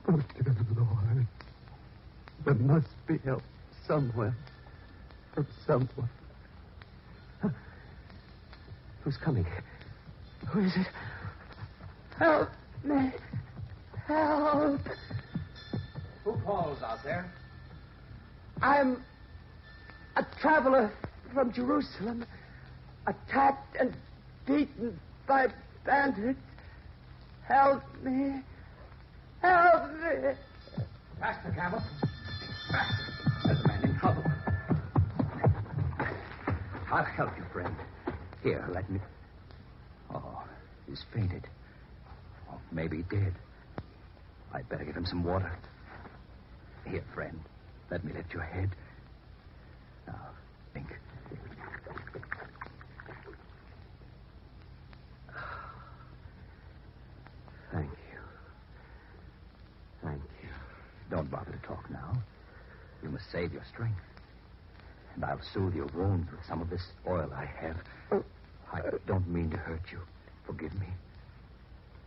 Oh, dear Lord. There must be help somewhere. From someone. Who's coming? Who is it? Help me. Help. Who calls out there? I'm a traveler from Jerusalem, attacked and beaten by bandits. Help me. Help me. Pass the camel. There's a man in trouble. I'll help you, friend. Here, let me... Oh, he's fainted. Oh, maybe dead. I'd better give him some water. Here, friend. Let me lift your head. Now, think. Thank you. Thank you. Don't bother to talk now. You must save your strength. And I'll soothe your wounds with some of this oil I have. I don't mean to hurt you. Forgive me.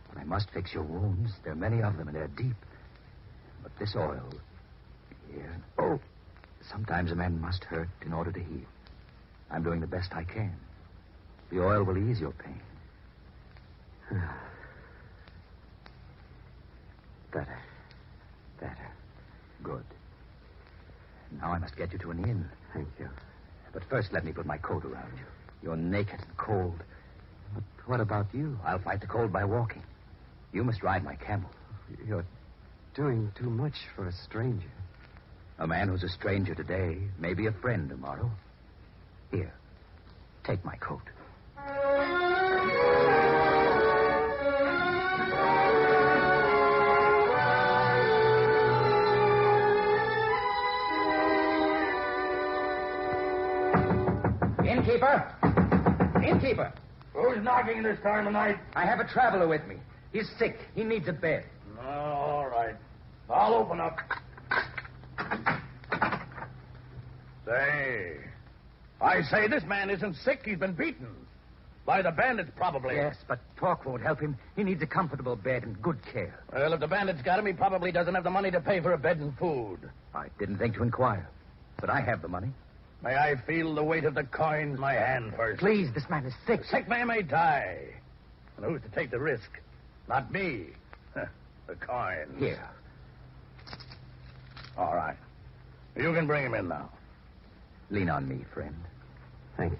But I must fix your wounds. There are many of them, and they're deep. But this oil... Here... Oh! Sometimes a man must hurt in order to heal. I'm doing the best I can. The oil will ease your pain. Better. Better. Good. Now I must get you to an inn. Thank you. But first let me put my coat around you. You're naked and cold. But what about you? I'll fight the cold by walking. You must ride my camel. You're doing too much for a stranger. A man who's a stranger today may be a friend tomorrow. Here, take my coat. Innkeeper! Innkeeper! Who's knocking this time of night? I have a traveler with me. He's sick. He needs a bed. All right. I'll open up. Say, this man isn't sick. He's been beaten. By the bandits, probably. Yes, but talk won't help him. He needs a comfortable bed and good care. Well, if the bandits got him, he probably doesn't have the money to pay for a bed and food. I didn't think to inquire, but I have the money. May I feel the weight of the coin in my hand first? Please, this man is sick. A sick man may die. And who's to take the risk? Not me. The coin. Here. All right. You can bring him in now. Lean on me, friend. Thank you.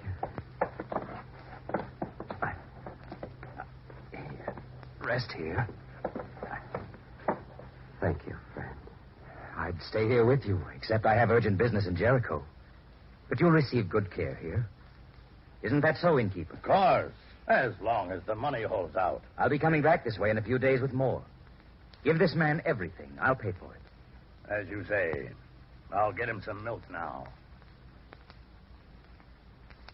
Here. Rest here. Thank you, friend. I'd stay here with you, except I have urgent business in Jericho. But you'll receive good care here. Isn't that so, innkeeper? Of course. As long as the money holds out. I'll be coming back this way in a few days with more. Give this man everything. I'll pay for it. As you say. I'll get him some milk now.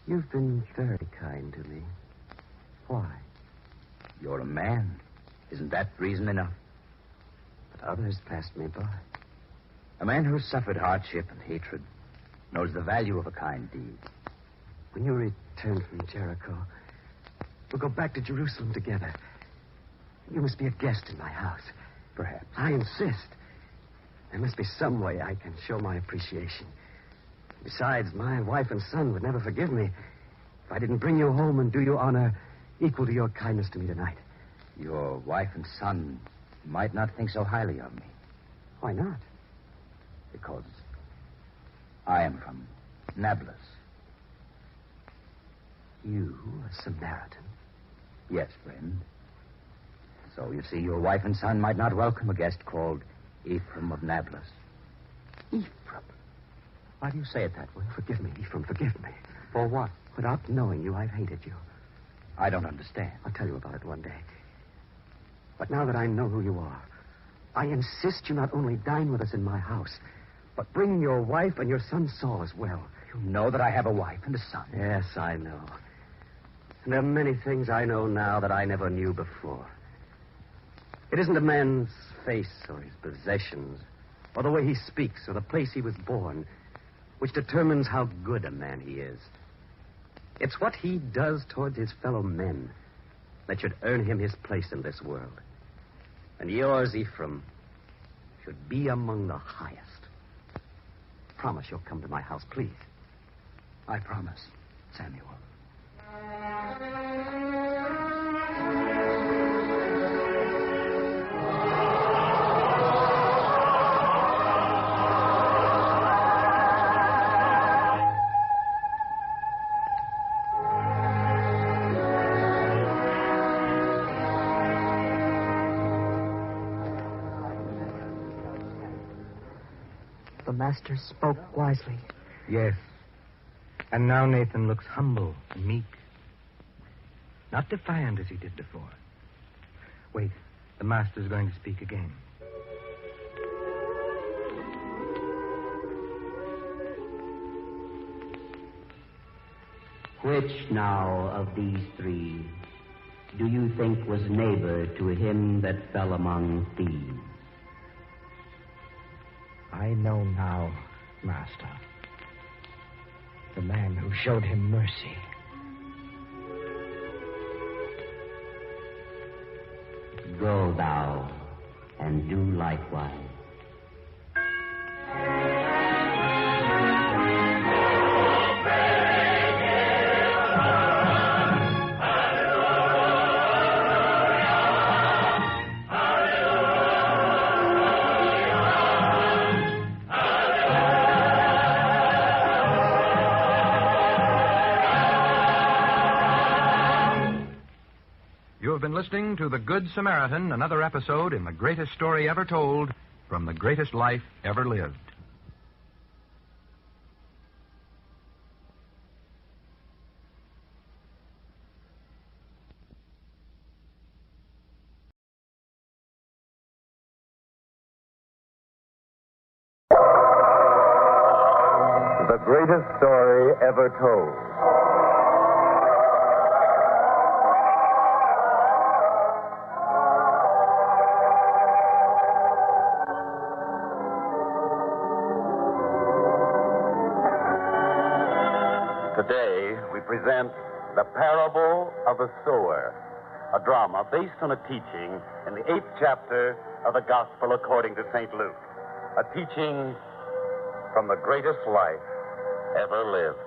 You've been very kind to me. Why? You're a man. Isn't that reason enough? But others passed me by. A man who's suffered hardship and hatred knows the value of a kind deed. When you return from Jericho, we'll go back to Jerusalem together. You must be a guest in my house. Perhaps. I insist. There must be some way I can show my appreciation. Besides, my wife and son would never forgive me if I didn't bring you home and do you honor equal to your kindness to me tonight. Your wife and son might not think so highly of me. Why not? Because I am from Nablus. You, a Samaritan? Yes, friend. So, you see, your wife and son might not welcome a guest called Ephraim of Nablus. Ephraim? Why do you say it that way? Forgive me, Ephraim, forgive me. For what? Without knowing you, I've hated you. I don't understand. I'll tell you about it one day. But now that I know who you are, I insist you not only dine with us in my house, but bring your wife and your son Saul as well. You know that I have a wife and a son. Yes, I know. And there are many things I know now that I never knew before. It isn't a man's face or his possessions or the way he speaks or the place he was born which determines how good a man he is. It's what he does towards his fellow men that should earn him his place in this world. And yours, Ephraim, should be among the highest. Promise you'll come to my house, please. I promise, Samuel. The master spoke wisely. Yes. And now Nathan looks humble and meek. Not defiant as he did before. Wait, the master's going to speak again. Which now of these three do you think was neighbor to him that fell among thieves? I know now, Master. The man who showed him mercy. Go thou, and do likewise. You have been listening to The Good Samaritan, another episode in the greatest story ever told from the greatest life ever lived. The greatest story ever told. Today, we present The Parable of a Sower, a drama based on a teaching in the 8th chapter of the Gospel according to St. Luke, a teaching from the greatest life ever lived.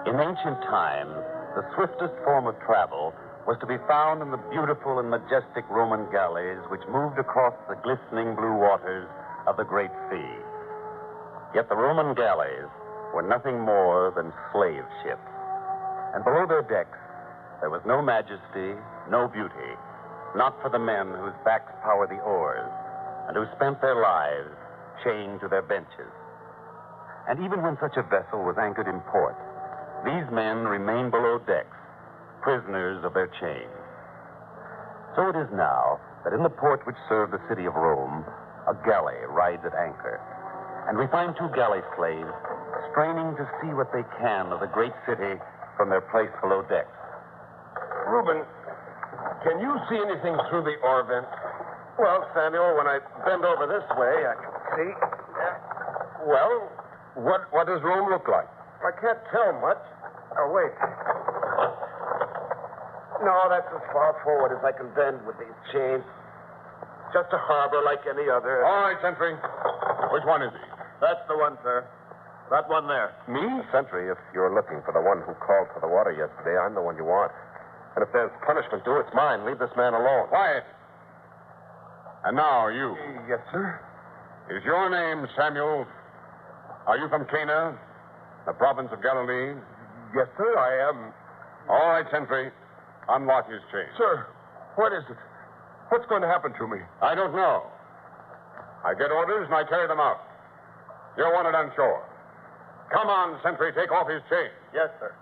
In ancient times, the swiftest form of travel was to be found in the beautiful and majestic Roman galleys which moved across the glistening blue waters of the great sea. Yet the Roman galleys were nothing more than slave ships. And below their decks, there was no majesty, no beauty, not for the men whose backs power the oars and who spent their lives chained to their benches. And even when such a vessel was anchored in port, these men remain below decks, prisoners of their chains. So it is now that in the port which served the city of Rome, a galley rides at anchor. And we find 2 galley slaves straining to see what they can of the great city from their place below decks. Reuben, can you see anything through the oar vent? Well, Samuel, when I bend over this way, I can see. Well, what does Rome look like? I can't tell much. Oh, wait. No, that's as far forward as I can bend with these chains. Just a harbor like any other. All right, Sentry. Which one is he? That's the one, sir. That one there. Me? Sentry, if you're looking for the one who called for the water yesterday, I'm the one you want. And if there's punishment due, it's mine. Leave this man alone. Quiet. And now, you. Yes, sir. Is your name Samuel? Are you from Cana, the province of Galilee? Yes, sir, I am. All right, Sentry. Unlock his chain. Sir, what is it? What's going to happen to me? I don't know. I get orders and I carry them out. You're wanted on shore. Come on, Sentry, take off his chain. Yes, sir.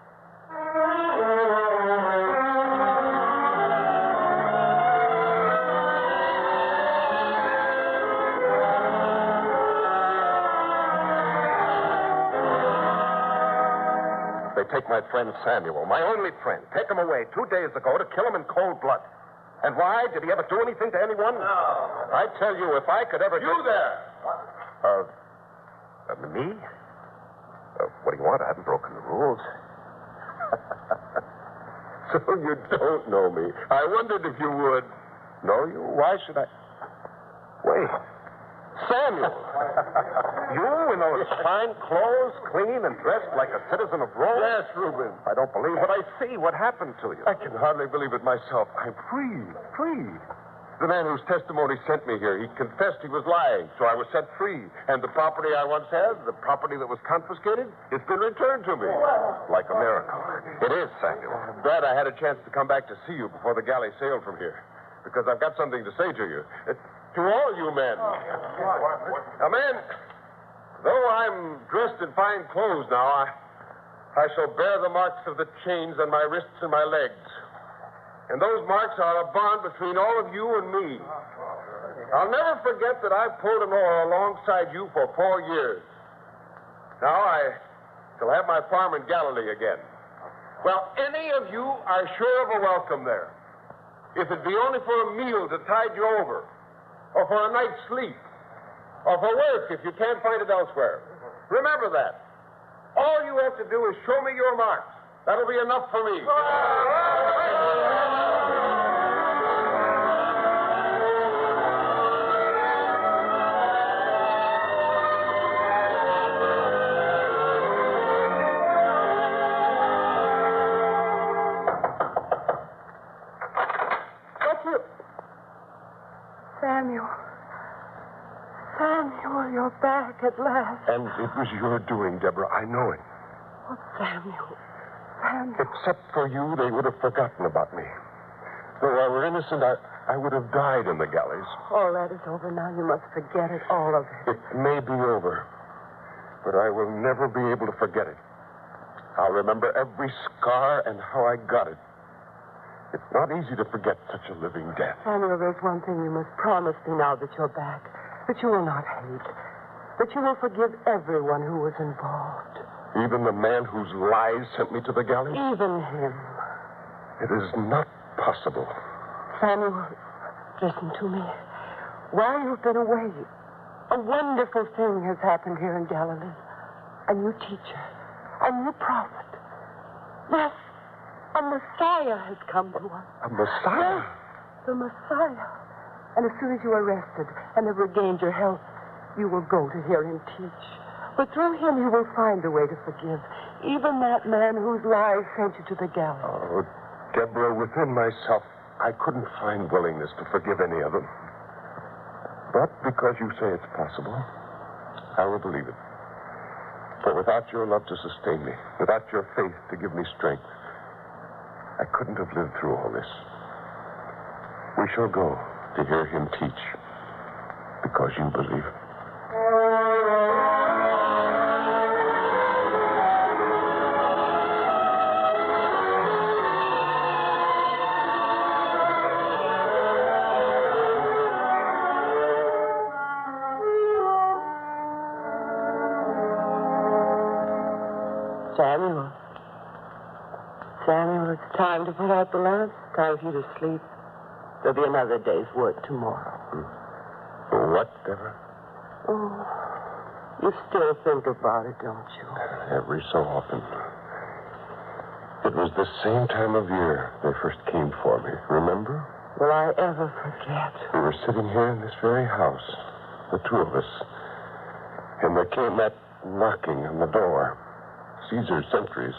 They take my friend Samuel, my only friend. Take him away 2 days ago to kill him in cold blood. And why? Did he ever do anything to anyone? No. I tell you, if I could ever... You there! Me? What do you want? I haven't broken the rules. So you don't know me. I wondered if you would. Know you? Why should I... Wait. Samuel! You in those fine clothes, clean and dressed like a citizen of Rome? Yes, Reuben. I don't believe what I see. What happened to you? I can hardly believe it myself. I'm free. The man whose testimony sent me here, he confessed he was lying, so I was set free. And the property I once had, the property that was confiscated, it's been returned to me. Like a miracle. It is, Samuel. I'm glad I had a chance to come back to see you before the galley sailed from here. Because I've got something to say to you. To all you men. Now, men, Though I'm dressed in fine clothes now, I shall bear the marks of the chains on my wrists and my legs. And those marks are a bond between all of you and me. I'll never forget that I pulled an oar alongside you for 4 years. Now I shall have my farm in Galilee again. Well, any of you are sure of a welcome there. If it be only for a meal to tide you over, or for a night's sleep, or for work if you can't find it elsewhere. Remember that. All you have to do is show me your marks. That'll be enough for me. Samuel, you're back at last. And it was your doing, Deborah. I know it. Oh, Samuel. Except for you, they would have forgotten about me. Though I were innocent, I would have died in the galleys. All that is over now. You must forget it, all of it. It may be over, but I will never be able to forget it. I'll remember every scar and how I got it. It's not easy to forget such a living death. Samuel, there's one thing you must promise me now that you're back. That you will not hate. That you will forgive everyone who was involved. Even the man whose lies sent me to the galleys? Even him. It is not possible. Samuel, listen to me. While you've been away, a wonderful thing has happened here in Galilee. A new teacher. A new prophet. Yes, a Messiah has come to us. A Messiah? Yes, the Messiah. And as soon as you are rested and have regained your health, you will go to hear him teach. But through him you will find a way to forgive even that man whose lies sent you to the gallows. Oh, Deborah, within myself, I couldn't find willingness to forgive any of them. But because you say it's possible, I will believe it. For without your love to sustain me, without your faith to give me strength, I couldn't have lived through all this. We shall go to hear him teach, because you believe. Samuel, it's time to put out the lamp. It's time for you to sleep. There'll be another day's work tomorrow. What, Deborah? Oh, you still think about it, don't you? Every so often. It was the same time of year they first came for me, remember? Will I ever forget? We were sitting here in this very house, the two of us. And there came that knocking on the door. Caesar's sentries.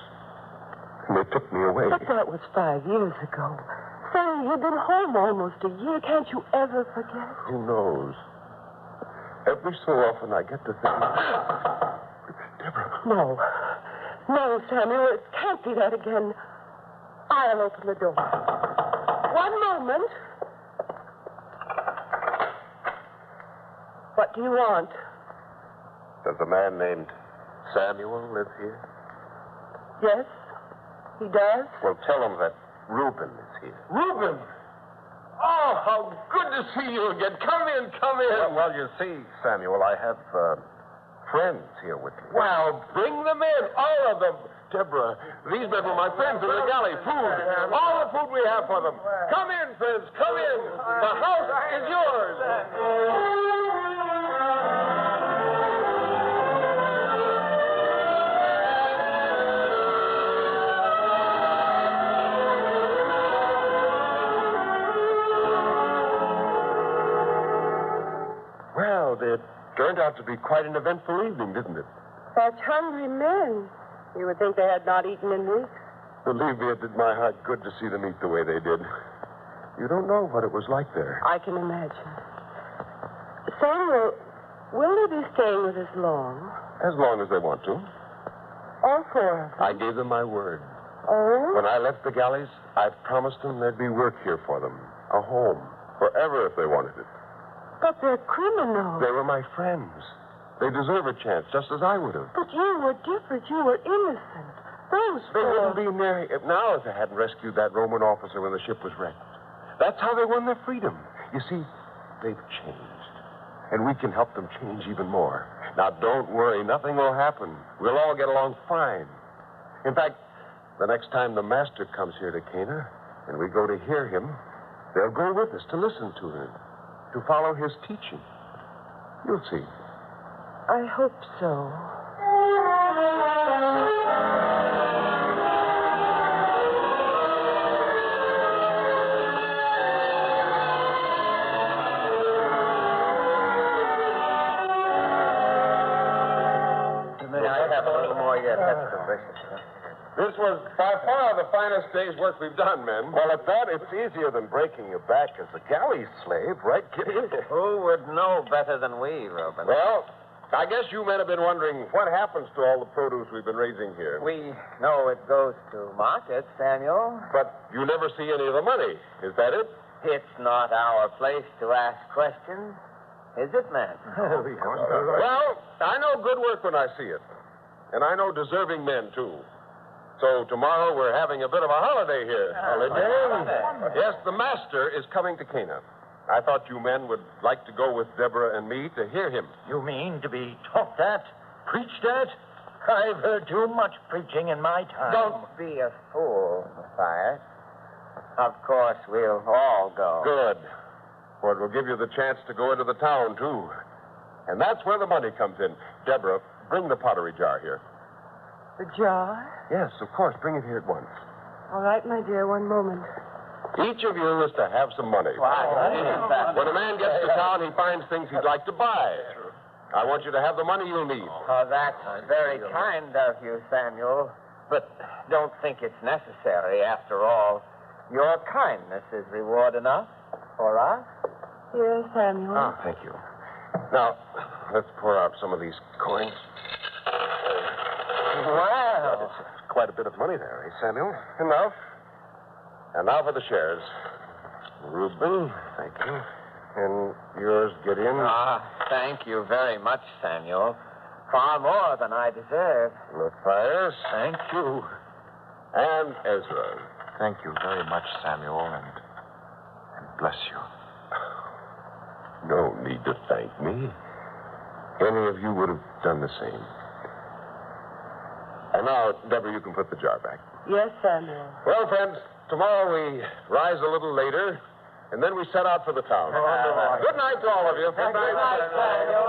And they took me away. But that was 5 years ago. Sam, you've been home almost a year. Can't you ever forget? Who knows? Every so often I get to think... Deborah. No. No, Samuel, it can't be that again. I'll open the door. One moment. What do you want? Does a man named Samuel live here? Yes, he does. Well, tell him that Reuben is here. Reuben! Oh, how good to see you again. Come in, come in. Well, you see, Samuel, I have friends here with me. Well, bring them in, all of them. Deborah, these men were my friends in the galley. Food, all the food we have for them. Come in, friends, come in. The house is yours. Well, it turned out to be quite an eventful evening, didn't it? Such hungry men. You would think they had not eaten in weeks. Believe me, it did my heart good to see them eat the way they did. You don't know what it was like there. I can imagine. Samuel, will they be staying with us long? As long as they want to. All four of them? I gave them my word. Oh? When I left the galleys, I promised them there'd be work here for them. A home. Forever if they wanted it. But they're criminals. They were my friends. They deserve a chance, just as I would have. But you were different. You were innocent. They wouldn't be near here now if they hadn't rescued that Roman officer when the ship was wrecked. That's how they won their freedom. You see, they've changed. And we can help them change even more. Now, don't worry. Nothing will happen. We'll all get along fine. In fact, the next time the master comes here to Cana and we go to hear him, they'll go with us to listen to him, to follow his teaching. You'll see. I hope so. May I have a little more yet? That's delicious. This was by far the finest day's work we've done, men. Well, at that, it's easier than breaking your back as a galley slave, right, Kitty? Who would know better than we, Reuben? Well, I guess you men have been wondering what happens to all the produce we've been raising here. We know it goes to market, Samuel. But you never see any of the money. Is that it? It's not our place to ask questions. Is it, man? Well, I know good work when I see it. And I know deserving men, too. So tomorrow we're having a bit of a holiday here. Holiday? Yes, the master is coming to Cana. I thought you men would like to go with Deborah and me to hear him. You mean to be talked at, preached at? I've heard too much preaching in my time. Don't be a fool, Matthias. Of course, we'll all go. Good. For it will give you the chance to go into the town, too. And that's where the money comes in. Deborah, bring the pottery jar here. The jar? Yes, of course. Bring it here at once. All right, my dear, one moment. Each of you is to have some money. When a man gets to town, he finds things he'd like to buy. I want you to have the money you'll need. Oh, that's very kind of you, Samuel. But don't think it's necessary, after all. Your kindness is reward enough for us. Here, Samuel. Ah, thank you. Now, let's pour out some of these coins. Wow. That's quite a bit of money there, eh, Samuel? Enough. And now for the shares. Reuben, thank you. And yours, Gideon. Ah, thank you very much, Samuel. Far more than I deserve. Matthias. Thank you. And Ezra. Thank you very much, Samuel, and bless you. No need to thank me. Any of you would have done the same. And now, Deborah, you can put the jar back. Yes, Samuel. Well, friends, tomorrow we rise a little later, and then we set out for the town. Good night to all of you. Good night, Samuel.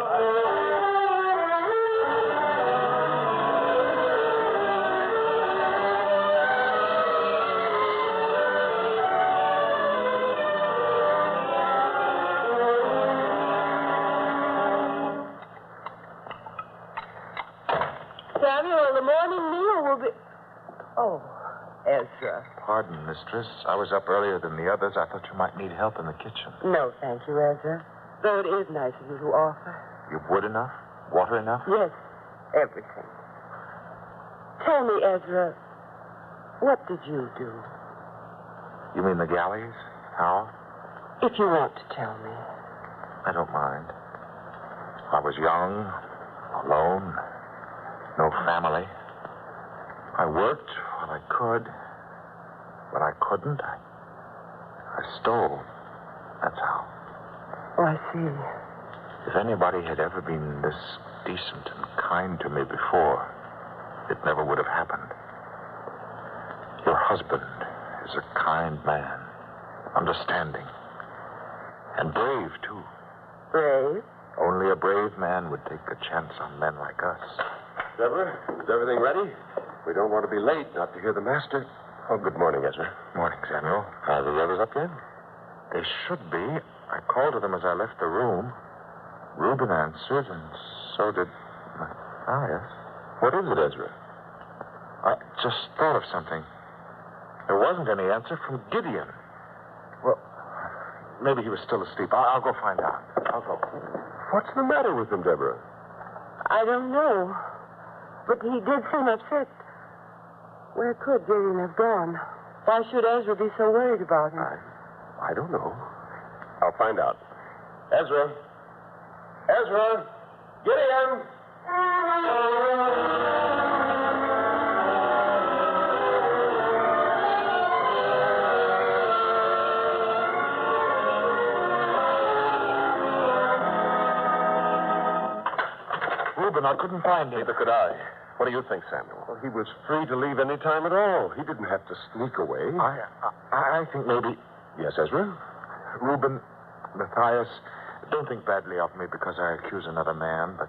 Samuel, the morning meal will be... Oh, Ezra. Pardon, mistress. I was up earlier than the others. I thought you might need help in the kitchen. No, thank you, Ezra. Though it is nice of you to offer. You've wood enough? Water enough? Yes, everything. Tell me, Ezra, what did you do? You mean the galleys? How? If you want to tell me. I don't mind. I was young, alone, no family. I worked when I could. When I couldn't, I stole. That's how. Oh, I see. If anybody had ever been this decent and kind to me before, it never would have happened. Your husband is a kind man, understanding, and brave, too. Brave? Only a brave man would take a chance on men like us. Deborah, is everything ready? We don't want to be late, not to hear the master. Oh, good morning, Ezra. Morning, Samuel. Are the others up yet? They should be. I called to them as I left the room. Reuben answered, and so did Matthias. What is it, Ezra? I just thought of something. There wasn't any answer from Gideon. Well, maybe he was still asleep. I'll go find out. I'll go. What's the matter with him, Deborah? I don't know. But he did seem upset. Where could Gideon have gone? Why should Ezra be so worried about him? I don't know. I'll find out. Ezra! Ezra! Gideon! Reuben, I couldn't find him. Neither could I. What do you think, Samuel? Well, he was free to leave any time at all. He didn't have to sneak away. I think maybe... Yes, Ezra? Reuben, Matthias, don't think badly of me because I accuse another man, but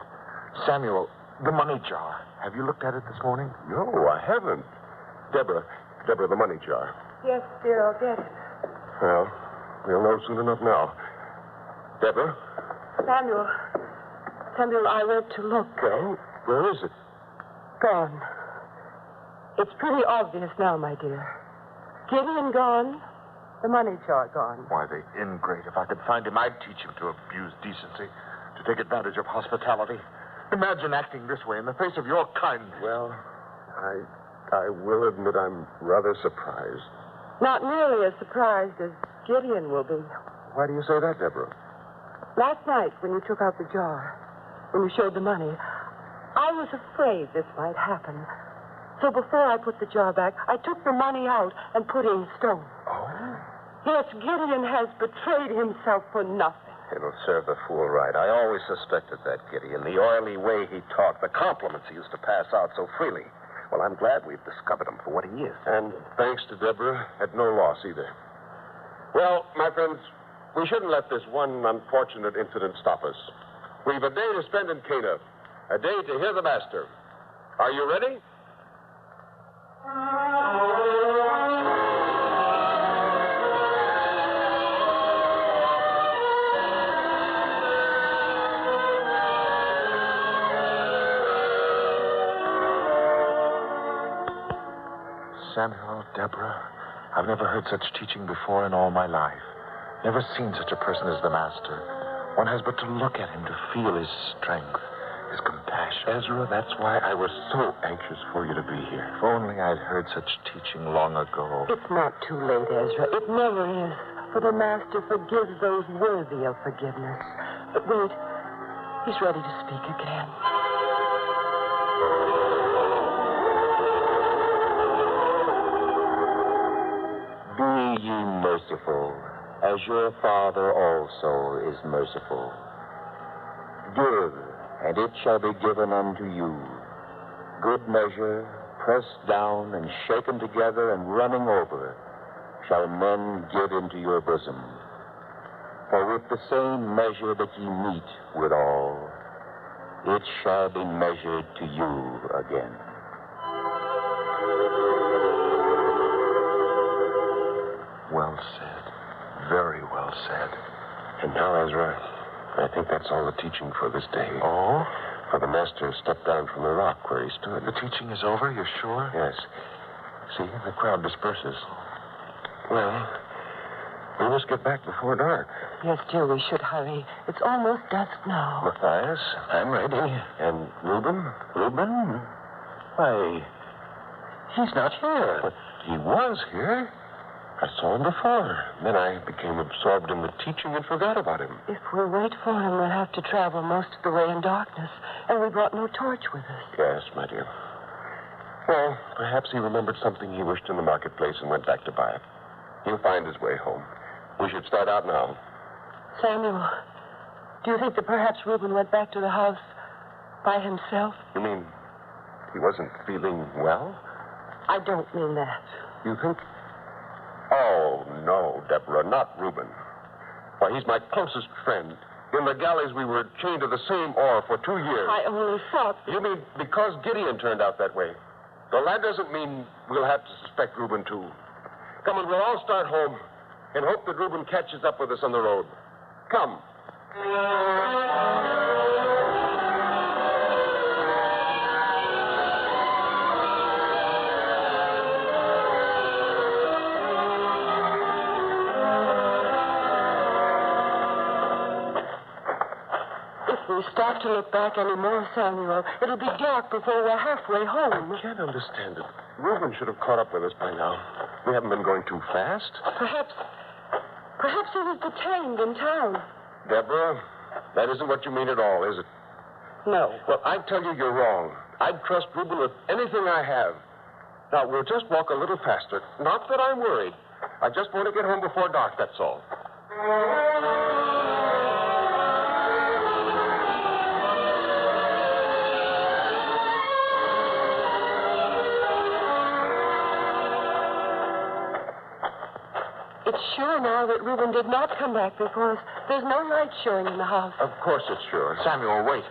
Samuel, the money jar. Have you looked at it this morning? No, I haven't. Deborah, the money jar. Yes, dear, I'll get it. Well, we'll know soon enough now. Deborah? Samuel, I went to look. Well, where is it? Gone. It's pretty obvious now, my dear. Gideon gone, the money jar gone. Why, the ingrate. If I could find him, I'd teach him to abuse decency, to take advantage of hospitality. Imagine acting this way in the face of your kindness. Well, I will admit I'm rather surprised. Not nearly as surprised as Gideon will be. Why do you say that, Deborah? Last night, when you took out the jar, when you showed the money, I was afraid this might happen. So before I put the jar back, I took the money out and put in stone. Oh? Yes, Gideon has betrayed himself for nothing. It'll serve the fool right. I always suspected that, Gideon. The oily way he talked, the compliments he used to pass out so freely. Well, I'm glad we've discovered him for what he is. And thanks to Deborah, at no loss either. Well, my friends, we shouldn't let this one unfortunate incident stop us. We've a day to spend in Cana, a day to hear the master. Are you ready? Samuel, Deborah, I've never heard such teaching before in all my life. Never seen such a person as the master. One has but to look at him to feel his strength, his compassion. Ezra, that's why I was so anxious for you to be here. If only I'd heard such teaching long ago. It's not too late, Ezra. It never is. For the Master forgives those worthy of forgiveness. But wait. He's ready to speak again. Be ye merciful, as your Father also is merciful. Give, and it shall be given unto you. Good measure, pressed down and shaken together and running over, shall men give into your bosom. For with the same measure that ye meet withal, it shall be measured to you again. Well said. Very well said. And now, Ezra, I think that's all the teaching for this day. Oh? For the master stepped down from the rock where he stood. The teaching is over, you're sure? Yes. See, the crowd disperses. Well, we must get back before dark. Yes, dear, we should hurry. It's almost dusk now. Matthias, I'm ready. And Reuben? Reuben? Why, he's not here. But he was here. I saw him before. Then I became absorbed in the teaching and forgot about him. If we wait for him, we'll have to travel most of the way in darkness. And we brought no torch with us. Yes, my dear. Well, perhaps he remembered something he wished in the marketplace and went back to buy it. He'll find his way home. We should start out now. Samuel, do you think that perhaps Reuben went back to the house by himself? You mean he wasn't feeling well? I don't mean that. You think? Oh, no, Deborah, not Reuben. Why, he's my closest friend. In the galleys, we were chained to the same oar for 2 years. I only thought... You mean because Gideon turned out that way? Well, that doesn't mean we'll have to suspect Reuben, too. Come on, we'll all start home and hope that Reuben catches up with us on the road. Come. If we start to look back anymore, Samuel, it'll be dark before we're halfway home. I can't understand it. Reuben should have caught up with us by now. We haven't been going too fast. Perhaps he was detained in town. Deborah, that isn't what you mean at all, is it? No. Well, I tell you you're wrong. I'd trust Reuben with anything I have. Now, we'll just walk a little faster. Not that I'm worried. I just want to get home before dark, that's all. It's sure now that Reuben did not come back because there's no light showing in the house. Of course it's sure. Samuel, wait.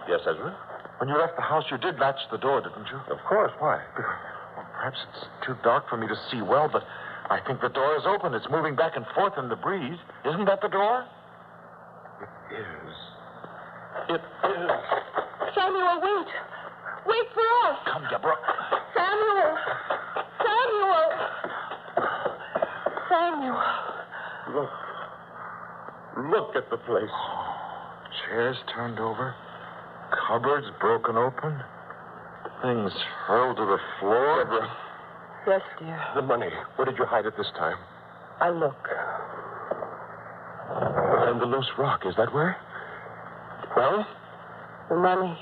Yes, Ezra? When you left the house, you did latch the door, didn't you? Of course. Why? Well, perhaps it's too dark for me to see well, but I think the door is open. It's moving back and forth in the breeze. Isn't that the door? It is. It is. Samuel, wait. Wait for us. Come, Deborah. Samuel. Samuel. Samuel. Look at the place. Chairs turned over. Cupboards broken open. Things hurled to the floor. Deborah. Yes, dear. The money. Where did you hide it this time? I'll look. Behind the loose rock. Is that where? Well? The money.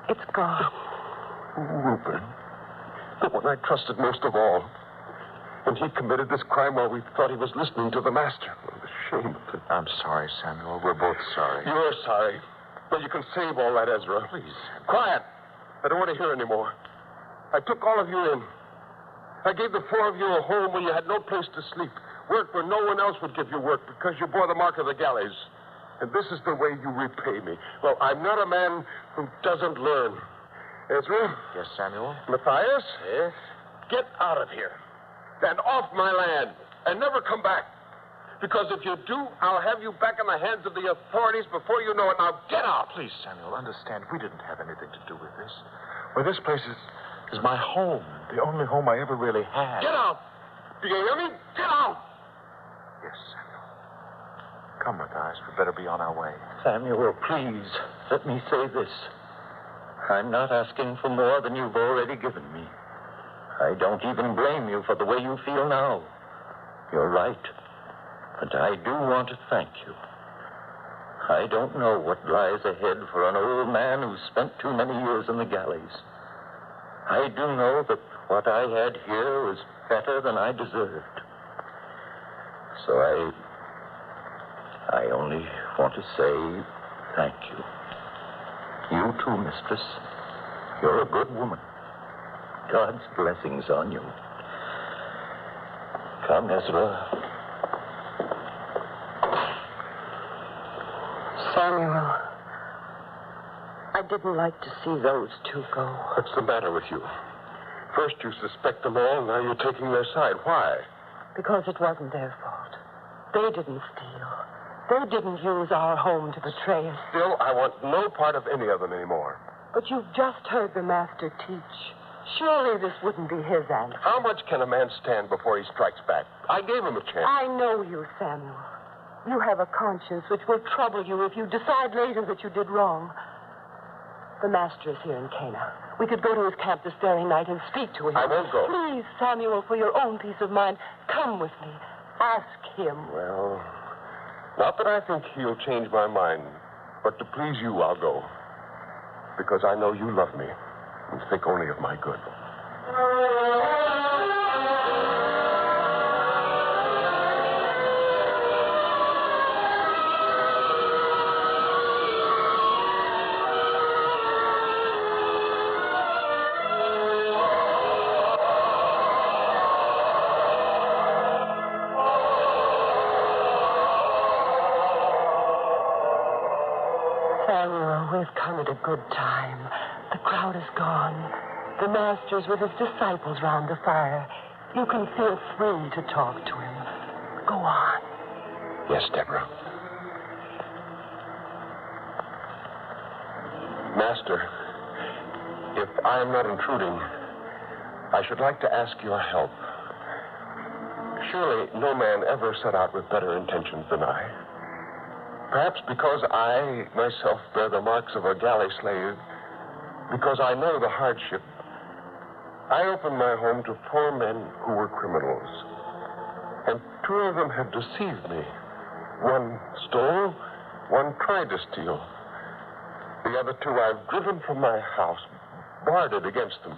It's gone. Reuben. The one I trusted most of all. And he committed this crime while we thought he was listening to the master. Oh, the shame of it. I'm sorry, Samuel. We're both sorry. You're sorry. But you can save all that, Ezra. Please. Quiet. I don't want to hear any more. I took all of you in. I gave the four of you a home where you had no place to sleep. Work where no one else would give you work because you bore the mark of the galleys. And this is the way you repay me. Well, I'm not a man who doesn't learn. Ezra? Yes, Samuel? Matthias? Yes? Get out of here. And off my land. And never come back. Because if you do, I'll have you back in the hands of the authorities before you know it. Now, get out. Please, Samuel, understand. We didn't have anything to do with this. Well, this place is my home. The only home I ever really had. Get out. Do you hear me? Get out. Yes, Samuel. Come, Matthias. We better be on our way. Samuel, please, let me say this. I'm not asking for more than you've already given me. I don't even blame you for the way you feel now. You're right. But I do want to thank you. I don't know what lies ahead for an old man who's spent too many years in the galleys. I do know that what I had here was better than I deserved. So I only want to say thank you. You too, mistress. You're a good woman. God's blessings on you. Come, Ezra. Samuel, I didn't like to see those two go. What's the matter with you? First you suspect them all, now you're taking their side. Why? Because it wasn't their fault. They didn't steal. They didn't use our home to betray us. Still, I want no part of any of them anymore. But you've just heard the master teach. Surely this wouldn't be his answer. How much can a man stand before he strikes back? I gave him a chance. I know you, Samuel. You have a conscience which will trouble you if you decide later that you did wrong. The master is here in Cana. We could go to his camp this very night and speak to him. I won't go. Please, Samuel, for your own peace of mind, come with me. Ask him. Well, not that I think he'll change my mind, but to please you, I'll go. Because I know you love me and think only of my good. Samuel, we've come at a good time. The crowd is gone. The master's with his disciples round the fire. You can feel free to talk to him. Go on. Yes, Deborah. Master, if I am not intruding, I should like to ask your help. Surely no man ever set out with better intentions than I. Perhaps because I myself bear the marks of a galley slave, because I know the hardship, I opened my home to 4 men who were criminals. And 2 of them have deceived me. One stole, one tried to steal. The other two I've driven from my house, barred it against them.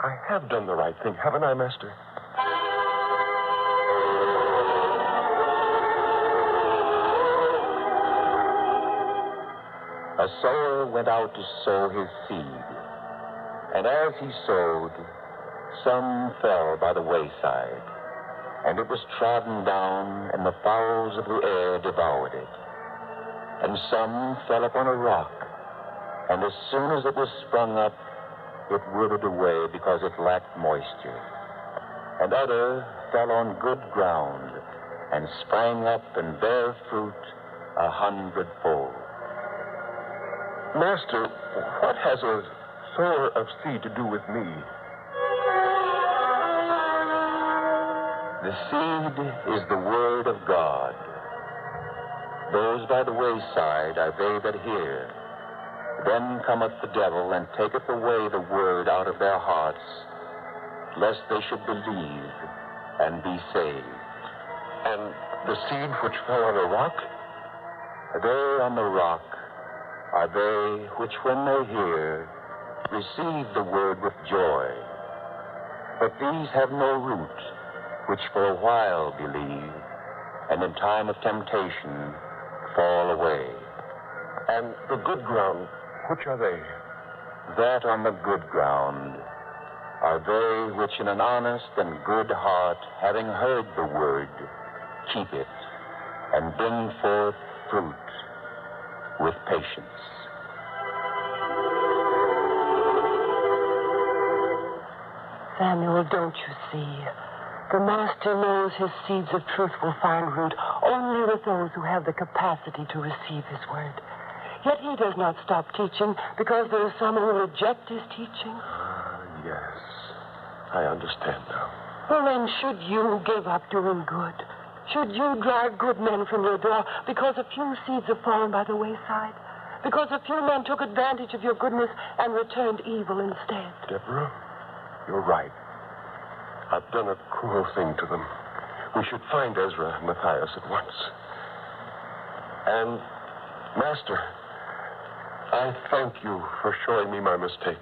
I have done the right thing, haven't I, Master? A sower went out to sow his seed, and as he sowed, some fell by the wayside, and it was trodden down, and the fowls of the air devoured it. And some fell upon a rock, and as soon as it was sprung up, it withered away because it lacked moisture. And other fell on good ground, and sprang up and bare fruit 100-fold. Master, what has a sower of seed to do with me? The seed is the word of God. Those by the wayside are they that hear. Then cometh the devil, and taketh away the word out of their hearts, lest they should believe and be saved. And the seed which fell on a rock? They on the rock are they which, when they hear, receive the word with joy. But these have no root, which for a while believe, and in time of temptation fall away. And the good ground, which are they? That on the good ground are they which in an honest and good heart, having heard the word, keep it, and bring forth fruit with patience. Samuel, don't you see? The Master knows his seeds of truth will find root only with those who have the capacity to receive his word. Yet he does not stop teaching because there are some who reject his teaching. Yes. I understand now. Well, then, should you give up doing good? Should you drive good men from your door because a few seeds have fallen by the wayside? Because a few men took advantage of your goodness and returned evil instead? Deborah, you're right. I've done a cruel thing to them. We should find Ezra and Matthias at once. And, Master, I thank you for showing me my mistake.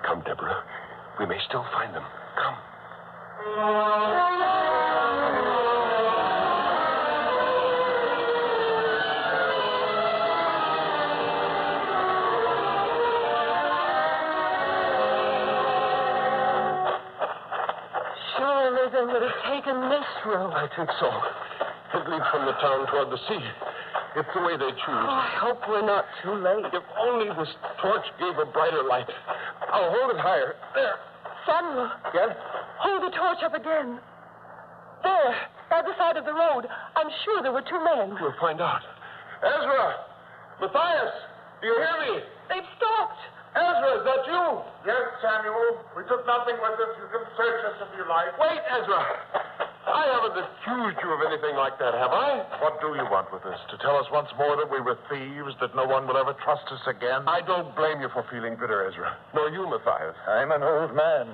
Come, Deborah. We may still find them. Come. Surely they would have taken this road. I think so. It leads from the town toward the sea. It's the way they choose. Oh, I hope we're not too late. If only this torch gave a brighter light. I'll hold it higher. There. Samuel. Yes? Hold the torch up again. There, by the side of the road. I'm sure there were two men. We'll find out. Ezra! Matthias! Do you hear me? They've stopped. Ezra, is that you? Yes, Samuel. We took nothing with us. You can search us if you like. Wait, Ezra. I haven't accused you of anything like that, have I? What do you want with us? To tell us once more that we were thieves, that no one will ever trust us again? I don't blame you for feeling bitter, Ezra. Nor you, Matthias. I'm an old man.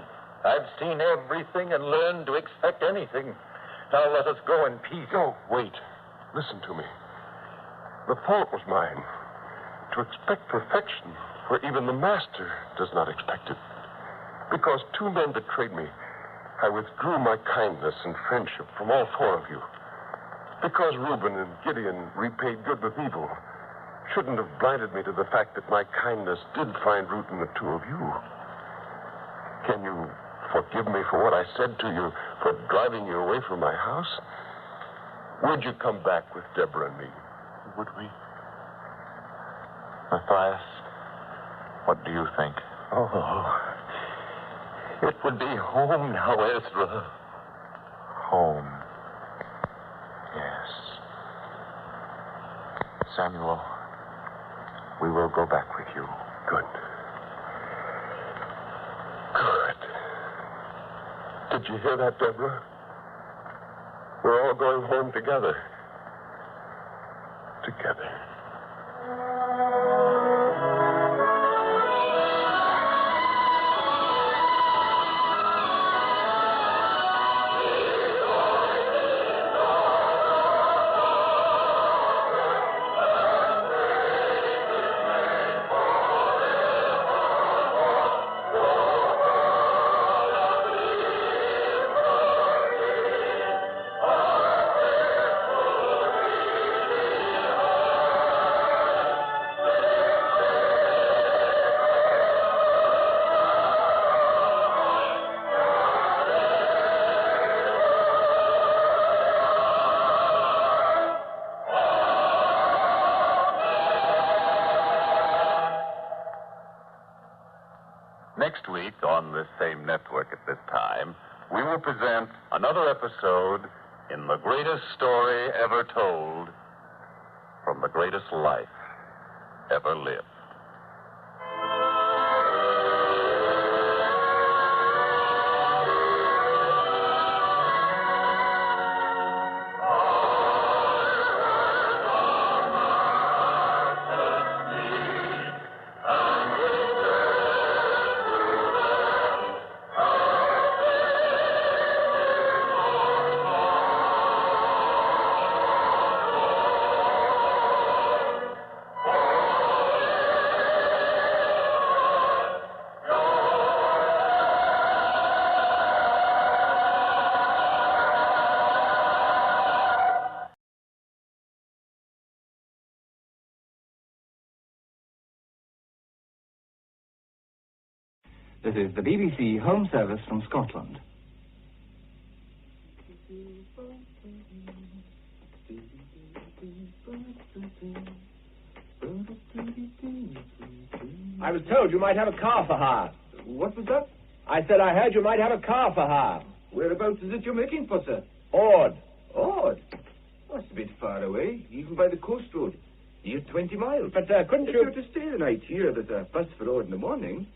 I've seen everything and learned to expect anything. Now let us go in peace. No, wait. Listen to me. The fault was mine. To expect perfection where even the Master does not expect it. Because two men betrayed me, I withdrew my kindness and friendship from all four of you. Because Reuben and Gideon repaid good with evil, shouldn't have blinded me to the fact that my kindness did find root in the two of you. Can you forgive me for what I said to you, for driving you away from my house? Would you come back with Deborah and me? Would we? Matthias, what do you think? Oh, it would be home now, Ezra. Home. Yes. Samuel, we will go back with you. Good. Good. Did you hear that, Deborah? We're all going home together. Together. Next week, on this same network at this time, we will present another episode in the greatest story ever told from the greatest life ever lived. This is the BBC Home Service from Scotland. I was told you might have a car for hire. What was that? I said I heard you might have a car for hire. Whereabouts is it you're making for, sir? Ord. Ord? That's a bit far away, even by the coast road. Near 20 miles. But couldn't if you... If you're to stay the night here, there's a bus for Ord in the morning.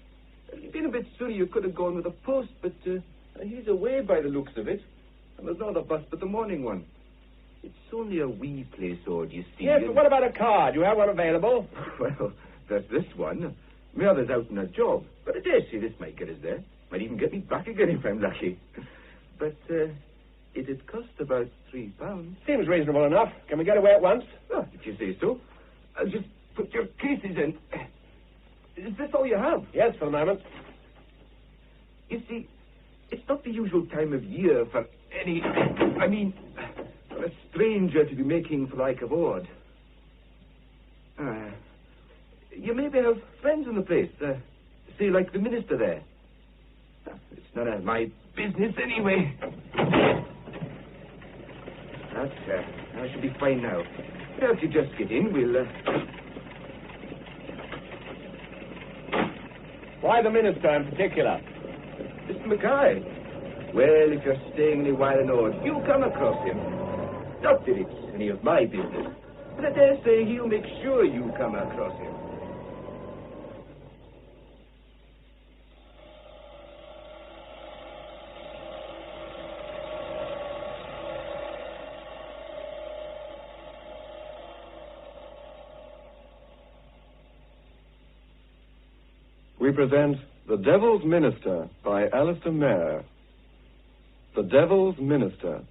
You've been a bit silly. You could have gone with a post, but he's away by the looks of it. And there's no other bus but the morning one. It's only a wee place, Ord, you see. Yes, but what about a car? Do you have one available? Well, there's this one. My other's out on a job. But I dare say this might get us there. Might even get me back again if I'm lucky. But it'd cost about £3. Seems reasonable enough. Can we get away at once? Oh, if you say so. I'll just put your cases in. Is this all you have? Yes, for the moment. You see, it's not the usual time of year for for a stranger to be making for like of Ord. You maybe have friends in the place, say like the minister there. It's none of my business anyway. I should be fine now. If you just get in, we'll... Why the minister in particular? Mr. Mackay. Well, if you're staying any while in Ord, you come across him. Not that it's any of my business, but I dare say he'll make sure you come across him. We present The Devil's Minister by Alistair Mayer. The Devil's Minister.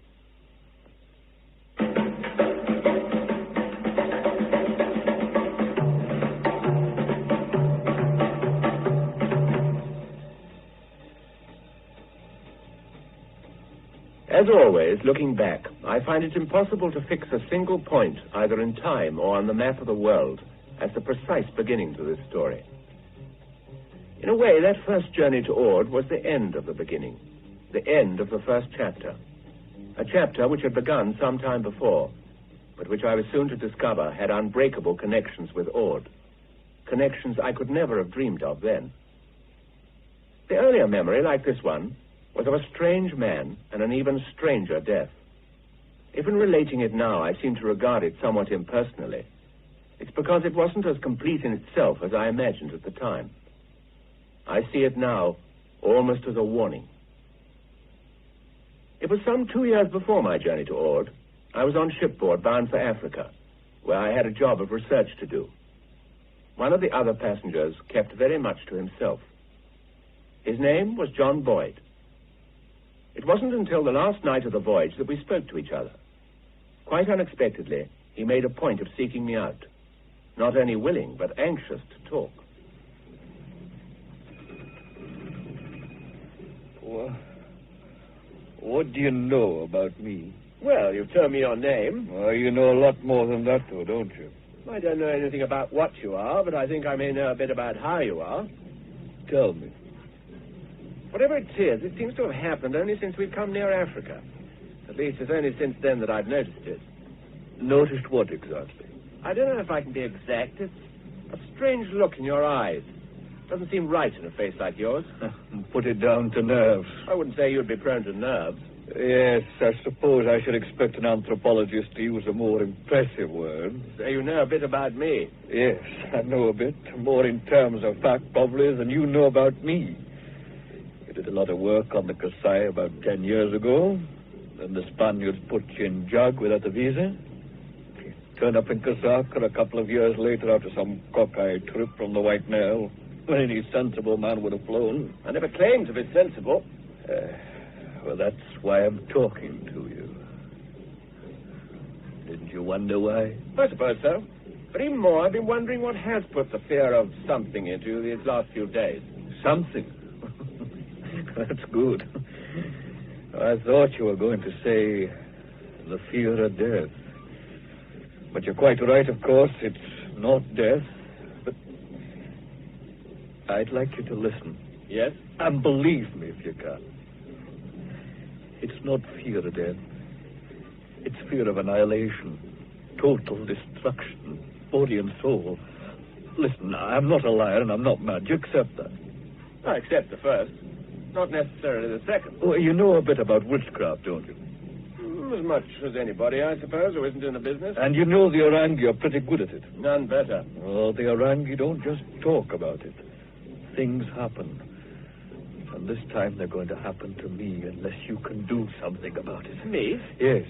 As always, looking back, I find it impossible to fix a single point, either in time or on the map of the world, as the precise beginning to this story. In a way, that first journey to Ord was the end of the beginning, the end of the first chapter. A chapter which had begun some time before, but which I was soon to discover had unbreakable connections with Ord. Connections I could never have dreamed of then. The earlier memory, like this one, was of a strange man and an even stranger death. If in relating it now I seem to regard it somewhat impersonally, it's because it wasn't as complete in itself as I imagined at the time. I see it now almost as a warning. It was some 2 years before my journey to Ord. I was on shipboard bound for Africa, where I had a job of research to do. One of the other passengers kept very much to himself. His name was John Boyd. It wasn't until the last night of the voyage that we spoke to each other. Quite unexpectedly, he made a point of seeking me out, not only willing, but anxious to talk. What do you know about me? Well, you've told me your name. Well, you know a lot more than that, though, don't you? I don't know anything about what you are, but I think I may know a bit about how you are. Tell me. Whatever it is, it seems to have happened only since we've come near Africa. At least it's only since then that I've noticed it. Noticed what exactly? I don't know if I can be exact. It's a strange look in your eyes. Doesn't seem right in a face like yours. Put it down to nerves. I wouldn't say you'd be prone to nerves. Yes, I suppose I should expect an anthropologist to use a more impressive word. So you know a bit about me. Yes, I know a bit. More in terms of fact, probably, than you know about me. You did a lot of work on the Kasai about 10 years ago. Then the Spaniards put you in Jug without a visa. You turn up in Kasaka a couple of years later after some cockeyed trip from the White Nile, when any sensible man would have flown. I never claimed to be sensible. Well, that's why I'm talking to you. Didn't you wonder why? I suppose so. But even more, I've been wondering what has put the fear of something into you these last few days. Something? That's good. I thought you were going to say the fear of death. But you're quite right, of course. It's not death. But I'd like you to listen. Yes? And believe me if you can. It's not fear of death. It's fear of annihilation. Total destruction. Body and soul. Listen, I'm not a liar and I'm not mad. You accept that? I accept the first. Not necessarily the second. Well, you know a bit about witchcraft, don't you? As much as anybody, I suppose, who isn't in the business. And you know the Orangi are pretty good at it. None better. Oh, the Orangi don't just talk about it. Things happen. And this time they're going to happen to me unless you can do something about it. Me? Yes.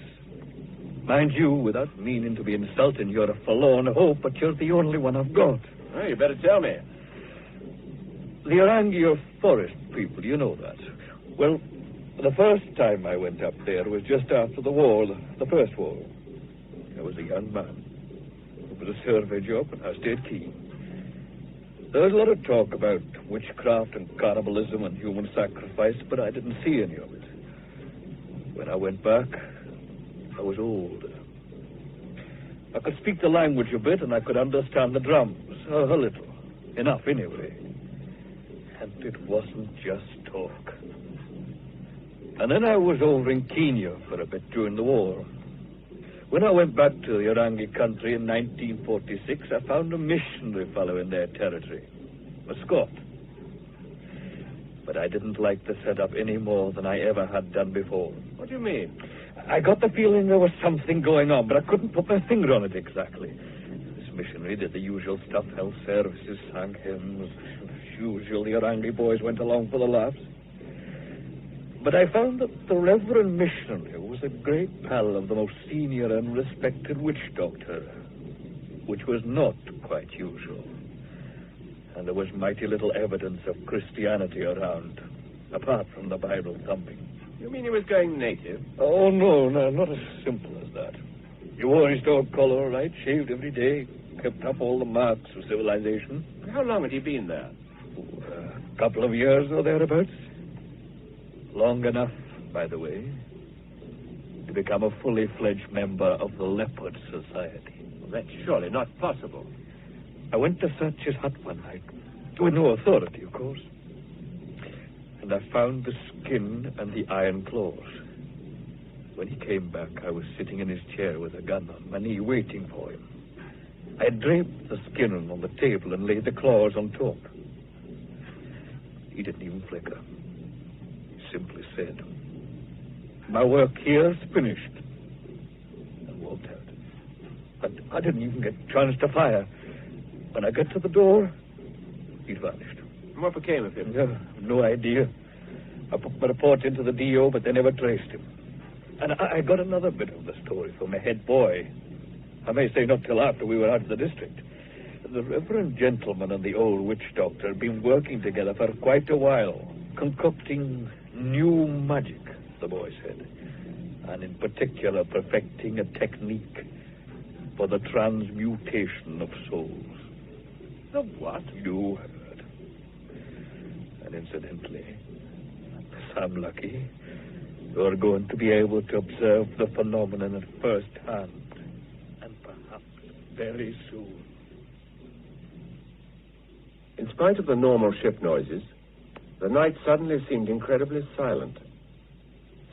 Mind you, without meaning to be insulting, you're a forlorn hope, but you're the only one I've got. Well, you better tell me. The Orangi are forest people, you know that. Well, the first time I went up there was just after the war, the first war. I was a young man. It was a survey job, and I stayed keen. There was a lot of talk about witchcraft and cannibalism and human sacrifice, but I didn't see any of it. When I went back, I was old. I could speak the language a bit, and I could understand the drums, a little. Enough, anyway. And it wasn't just talk. And then I was over in Kenya for a bit during the war. When I went back to the Orangi country in 1946, I found a missionary fellow in their territory, a Scot. But I didn't like the setup any more than I ever had done before. What do you mean? I got the feeling there was something going on, but I couldn't put my finger on it exactly. This missionary did the usual stuff, held services, sang hymns. As usual, the Orangi boys went along for the laughs. But I found that the Reverend Missionary was a great pal of the most senior and respected witch doctor, which was not quite usual. And there was mighty little evidence of Christianity around, apart from the Bible thumping. You mean he was going native? Oh, no, not as simple as that. He wore his dog collar, all right, shaved every day, kept up all the marks of civilization. How long had he been there? A couple of years or thereabouts. Long enough, by the way, to become a fully fledged member of the Leopard Society. Well, that's surely not possible. I went to search his hut one night, with no authority, of course. And I found the skin and the iron claws. When he came back, I was sitting in his chair with a gun on my knee, waiting for him. I draped the skin on the table and laid the claws on top. He didn't even flicker. Simply said, "My work here is finished," and walked out. But I didn't even get a chance to fire. When I got to the door, he'd vanished. What became of him? No idea. I put my report into the D.O., but they never traced him. And I got another bit of the story from a head boy. I may say not till after we were out of the district. The reverend gentleman and the old witch doctor had been working together for quite a while, concocting new magic, the boy said, and in particular perfecting a technique for the transmutation of souls. The what? You heard. And incidentally, if I'm lucky, you're going to be able to observe the phenomenon at first hand, and perhaps very soon. In spite of the normal ship noises, the night suddenly seemed incredibly silent.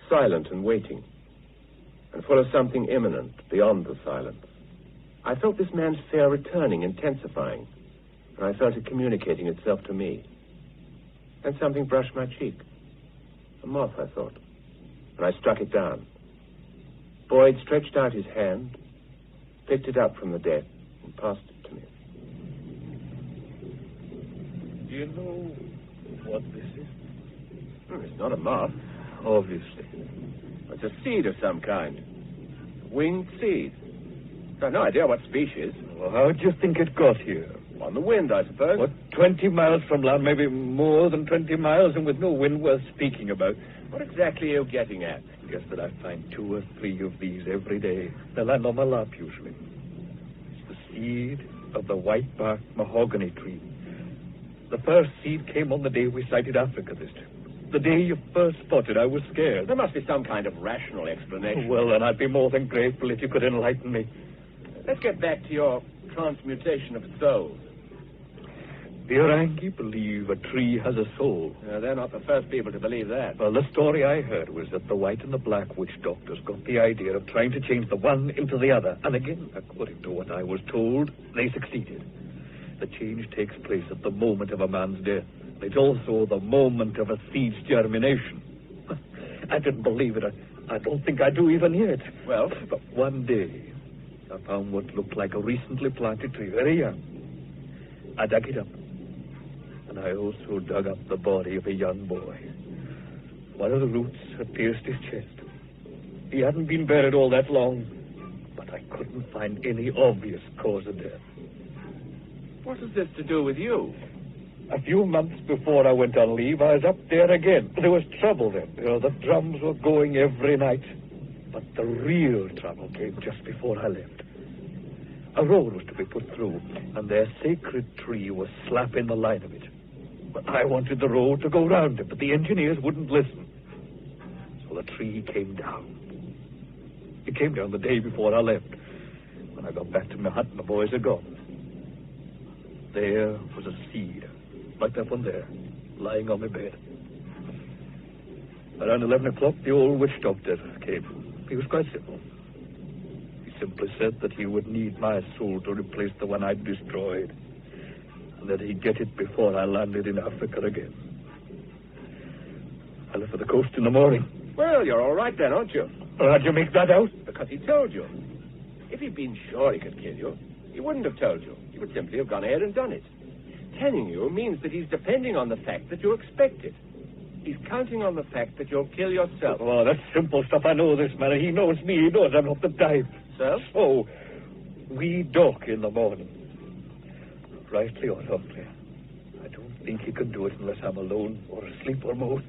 Silent and waiting, and full of something imminent beyond the silence. I felt this man's fear returning, intensifying, and I felt it communicating itself to me. Then something brushed my cheek. A moth, I thought, and I struck it down. Boyd stretched out his hand, picked it up from the deck, and passed it to me. Do you know what this is? It's not a moth. Obviously. It's a seed of some kind. Winged seed. I've no idea what species. Well, how do you think it got here? On the wind, I suppose. What, 20 miles from land, maybe more than 20 miles, and with no wind worth speaking about. What exactly are you getting at? Guess that I find 2 or 3 of these every day. They land on my lap, usually. It's the seed of the white-barked mahogany tree. The first seed came on the day we sighted Africa this time. The day you first spotted, I was scared. There must be some kind of rational explanation. Well, then I'd be more than grateful if you could enlighten me. Let's get back to your transmutation of souls. The Orangi believe a tree has a soul. They're not the first people to believe that. Well, the story I heard was that the white and the black witch doctors got the idea of trying to change the one into the other. And again, according to what I was told, they succeeded. The change takes place at the moment of a man's death. It's also the moment of a seed's germination. I didn't believe it. I don't think I do even yet. Well? But one day, I found what looked like a recently planted tree, very young. I dug it up. And I also dug up the body of a young boy. One of the roots had pierced his chest. He hadn't been buried all that long, but I couldn't find any obvious cause of death. What has this to do with you? A few months before I went on leave, I was up there again. There was trouble then. The drums were going every night. But the real trouble came just before I left. A road was to be put through, and their sacred tree was slap in the line of it. But I wanted the road to go round it, but the engineers wouldn't listen. So the tree came down. It came down the day before I left. When I got back to my hut, and the boys had gone. There was a seed, like that one there, lying on my bed. Around 11 o'clock, the old witch doctor came. He was quite simple. He simply said that he would need my soul to replace the one I'd destroyed, and that he'd get it before I landed in Africa again. I left for the coast in the morning. Well, you're all right then, aren't you? Well, how'd you make that out? Because he told you. If he'd been sure he could kill you, he wouldn't have told you. He would simply have gone ahead and done it. Telling you means that he's depending on the fact that you expect it. He's counting on the fact that you'll kill yourself. Oh, that's simple stuff. I know this man. He knows me. He knows I'm not the type. So? So, we talk in the morning. Rightly or wrongly. I don't think he can do it unless I'm alone or asleep or both.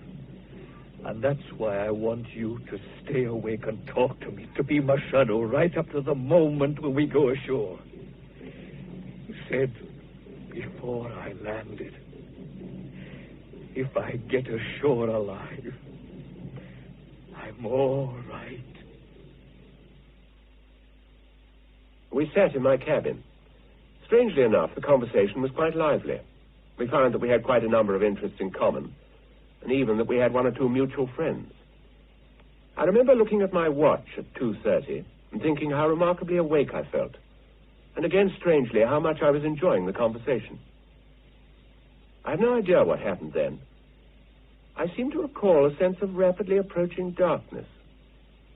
And that's why I want you to stay awake and talk to me, to be my shadow right up to the moment when we go ashore. He said, before I landed, if I get ashore alive, I'm all right. We sat in my cabin. Strangely enough, the conversation was quite lively. We found that we had quite a number of interests in common, and even that we had 1 or 2 mutual friends. I remember looking at my watch at 2:30 and thinking how remarkably awake I felt, and again, strangely, how much I was enjoying the conversation. I have no idea what happened then. I seem to recall a sense of rapidly approaching darkness.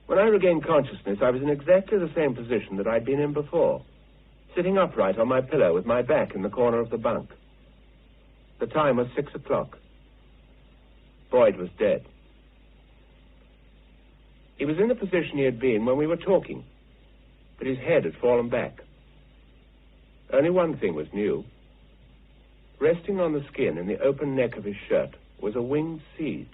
When I regained consciousness, I was in exactly the same position that I'd been in before, sitting upright on my pillow with my back in the corner of the bunk. The time was 6 o'clock. Boyd was dead. He was in the position he had been when we were talking, but his head had fallen back. Only one thing was new. Resting on the skin in the open neck of his shirt was a winged seed.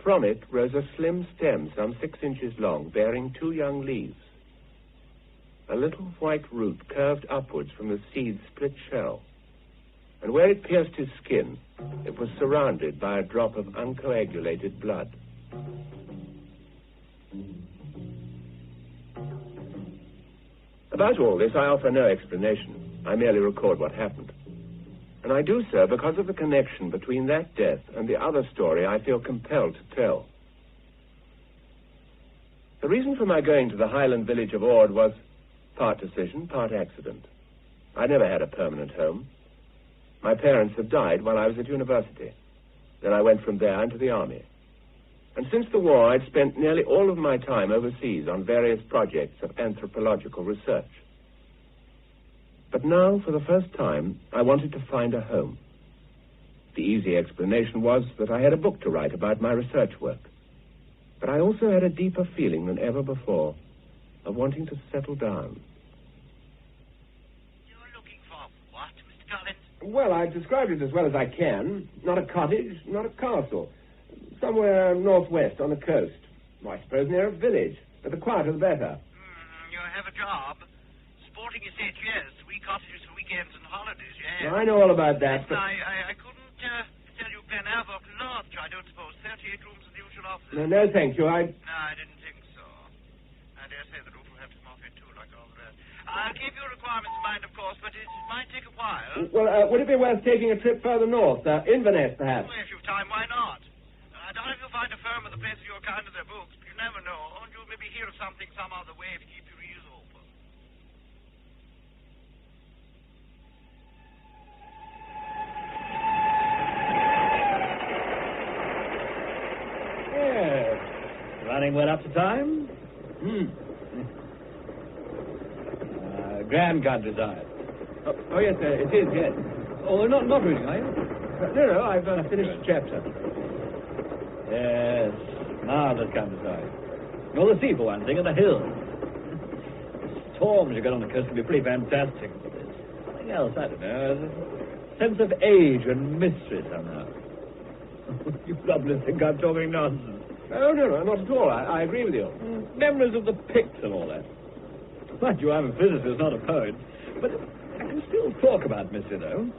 From it rose a slim stem some 6 inches long, bearing 2 young leaves. A little white root curved upwards from the seed's split shell, and where it pierced his skin, it was surrounded by a drop of uncoagulated blood. About all this, I offer no explanation. I merely record what happened. And I do so because of the connection between that death and the other story I feel compelled to tell. The reason for my going to the Highland village of Ord was part decision, part accident. I never had a permanent home. My parents had died while I was at university. Then I went from there into the army. And since the war, I'd spent nearly all of my time overseas on various projects of anthropological research. But now, for the first time, I wanted to find a home. The easy explanation was that I had a book to write about my research work. But I also had a deeper feeling than ever before of wanting to settle down. You're looking for what, Mr. Collins? Well, I've described it as well as I can. Not a cottage, not a castle. Somewhere northwest on the coast. I suppose near a village. But the quieter the better. You have a job. Sporting estate, yes. Sweet cottages for weekends and holidays, yes. Now, I know all about that, but... I couldn't tell you Glenarvok Lodge, I don't suppose. 38 rooms in the usual office. No, thank you. No, I didn't think so. I dare say the roof will have to come off it, too, like all the rest. I'll keep your requirements in mind, of course, but it might take a while. Well, would it be worth taking a trip further north? Inverness, perhaps? Well, if you've time, why not? I don't know if you'll find a firm of the place of your kind in their books, but you never know. And you'll maybe hear of something some other way if you keep your ears open. Yes. Running well up to time? Grand countryside. Oh, yes, sir. It is, yes. Oh, not reading, are you? No, I've finished a chapter. Yes, marvelous countryside. Well, the sea, for one thing, and the hills. The storms you get on the coast can be pretty fantastic. But there's something else, I don't know. A sense of age and mystery, somehow. You probably think I'm talking nonsense. Oh, no, not at all. I agree with you. Memories of the Picts and all that. Mind you, I'm a physicist, not a poet. But I can still talk about mystery, though.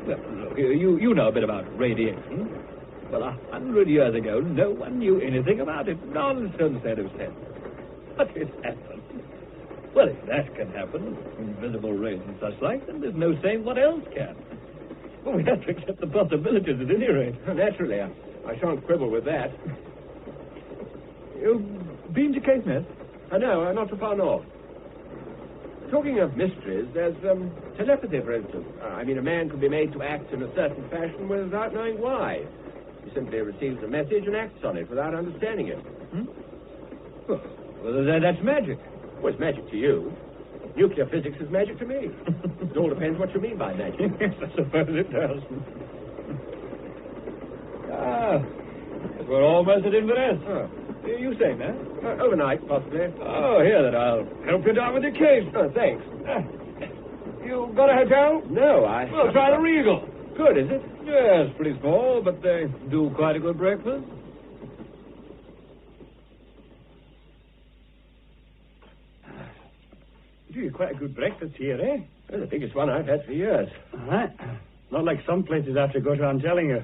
Well, look, you know a bit about radiation. Well, 100 years ago, no one knew anything about it. Nonsense, said of sense. But it happened. Well, if that can happen, invisible rays and such like, then there's no saying what else can. Well, we have to accept the possibilities at any rate. Naturally, I shan't quibble with that. You've been to Caithness? No, not too far north. Talking of mysteries, there's telepathy, for instance. A man can be made to act in a certain fashion without knowing why. He simply receives a message and acts on it without understanding it. Well, that's magic. Well, it's magic to you. Nuclear physics is magic to me. It all depends what you mean by magic. Yes, I suppose it does. We're almost at Inverness. You saying that? Overnight, possibly. Oh, here, then I'll help you down with your case. Oh, thanks. You got a hotel? No, Well, try the Regal. Good, is it? Yes, pretty small, but they do quite a good breakfast. You do quite a good breakfast here, eh? Well, the biggest one I've had for years. All right. Not like some places I have to go to, I'm telling you.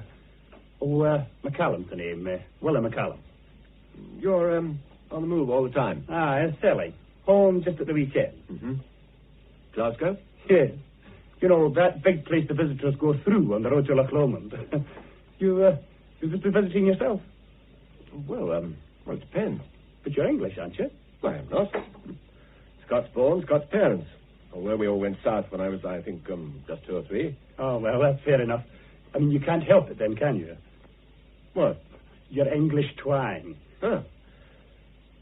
Oh, McCallum's the name. William McCallum. You're, on the move all the time? Selling. Home just at the weekend. Mm-hmm. Glasgow? Yes. You know, that big place the visitors go through on the road to Loch Lomond. You just been visiting yourself? Well, it depends. But you're English, aren't you? I am not. Scots born, Scots parents. Although we all went south when I was, I think, just 2 or 3. Oh, well, that's fair enough. I mean, you can't help it then, can you? What? Your English twang. Oh.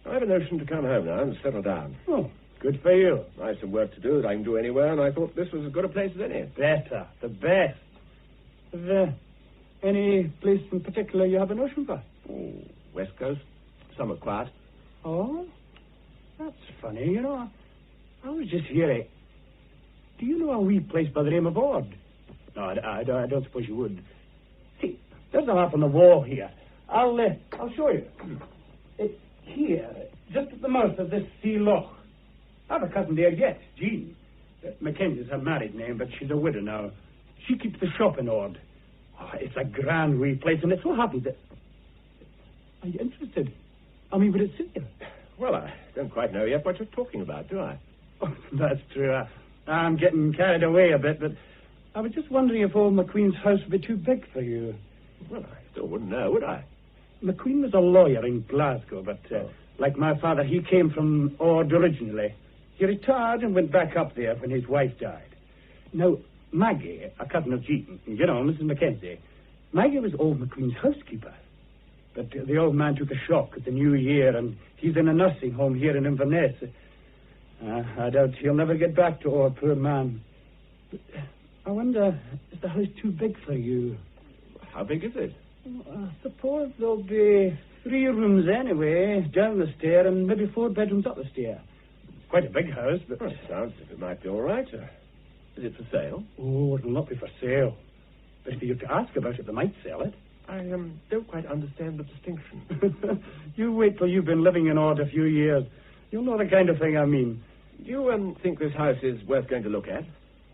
I have a notion to come home now and settle down. Oh, good for you. I have some work to do that I can do anywhere, and I thought this was as good a place as any. Better. The best. Is there any place in particular you have a notion for? Oh, West Coast. Somewhat quiet. Oh? That's funny, you know. I was just hearing. Do you know a wee place by the name of Ord? No, I don't suppose you would. See, there's a map on the wall here. I'll show you. It's here, just at the mouth of this sea loch. I have a cousin there yet, Jean. Mackenzie's her married name, but she's a widow now. She keeps the shop in Ord. Oh, it's a grand wee place, and it so happens that... Are you interested? I mean, would it suit you? Well, I don't quite know yet what you're talking about, do I? Oh, that's true. I'm getting carried away a bit, but I was just wondering if old McQueen's house would be too big for you. Well, I still wouldn't know, would I? McQueen was a lawyer in Glasgow, but like my father, he came from Ord originally. He retired and went back up there when his wife died. Now, Maggie, a cousin of Jean, you know, Mrs. Mackenzie. Maggie was old McQueen's housekeeper. But the old man took a shock at the new year, and he's in a nursing home here in Inverness. I doubt he'll never get back to our poor man. But I wonder, is the house too big for you? How big is it? I suppose there'll be 3 rooms anyway, down the stair, and maybe 4 bedrooms up the stair. It's quite a big house, but... Well, it sounds as if it might be all right. Is it for sale? Oh, it'll not be for sale. But if you were to ask about it, they might sell it. I don't quite understand the distinction. You wait till you've been living in Ord a few years. You'll know the kind of thing I mean. Do you think this house is worth going to look at?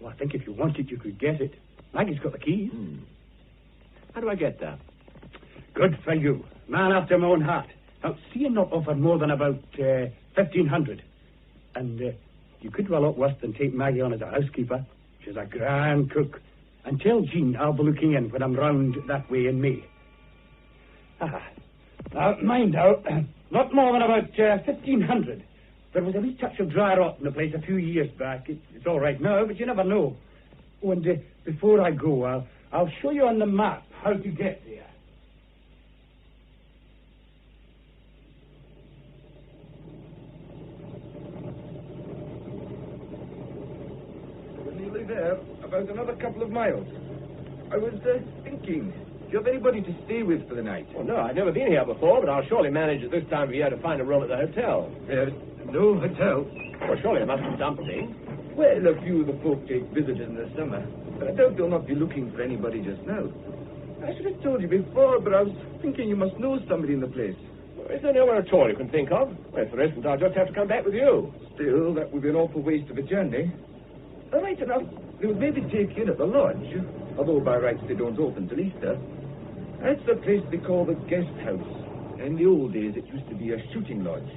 Well, I think if you want it, you could get it. Maggie's got the keys. How do I get that? Good for you. Man after my own heart. Now, see you not offer more than about 1,500. And you could do a lot worse than take Maggie on as a housekeeper. She's a grand cook. And tell Jean I'll be looking in when I'm round that way in May. Now, mind out, not more than about 1,500. There was a wee touch of dry rot in the place a few years back. It's all right now, but you never know. Oh, and before I go, I'll show you on the map how to get there. We're nearly there. About another couple of miles. I was thinking, do you have anybody to stay with for the night? Well, no, I've never been here before, but I'll surely manage at this time of year to find a room at the hotel. No hotel? Well, surely there must be something. Well, a few of the folk take visitors in the summer, but I doubt they'll not be looking for anybody just now. I should have told you before, but I was thinking you must know somebody in the place. Well, is there nowhere at all you can think of? Well, if there isn't, I'll just have to come back with you. Still, that would be an awful waste of a journey. Right enough, they would maybe take you in at the lodge, although by rights they don't open till Easter. That's the place they call the guest house. In the old days, it used to be a shooting lodge.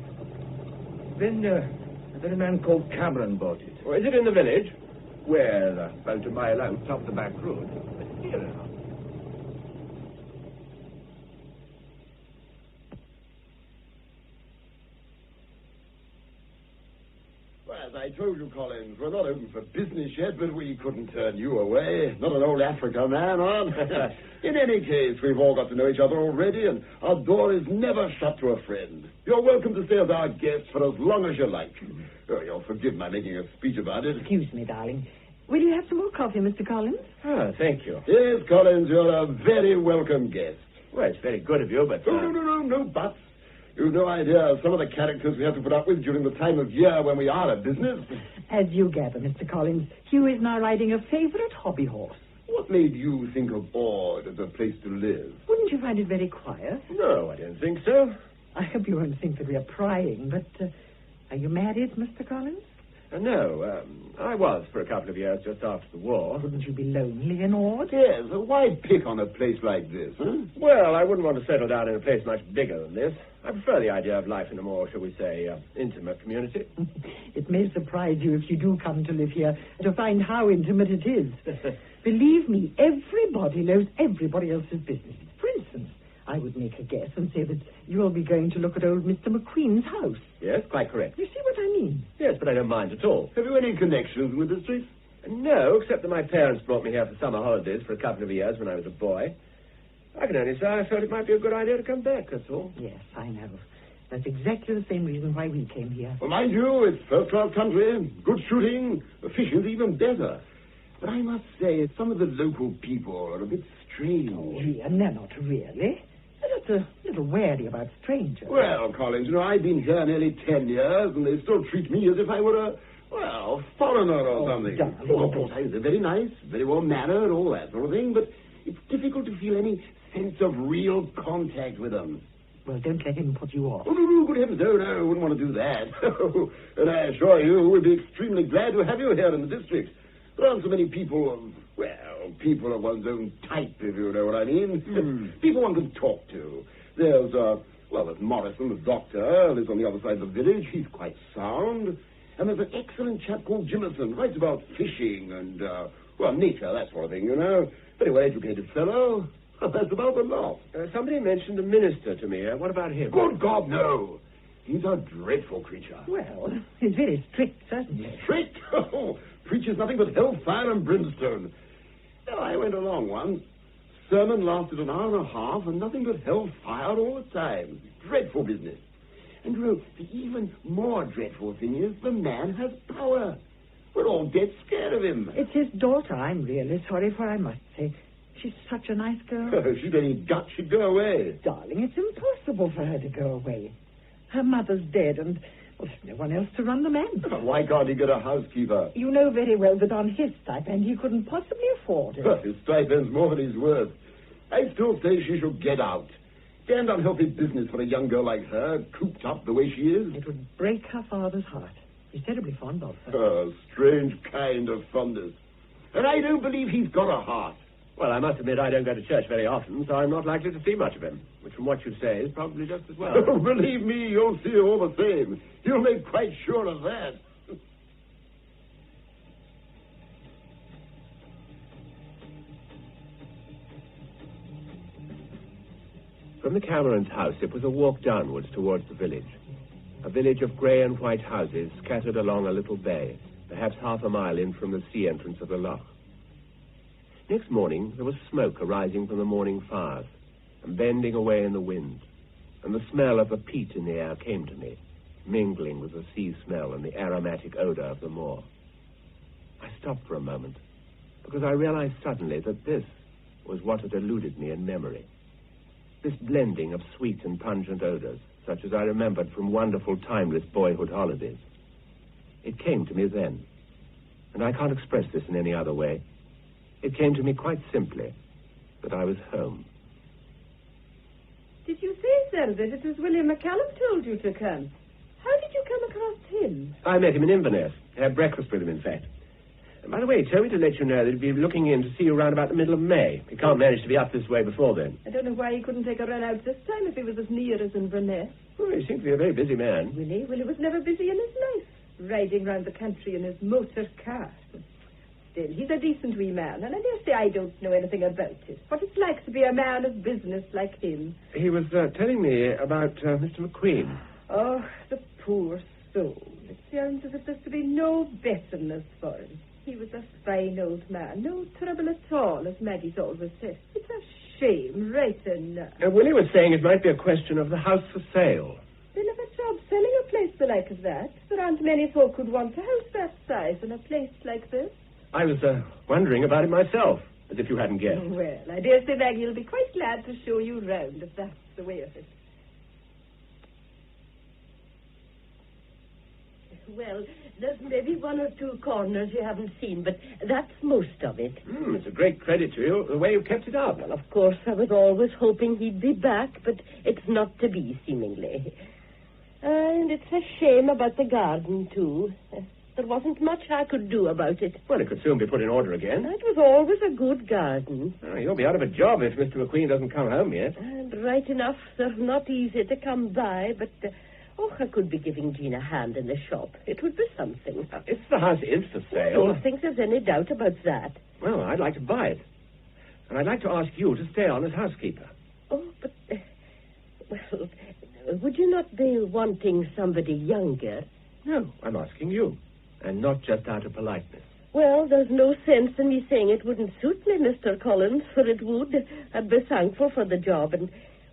Then a man called Cameron bought it. Well, is it in the village? Well, about a mile out, up the back road. Near enough. As I told you, Collins, we're not open for business yet, but we couldn't turn you away. Not an old Africa man, huh? In any case, we've all got to know each other already, and our door is never shut to a friend. You're welcome to stay as our guest for as long as you like. Oh, you'll forgive my making a speech about it. Excuse me, darling. Will you have some more coffee, Mr. Collins? Thank you. Yes, Collins, you're a very welcome guest. Well, it's very good of you, but... No buts. You've no idea of some of the characters we have to put up with during the time of year when we are at business. As you gather, Mr. Collins, Hugh is now riding a favorite hobby horse. What made you think of Ord as a place to live? Wouldn't you find it very quiet? No, I don't think so. I hope you won't think that we are prying, but are you married, Mr. Collins? No, I was for a couple of years just after the war. Wouldn't you be lonely in Ord? Yes, why pick on a place like this, huh? Well, I wouldn't want to settle down in a place much bigger than this. I prefer the idea of life in a more, shall we say, intimate community. It may surprise you if you do come to live here to find how intimate it is. Believe me, everybody knows everybody else's business. For instance, I would make a guess and say that you'll be going to look at old Mr. McQueen's house. Yes, quite correct. You see what I mean? Yes, but I don't mind at all. Have you any connections with the street? No, except that my parents brought me here for summer holidays for a couple of years when I was a boy. I can only say I felt it might be a good idea to come back, that's all. Yes, I know. That's exactly the same reason why we came here. Well, mind you, it's first-class country, good shooting, the fishing's even better. But I must say, some of the local people are a bit strange. Oh, and they're not really. They're just a little wary about strangers. Well, Collins, I've been here nearly 10 years, and they still treat me as if I were a foreigner or something. Darling. Of course, they're very nice, very well-mannered, all that sort of thing, but it's difficult to feel any sense of real contact with them. Well, don't let him put you off. Oh, no, good heavens, no, I wouldn't want to do that. And I assure you, we'd be extremely glad to have you here in the district. There aren't so many people people of one's own type, if you know what I mean. People one can talk to. There's Morrison, the doctor, lives on the other side of the village. He's quite sound. And there's an excellent chap called Jimison, writes about fishing and, nature, that sort of thing, Very well-educated fellow. That's about the lot. Somebody mentioned a minister to me. What about him? Good God, no. He's a dreadful creature. Well, he's very strict, certainly. Strict? Oh, Preaches nothing but hellfire and brimstone. Well, I went along once. Sermon lasted an hour and a half, and nothing but hellfire all the time. Dreadful business. And, the even more dreadful thing is the man has power. We're all dead scared of him. It's his daughter I'm really sorry for, I must say. She's such a nice girl. If she'd any guts, she'd go away. Darling, it's impossible for her to go away. Her mother's dead, and there's no one else to run the manse. Why can't he get a housekeeper? You know very well that on his stipend he couldn't possibly afford it. His stipend's more than he's worth. I still say she should get out. Damned unhealthy business for a young girl like her, cooped up the way she is. It would break her father's heart. He's terribly fond of her. A strange kind of fondness. And I don't believe he's got a heart. Well, I must admit I don't go to church very often, so I'm not likely to see much of him, which from what you say is probably just as well. Oh, believe me, you'll see him all the same. You'll make quite sure of that. From the Camerons' house, it was a walk downwards towards the village. A village of grey and white houses scattered along a little bay, perhaps half a mile in from the sea entrance of the loch. Next morning, there was smoke arising from the morning fires and bending away in the wind, and the smell of the peat in the air came to me, mingling with the sea smell and the aromatic odor of the moor. I stopped for a moment, because I realized suddenly that this was what had eluded me in memory. This blending of sweet and pungent odors, such as I remembered from wonderful, timeless boyhood holidays. It came to me then, and I can't express this in any other way. It came to me quite simply that I was home. Did you say, sir, that it was William McCallum told you to come? How did you come across him? I met him in Inverness. Had breakfast with him, in fact. And by the way, he told me to let you know that he'd be looking in to see you around about the middle of May. He can't manage to be up this way before then. I don't know why he couldn't take a run out this time if he was as near as Inverness. Well, he seems to be a very busy man. Willie? Well, he was never busy in his life, riding round the country in his motor car. Still, he's a decent wee man, and I dare say I don't know anything about it. What it's like to be a man of business like him. He was telling me about Mr. McQueen. Oh, the poor soul. It sounds as if there's to be no betterness for him. He was a fine old man. No trouble at all, as Maggie's always said. It's a shame, right enough. Willie was saying it might be a question of the house for sale. They'll have a job selling a place the like of that. There aren't many folk who'd want a house that size in a place like this. I was wondering about it myself, as if you hadn't guessed. Well, I dare say Maggie will be quite glad to show you round, if that's the way of it. Well, there's maybe one or two corners you haven't seen, but that's most of it. It's a great credit to you, the way you've kept it up. Well, of course, I was always hoping he'd be back, but it's not to be, seemingly. And it's a shame about the garden, too. There wasn't much I could do about it. Well, it could soon be put in order again. It was always a good garden. You'll be out of a job if Mr. McQueen doesn't come home yet. And right enough, they're not easy to come by, but... I could be giving Jean a hand in the shop. It would be something. If the house is for sale... I don't think there's any doubt about that. Well, I'd like to buy it. And I'd like to ask you to stay on as housekeeper. Oh, but... well, would you not be wanting somebody younger? No, I'm asking you. And not just out of politeness. Well, there's no sense in me saying it wouldn't suit me, Mr. Collins, for it would. I'd be thankful for the job, and...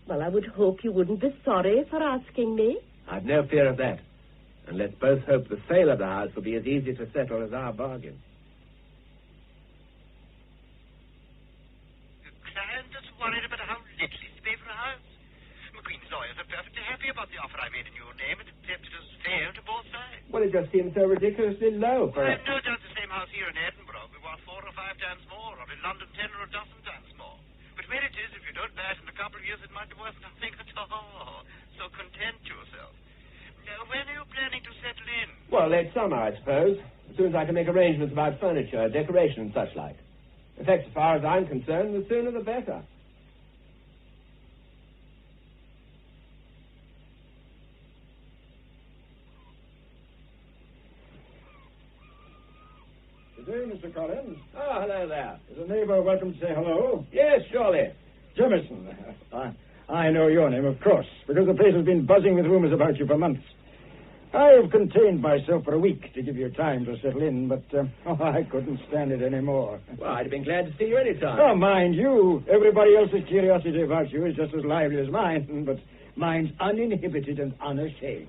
well, I would hope you wouldn't be sorry for asking me. I've no fear of that. And let's both hope the sale of the house will be as easy to settle as our bargain. The client is worried about how little is to pay for a house. McQueen's lawyers are perfectly happy about the offer I made in your name and accept it as fair to both sides. Well, it just seems so ridiculously low for I've no doubt the same house here in Edinburgh will be worth 4 or 5 times more, or in London 10 or a dozen times more. But where it is, if you don't buy it in a couple of years, it might be worth nothing at all. So content yourself. Now, when are you planning to settle in? Well, late summer, I suppose. As soon as I can make arrangements about furniture, decoration, and such like. In fact, as far as I'm concerned, the sooner the better. Good day, Mr. Collins. Oh, hello there. Is a neighbor welcome to say hello? Yes, surely. Jemison. I know your name, of course, because the place has been buzzing with rumors about you for months. I have contained myself for a week to give you time to settle in, but I couldn't stand it anymore. Well, I'd have been glad to see you any time. Oh, mind you, everybody else's curiosity about you is just as lively as mine, but mine's uninhibited and unashamed.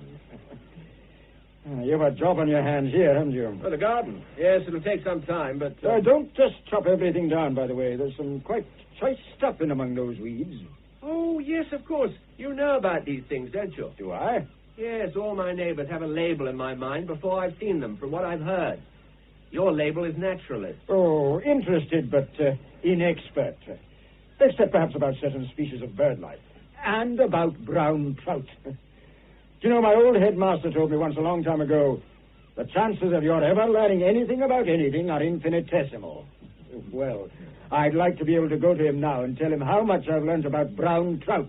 You've a job on your hands here, haven't you? Oh, the garden. Yes, it'll take some time, but... Don't just chop everything down, by the way. There's some quite choice stuff in among those weeds. Oh, yes, of course. You know about these things, don't you? Do I? Yes, all my neighbors have a label in my mind before I've seen them, from what I've heard. Your label is naturalist. Oh, interested, but inexpert. Except perhaps about certain species of bird life. And about brown trout. You know, my old headmaster told me once a long time ago, the chances of your ever learning anything about anything are infinitesimal. Well, I'd like to be able to go to him now and tell him how much I've learned about brown trout.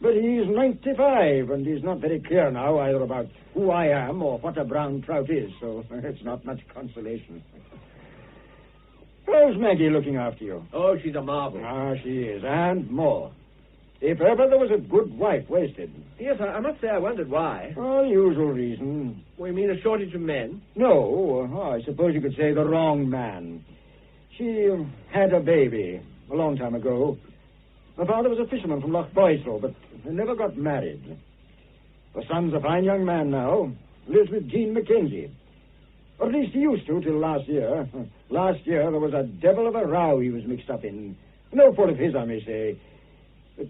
But he's 95, and he's not very clear now either about who I am or what a brown trout is, so it's not much consolation. How's Maggie looking after you? Oh, she's a marvel. Ah, she is, and more. If ever there was a good wife wasted. Yes, I must say I wondered why. Oh, usual reason. Well, you mean a shortage of men? No, I suppose you could say the wrong man. She had a baby a long time ago. My father was a fisherman from Loch Boisel, but he never got married. The son's a fine young man now. Lives with Jean Mackenzie. Or at least he used to till last year. Last year there was a devil of a row he was mixed up in. No fault of his, I may say. But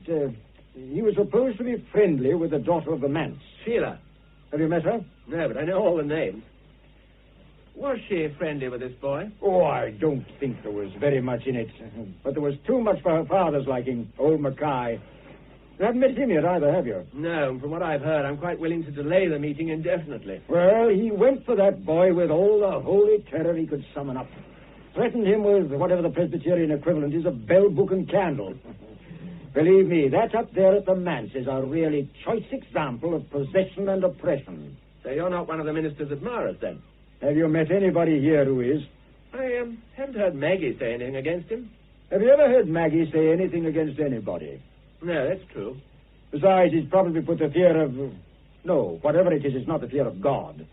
he was supposed to be friendly with the daughter of the manse. Sheila. Have you met her? No, but I know all the names. Was she friendly with this boy? Oh, I don't think there was very much in it. But there was too much for her father's liking, old Mackay. You haven't met him yet either, have you? No, and from what I've heard, I'm quite willing to delay the meeting indefinitely. Well, he went for that boy with all the holy terror he could summon up. Threatened him with whatever the Presbyterian equivalent is of bell, book, and candle. Believe me, that up there at the manse is a really choice example of possession and oppression. So you're not one of the minister's admirers, then? Have you met anybody here who is? I haven't heard Maggie say anything against him. Have you ever heard Maggie say anything against anybody? No, that's true. Besides, he's probably put the fear of... No, whatever it is, it's not the fear of God.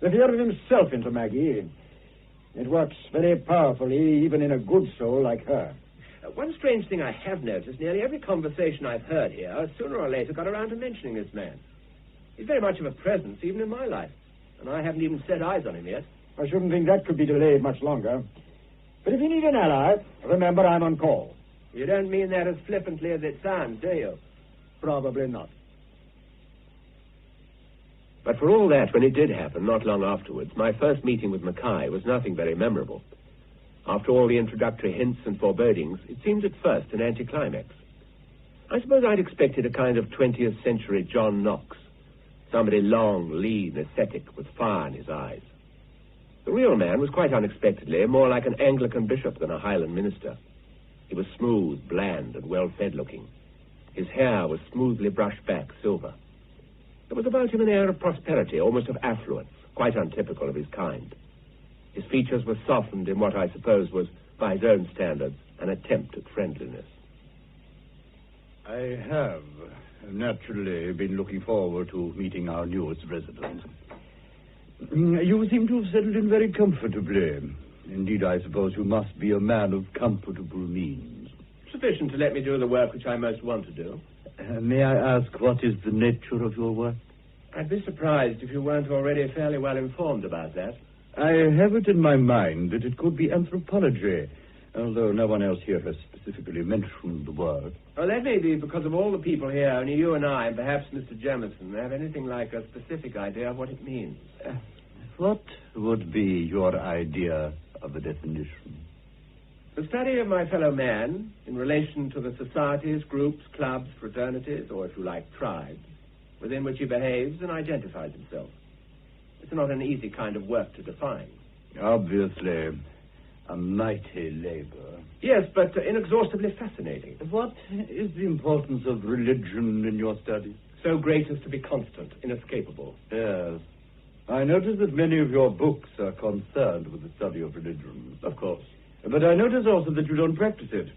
The fear of himself into Maggie. It works very powerfully, even in a good soul like her. One strange thing I have noticed, nearly every conversation I've heard here, sooner or later got around to mentioning this man. He's very much of a presence, even in my life. And I haven't even set eyes on him yet. I shouldn't think that could be delayed much longer. But if you need an ally, remember I'm on call. You don't mean that as flippantly as it sounds, do you? Probably not. But for all that, when it did happen, not long afterwards, my first meeting with Mackay was nothing very memorable. After all the introductory hints and forebodings, it seemed at first an anticlimax. I suppose I'd expected a kind of 20th century John Knox. Somebody long, lean, ascetic, with fire in his eyes. The real man was quite unexpectedly more like an Anglican bishop than a Highland minister. He was smooth, bland, and well-fed looking. His hair was smoothly brushed back, silver. There was about him an air of prosperity, almost of affluence, quite untypical of his kind. His features were softened in what I suppose was, by his own standards, an attempt at friendliness. I have naturally been looking forward to meeting our newest resident. You seem to have settled in very comfortably. Indeed, I suppose you must be a man of comfortable means. Sufficient to let me do the work which I most want to do. May I ask what is the nature of your work? I'd be surprised if you weren't already fairly well informed about that. I have it in my mind that it could be anthropology, although no one else here has specifically mentioned the word. Well, that may be because of all the people here, only you and I, and perhaps Mr. Jemison, have anything like a specific idea of what it means. What would be your idea of a definition? The study of my fellow man in relation to the societies, groups, clubs, fraternities, or if you like, tribes, within which he behaves and identifies himself. It's not an easy kind of work to define. Obviously, a mighty labor. Yes, but inexhaustibly fascinating. What is the importance of religion in your studies? So great as to be constant, inescapable. Yes. I notice that many of your books are concerned with the study of religion. Of course. But I notice also that you don't practice it.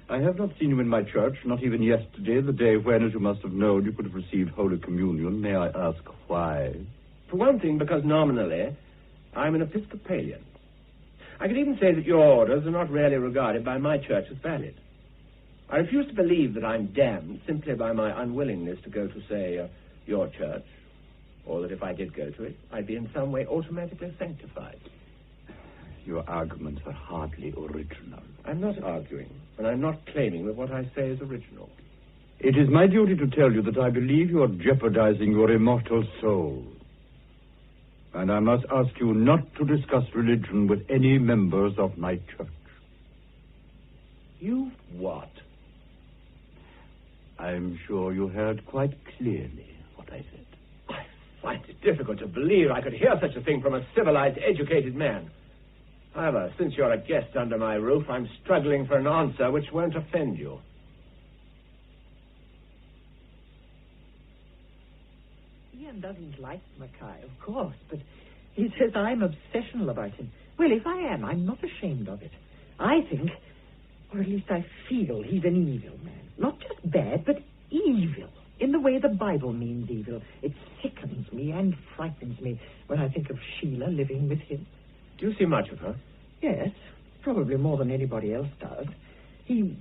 I have not seen you in my church, not even yesterday, the day when, as you must have known, you could have received Holy Communion. May I ask why? For one thing, because nominally, I'm an Episcopalian. I could even say that your orders are not really regarded by my church as valid. I refuse to believe that I'm damned simply by my unwillingness to go to, say, your church, or that if I did go to it, I'd be in some way automatically sanctified. Your arguments are hardly original. I'm not arguing, and I'm not claiming that what I say is original. It is my duty to tell you that I believe you are jeopardizing your immortal soul. And I must ask you not to discuss religion with any members of my church. You what? I'm sure you heard quite clearly what I said. I find it difficult to believe I could hear such a thing from a civilized, educated man. However, since you're a guest under my roof, I'm struggling for an answer which won't offend you. Ian doesn't like Mackay, of course, but he says I'm obsessional about him. Well, if I am, I'm not ashamed of it. I think, or at least I feel, he's an evil man. Not just bad, but evil, in the way the Bible means evil. It sickens me and frightens me when I think of Sheila living with him. Do you see much of her? Yes, probably more than anybody else does. He,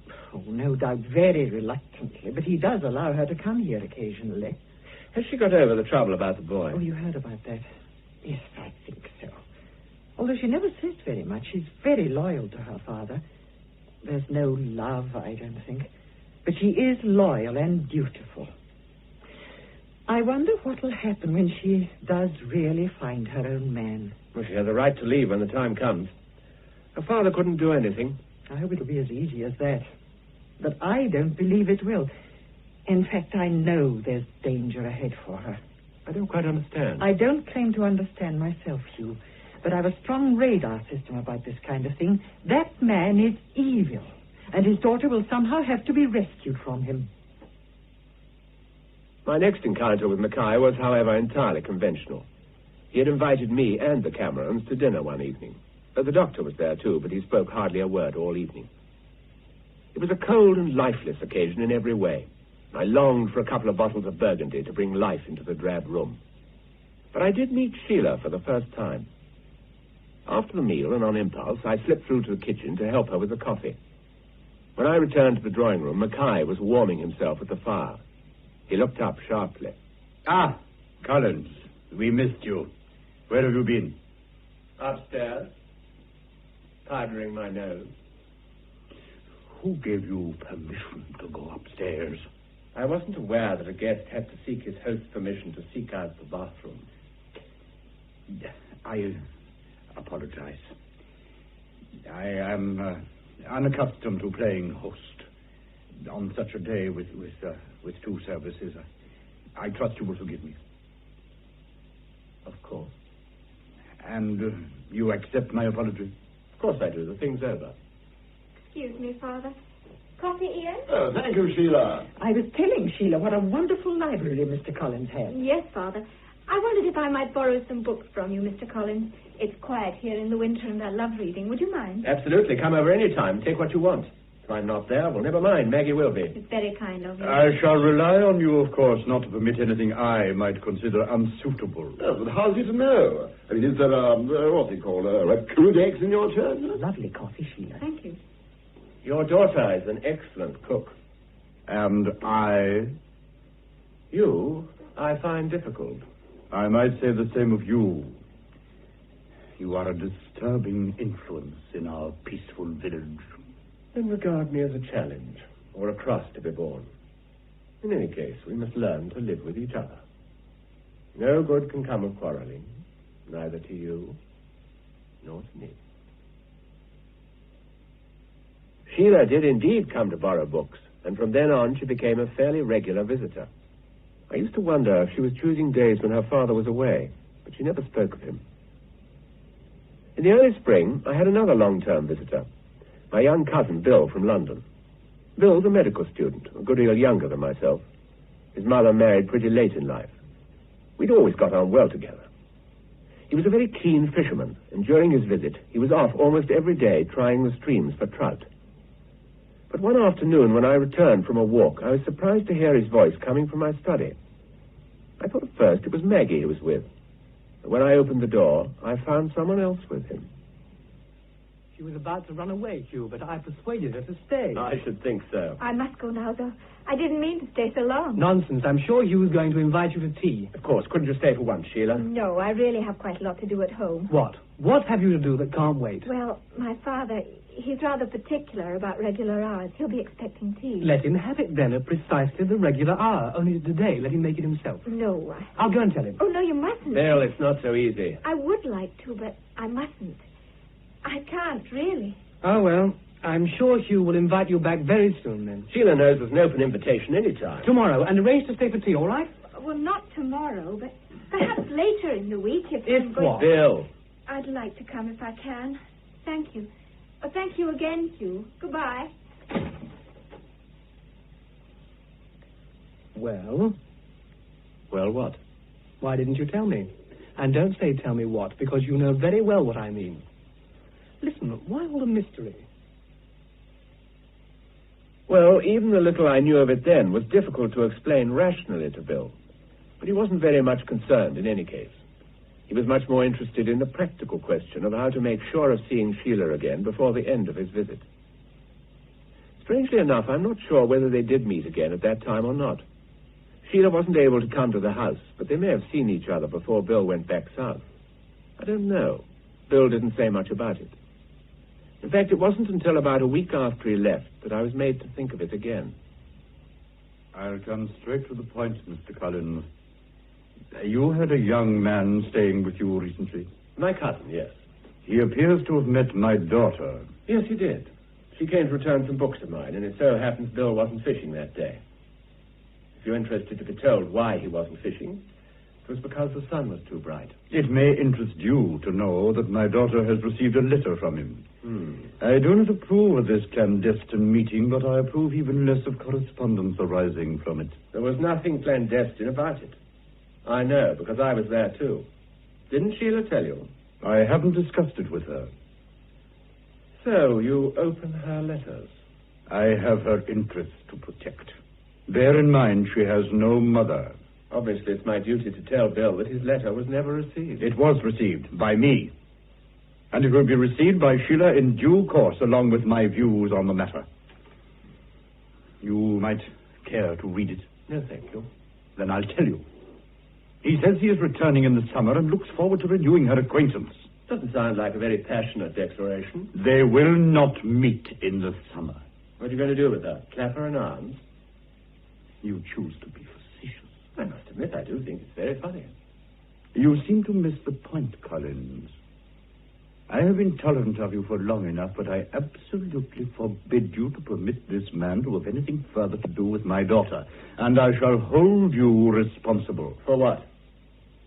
no doubt very reluctantly, but he does allow her to come here occasionally. Has she got over the trouble about the boy? Oh, you heard about that? Yes, I think so. Although she never says very much. She's very loyal to her father. There's no love, I don't think. But she is loyal and dutiful. I wonder what will happen when she does really find her own man. Well, she has a right to leave when the time comes. Her father couldn't do anything. I hope it'll be as easy as that. But I don't believe it will. In fact, I know there's danger ahead for her. I don't quite understand. I don't claim to understand myself, Hugh, but I've a strong radar system about this kind of thing. That man is evil, and his daughter will somehow have to be rescued from him. My next encounter with Mackay was, however, entirely conventional. He had invited me and the Camerons to dinner one evening. The doctor was there, too, but he spoke hardly a word all evening. It was a cold and lifeless occasion in every way. I longed for a couple of bottles of Burgundy to bring life into the drab room. But I did meet Sheila for the first time. After the meal and on impulse, I slipped through to the kitchen to help her with the coffee. When I returned to the drawing room, Mackay was warming himself at the fire. He looked up sharply. Ah, Collins, we missed you. Where have you been? Upstairs. Powdering my nose. Who gave you permission to go upstairs? I wasn't aware that a guest had to seek his host's permission to seek out the bathroom. I apologize. I am unaccustomed to playing host on such a day with two services. I trust you will forgive me. Of course. And you accept my apology? Of course I do. The thing's over. Excuse me, Father. Coffee, Ian? Oh, thank you, Sheila. I was telling Sheila what a wonderful library Mr. Collins has. Yes, Father. I wondered if I might borrow some books from you, Mr. Collins. It's quiet here in the winter and I love reading. Would you mind? Absolutely. Come over any time. Take what you want. If I'm not there, well, never mind. Maggie will be. It's very kind of you. I shall rely on you, of course, not to permit anything I might consider unsuitable. Oh, but how's he to know? I mean, is there what's it called, a codex in your church? Lovely coffee, Sheila. Thank you. Your daughter is an excellent cook. And I? You, I find difficult. I might say the same of you. You are a disturbing influence in our peaceful village. Then regard me as a challenge, or a cross to be borne. In any case, we must learn to live with each other. No good can come of quarreling, neither to you nor to me. Sheila did indeed come to borrow books, and from then on she became a fairly regular visitor. I used to wonder if she was choosing days when her father was away, but she never spoke of him. In the early spring, I had another long-term visitor, my young cousin, Bill, from London. Bill's a medical student, a good deal younger than myself. His mother married pretty late in life. We'd always got on well together. He was a very keen fisherman, and during his visit, he was off almost every day trying the streams for trout. But one afternoon, when I returned from a walk, I was surprised to hear his voice coming from my study. I thought at first it was Maggie he was with. When I opened the door, I found someone else with him. She was about to run away, Hugh, but I persuaded her to stay. I should think so. I must go now, though. I didn't mean to stay so long. Nonsense. I'm sure Hugh was going to invite you to tea. Of course. Couldn't you stay for once, Sheila? No, I really have quite a lot to do at home. What? What have you to do that can't wait? Well, my father, he's rather particular about regular hours. He'll be expecting tea. Let him have it then at precisely the regular hour. Only today, let him make it himself. No, I'll go and tell him. Oh, no, you mustn't. Bill, it's not so easy. I would like to, but I mustn't. I can't, really. Oh, well, I'm sure Hugh will invite you back very soon, then. Sheila knows there's an open invitation any time. Tomorrow, and arrange to stay for tea, all right? Well, not tomorrow, but perhaps later in the week if I'm going... what? Bill. I'd like to come if I can. Thank you. Thank you again, Hugh. Goodbye. Well? Well, what? Why didn't you tell me? And don't say tell me what, because you know very well what I mean. Listen, why all the mystery? Well, even the little I knew of it then was difficult to explain rationally to Bill. But he wasn't very much concerned in any case. He was much more interested in the practical question of how to make sure of seeing Sheila again before the end of his visit. Strangely enough, I'm not sure whether they did meet again at that time or not. Sheila wasn't able to come to the house, but they may have seen each other before Bill went back south. I don't know. Bill didn't say much about it. In fact, it wasn't until about a week after he left that I was made to think of it again. I'll come straight to the point, Mr. Collins. You had a young man staying with you recently? My cousin, yes. He appears to have met my daughter. Yes, he did. She came to return some books of mine, and it so happens Bill wasn't fishing that day. If you're interested to be told why he wasn't fishing, it was because the sun was too bright. It may interest you to know that my daughter has received a letter from him. I do not approve of this clandestine meeting, but I approve even less of correspondence arising from it. There was nothing clandestine about it. I know, because I was there too. Didn't Sheila tell you? I haven't discussed it with her. So, you open her letters? I have her interests to protect. Bear in mind, she has no mother. Obviously, it's my duty to tell Bill that his letter was never received. It was received by me. And it will be received by Sheila in due course, along with my views on the matter. You might care to read it. No, thank you. Then I'll tell you. He says he is returning in the summer and looks forward to renewing her acquaintance. Doesn't sound like a very passionate declaration. They will not meet in the summer. What are you going to do with her? Clap her in arms? You choose to be facetious. I must admit, I do think it's very funny. You seem to miss the point, Collins. I have been tolerant of you for long enough, but I absolutely forbid you to permit this man to have anything further to do with my daughter, and I shall hold you responsible. For what?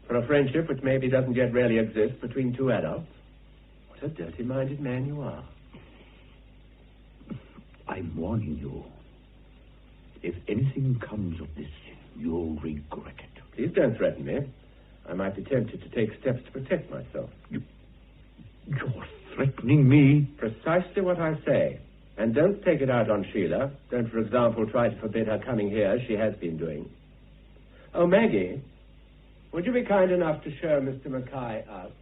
For a friendship which maybe doesn't yet really exist between two adults? What a dirty-minded man you are. I'm warning you. If anything comes of this, you'll regret it. Please don't threaten me. I might be tempted to take steps to protect myself. You're threatening me? Precisely what I say. And don't take it out on Sheila. Don't, for example, try to forbid her coming here, as she has been doing. Oh, Maggie, would you be kind enough to show Mr. Mackay out?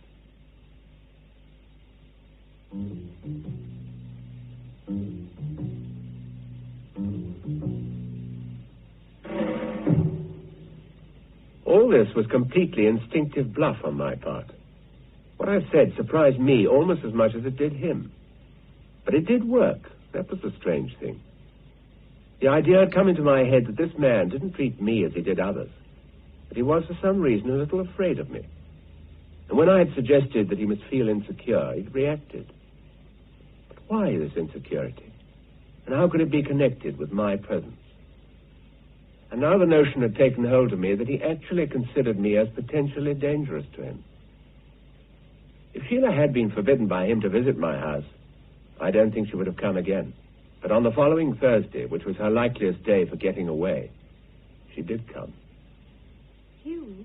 All this was completely instinctive bluff on my part. What I said surprised me almost as much as it did him. But it did work. That was the strange thing. The idea had come into my head that this man didn't treat me as he did others, that he was for some reason a little afraid of me. And when I had suggested that he must feel insecure, he'd reacted. But why this insecurity? And how could it be connected with my presence? And now the notion had taken hold of me that he actually considered me as potentially dangerous to him. If Sheila had been forbidden by him to visit my house, I don't think she would have come again. But on the following Thursday, which was her likeliest day for getting away, she did come. Hugh,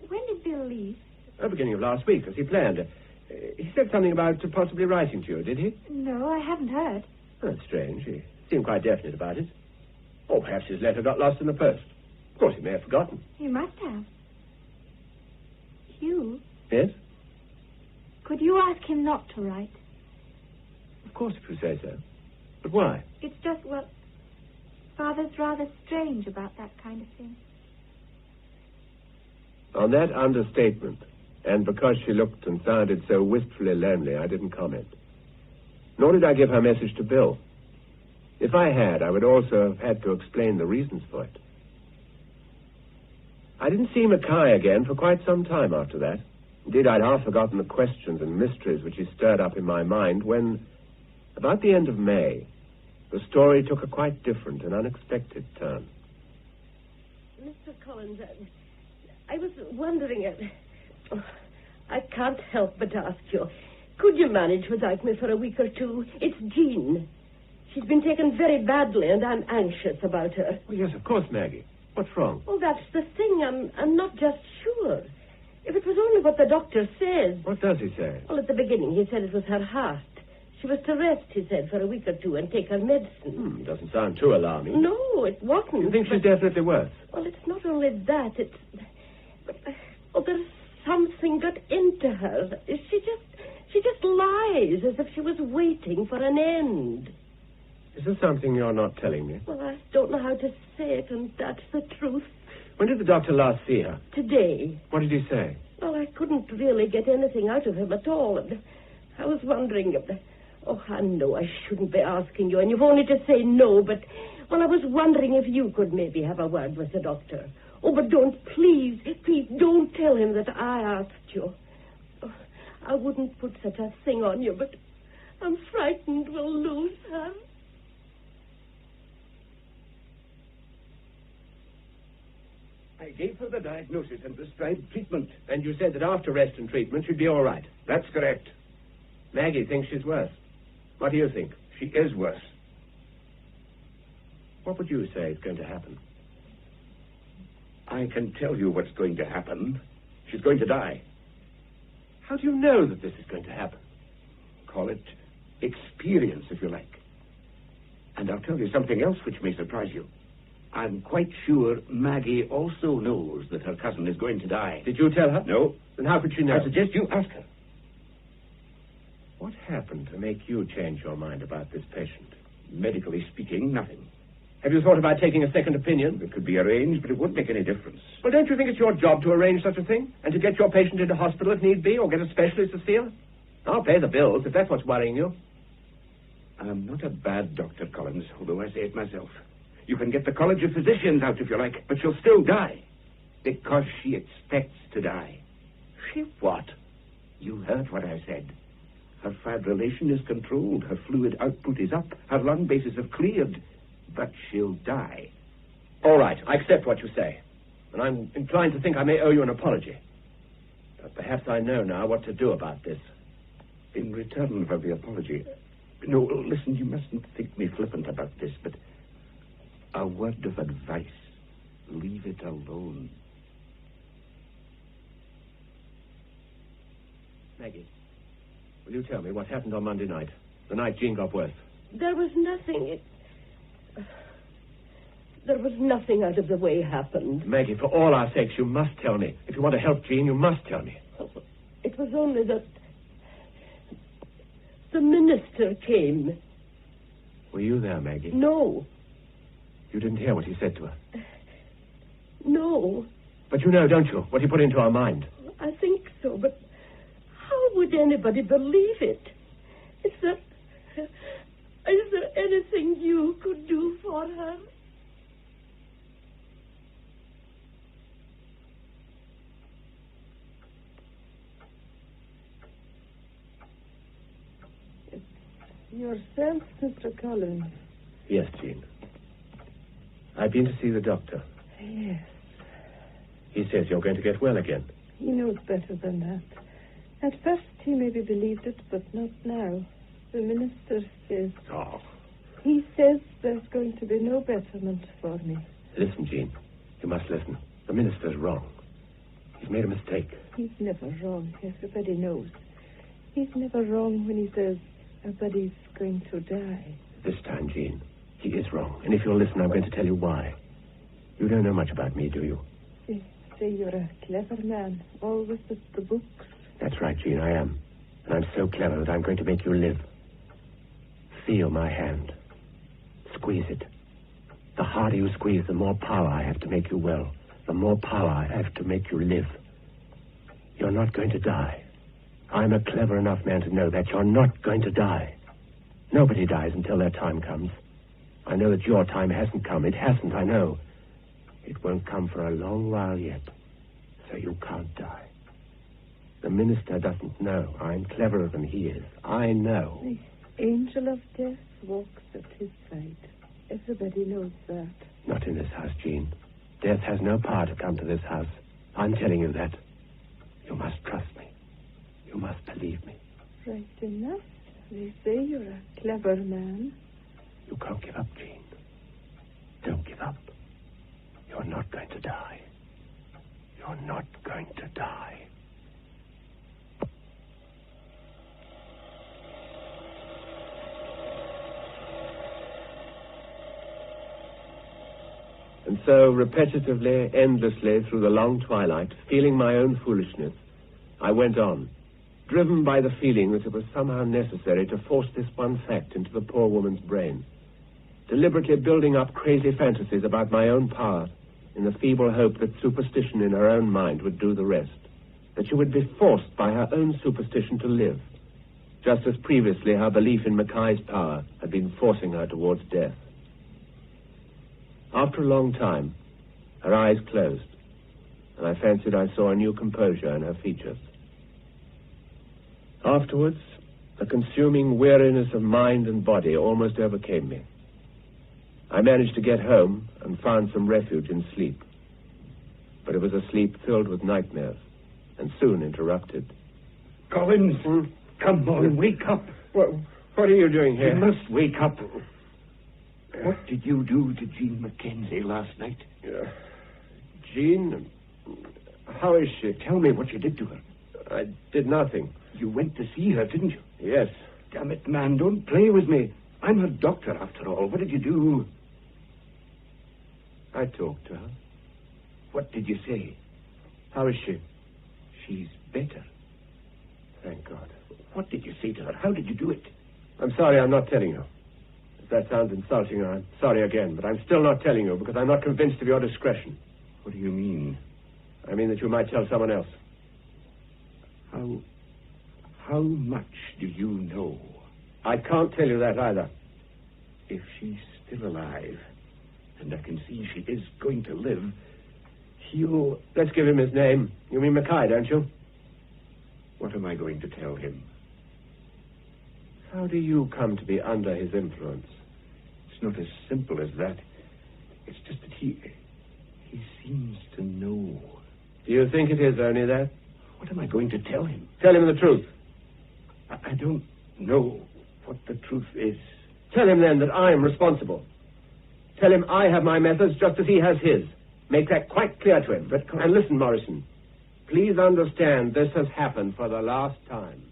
when did Bill leave? At the beginning of last week, as he planned. He said something about possibly writing to you, did he? No, I haven't heard. That's strange. He seemed quite definite about it. Or perhaps his letter got lost in the post. Of course, he may have forgotten. He must have. Hugh, Yes? could you ask him not to write? Of course, if you say so. But why? It's just, well, Father's rather strange about that kind of thing. On that understatement, and because she looked and sounded so wistfully lonely, I didn't comment. Nor did I give her message to Bill. If I had, I would also have had to explain the reasons for it. I didn't see Mackay again for quite some time after that. Indeed, I'd half forgotten the questions and mysteries which he stirred up in my mind when, about the end of May, the story took a quite different and unexpected turn. Mr. Collins, I was wondering... I can't help but ask you. Could you manage without me for a week or two? It's Jean. She's been taken very badly, and I'm anxious about her. Well, yes, of course, Maggie. What's wrong? Well, that's the thing. I'm not just sure. If it was only what the doctor says... What does he say? Well, at the beginning, he said it was her heart. She was to rest, he said, for a week or two and take her medicine. Doesn't sound too alarming. No, it wasn't. You think she's definitely worse? Well, it's not only that. It's... But, there's something got into her. She just lies as if she was waiting for an end. Is there something you're not telling me? Well, I don't know how to say it, and that's the truth. When did the doctor last see her? Today. What did he say? Well, I couldn't really get anything out of him at all. I was wondering... Oh, I know I shouldn't be asking you, and you've only to say no, but... Well, I was wondering if you could maybe have a word with the doctor. Oh, but don't, please don't tell him that I asked you. Oh, I wouldn't put such a thing on you, but I'm frightened we'll lose her. I gave her the diagnosis and prescribed treatment. And you said that after rest and treatment she'd be all right. That's correct. Maggie thinks she's worse. What do you think? She is worse. What would you say is going to happen? I can tell you what's going to happen. She's going to die. How do you know that this is going to happen? Call it experience, if you like. And I'll tell you something else which may surprise you. I'm quite sure Maggie also knows that her cousin is going to die. Did you tell her? No. Then how could she know? I suggest you ask her. What happened to make you change your mind about this patient? Medically speaking, nothing. Have you thought about taking a second opinion? It could be arranged, but it wouldn't make any difference. Well, don't you think it's your job to arrange such a thing? And to get your patient into hospital if need be, or get a specialist to see her? I'll pay the bills, if that's what's worrying you. I'm not a bad doctor, Collins, although I say it myself. You can get the College of Physicians out if you like, but she'll still die. Because she expects to die. She what? You heard what I said. Her fibrillation is controlled. Her fluid output is up. Her lung bases have cleared. But she'll die. All right, I accept what you say. And I'm inclined to think I may owe you an apology. But perhaps I know now what to do about this. In return for the apology... No, listen, you mustn't think me flippant about this, but... a word of advice. Leave it alone. Maggie, will you tell me what happened on Monday night? The night Jean got worse. There was nothing... There was nothing out of the way happened. Maggie, for all our sakes, you must tell me. If you want to help Jean, you must tell me. It was only that... the minister came. Were you there, Maggie? No. You didn't hear what he said to her? No. But you know, don't you, what he put into her mind? I think so, but how would anybody believe it? Is there anything you could do for her? Yourself, Mr. Collins? Yes, Jean. I've been to see the doctor. Yes. He says you're going to get well again. He knows better than that. At first he maybe believed it, but not now. The minister says... Oh. He says there's going to be no betterment for me. Listen, Jean. You must listen. The minister's wrong. He's made a mistake. He's never wrong. Everybody knows. He's never wrong when he says a body's going to die. This time, Jean, he is wrong. And if you'll listen, I'm going to tell you why. You don't know much about me, do you? say you're a clever man, always with the books. That's right, Jean, I am. And I'm so clever that I'm going to make you live. Feel my hand. Squeeze it. The harder you squeeze, the more power I have to make you well. The more power I have to make you live. You're not going to die. I'm a clever enough man to know that you're not going to die. Nobody dies until their time comes. I know that your time hasn't come. It hasn't, I know. It won't come for a long while yet. So you can't die. The minister doesn't know. I'm cleverer than he is. I know. The angel of death walks at his side. Everybody knows that. Not in this house, Jean. Death has no power to come to this house. I'm telling you that. You must trust me. You must believe me. Right enough. They say you're a clever man. You can't give up, Jean. Don't give up. You're not going to die. You're not going to die. And so, repetitively, endlessly, through the long twilight, feeling my own foolishness, I went on, driven by the feeling that it was somehow necessary to force this one fact into the poor woman's brain, deliberately building up crazy fantasies about my own power in the feeble hope that superstition in her own mind would do the rest, that she would be forced by her own superstition to live, just as previously her belief in Mackay's power had been forcing her towards death. After a long time, her eyes closed, and I fancied I saw a new composure in her features. Afterwards, a consuming weariness of mind and body almost overcame me. I managed to get home and found some refuge in sleep. But it was a sleep filled with nightmares, and soon interrupted. Collins, come on, wake up. What are you doing here? You must wake up. What did you do to Jean Mackenzie last night? Jean? How is she? Tell me what you did to her. I did nothing. You went to see her, didn't you? Yes. Damn it, man, don't play with me. I'm her doctor, after all. What did you do? I talked to her. What did you say? How is she? She's better. Thank God. What did you say to her? How did you do it? I'm sorry, I'm not telling you. If that sounds insulting, I'm sorry again, but I'm still not telling you because I'm not convinced of your discretion. What do you mean? I mean that you might tell someone else. How much do you know? I can't tell you that either. If she's still alive, and I can see she is going to live, Let's give him his name. You mean Mackay, don't you? What am I going to tell him? How do you come to be under his influence? It's not as simple as that. It's just that he seems to know. Do you think it is only that? What am I going to tell him? Tell him the truth. I don't know what the truth is. Tell him, then, that I'm responsible. Tell him I have my methods just as he has his. Make that quite clear to him. And listen, Morrison, please understand this has happened for the last time.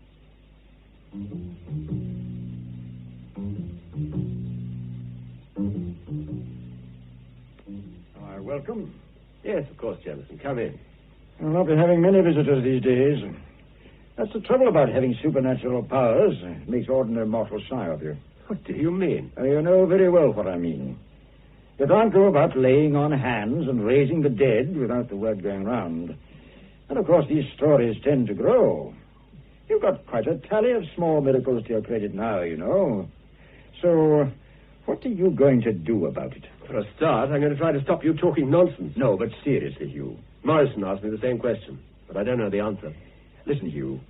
Welcome. Yes, of course, Jefferson. Come in. I'll not be having many visitors these days. That's the trouble about having supernatural powers. It makes ordinary mortals shy of you. What do you mean? You know very well what I mean. You can't go about laying on hands and raising the dead without the word going round. And, of course, these stories tend to grow. You've got quite a tally of small miracles to your credit now, you know. So, what are you going to do about it? For a start, I'm going to try to stop you talking nonsense. No, but seriously, Hugh. Morrison asked me the same question, but I don't know the answer. Listen, Hugh.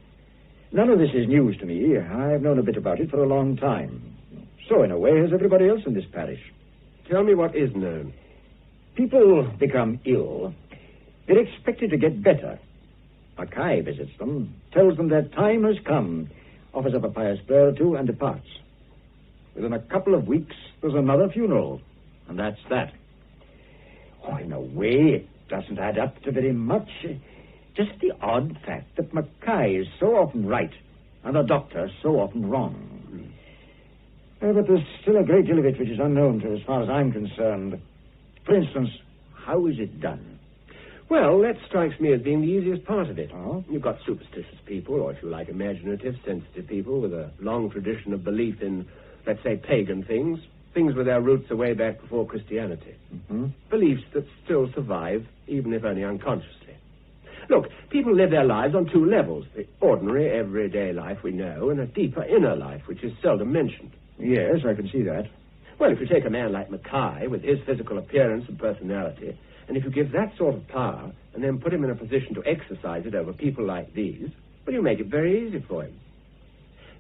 None of this is news to me. I've known a bit about it for a long time. So, in a way, has everybody else in this parish. Tell me what is known. People become ill. They're expected to get better. Mackay visits them, tells them their time has come, offers up a pious prayer or two, and departs. Within a couple of weeks, there's another funeral, and that's that. Oh, in a way, it doesn't add up to very much. Just the odd fact that Mackay is so often right, and the doctor so often wrong. But there's still a great deal of it which is unknown to as far as I'm concerned. For instance, how is it done? Well, that strikes me as being the easiest part of it. Oh? You've got superstitious people, or if you like, imaginative, sensitive people with a long tradition of belief in, let's say, pagan things with their roots away back before Christianity. Mm-hmm. Beliefs that still survive, even if only unconsciously. Look, people live their lives on two levels. The ordinary, everyday life we know, and a deeper inner life, which is seldom mentioned. Yes, I can see that. Well, if you take a man like Mackay, with his physical appearance and personality, and if you give that sort of power, and then put him in a position to exercise it over people like these, well, you make it very easy for him.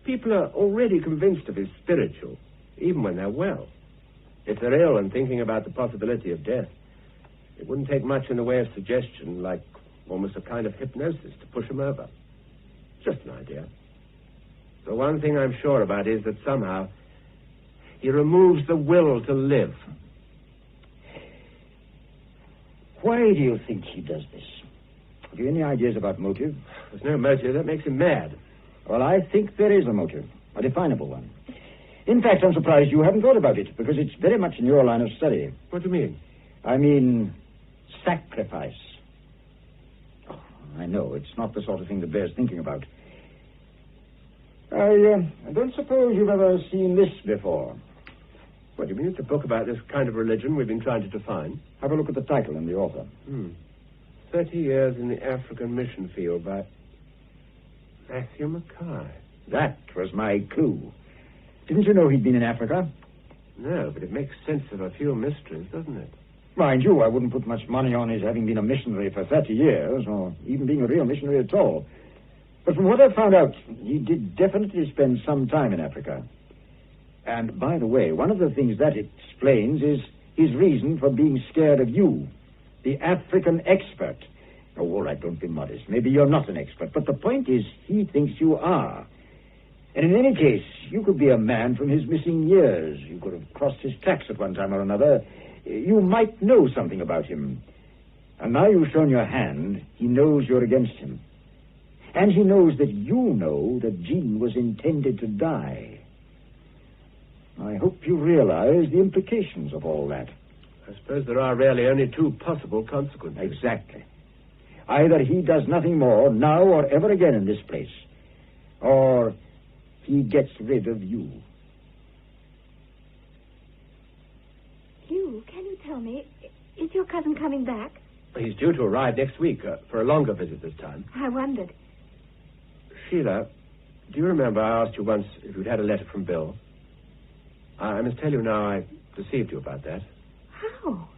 People are already convinced of his spiritual, even when they're well. If they're ill and thinking about the possibility of death, it wouldn't take much in the way of suggestion, like almost a kind of hypnosis, to push them over. Just an idea. The one thing I'm sure about is that somehow he removes the will to live. Why do you think he does this? Have you any ideas about motive? There's no motive. That makes him mad. Well, I think there is a motive, a definable one. In fact, I'm surprised you haven't thought about it, because it's very much in your line of study. What do you mean? I mean, sacrifice. Oh, I know, it's not the sort of thing that bears thinking about. I don't suppose you've ever seen this before. What do you mean? It's a book about this kind of religion we've been trying to define. Have a look at the title and the author. 30 Years in the African Mission Field by Matthew Mackay. That was my clue. Didn't you know he'd been in Africa? No, but it makes sense of a few mysteries, doesn't it? Mind you, I wouldn't put much money on his having been a missionary for 30 years, or even being a real missionary at all. But from what I've found out, he did definitely spend some time in Africa. And, by the way, one of the things that explains is his reason for being scared of you, the African expert. Oh, all right, don't be modest. Maybe you're not an expert, but the point is he thinks you are. And in any case, you could be a man from his missing years. You could have crossed his tracks at one time or another. You might know something about him. And now you've shown your hand, he knows you're against him. And he knows that you know that Jean was intended to die. I hope you realize the implications of all that. I suppose there are really only two possible consequences. Exactly. Either he does nothing more, now or ever again in this place, or he gets rid of you. Hugh, can you tell me, is your cousin coming back? He's due to arrive next week for a longer visit this time. I wondered. Sheila, do you remember I asked you once if you'd had a letter from Bill? I must tell you now I deceived you about that. How?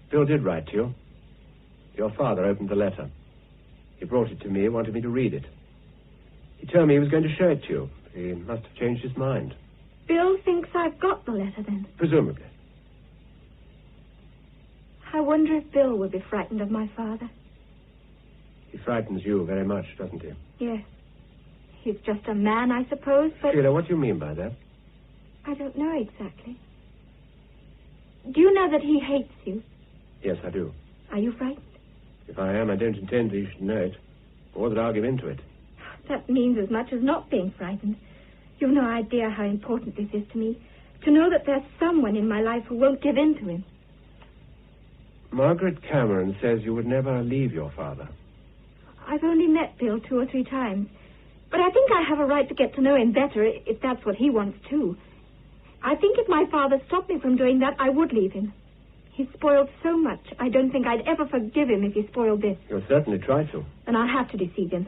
Bill did write to you. Your father opened the letter. He brought it to me and wanted me to read it. He told me he was going to show it to you. He must have changed his mind. Bill thinks I've got the letter, then? Presumably. I wonder if Bill would be frightened of my father. He frightens you very much, doesn't he? Yes. He's just a man, I suppose, but... Sheila, what do you mean by that? I don't know exactly. Do you know that he hates you? Yes, I do. Are you frightened? If I am, I don't intend that you should know it, or that I'll give in to it. That means as much as not being frightened. You've no idea how important this is to me. To know that there's someone in my life who won't give in to him. Margaret Cameron says you would never leave your father. I've only met Bill 2 or 3 times. But I think I have a right to get to know him better, if that's what he wants too. I think if my father stopped me from doing that, I would leave him. He's spoiled so much, I don't think I'd ever forgive him if he spoiled this. You'll certainly try to. And I'll have to deceive him.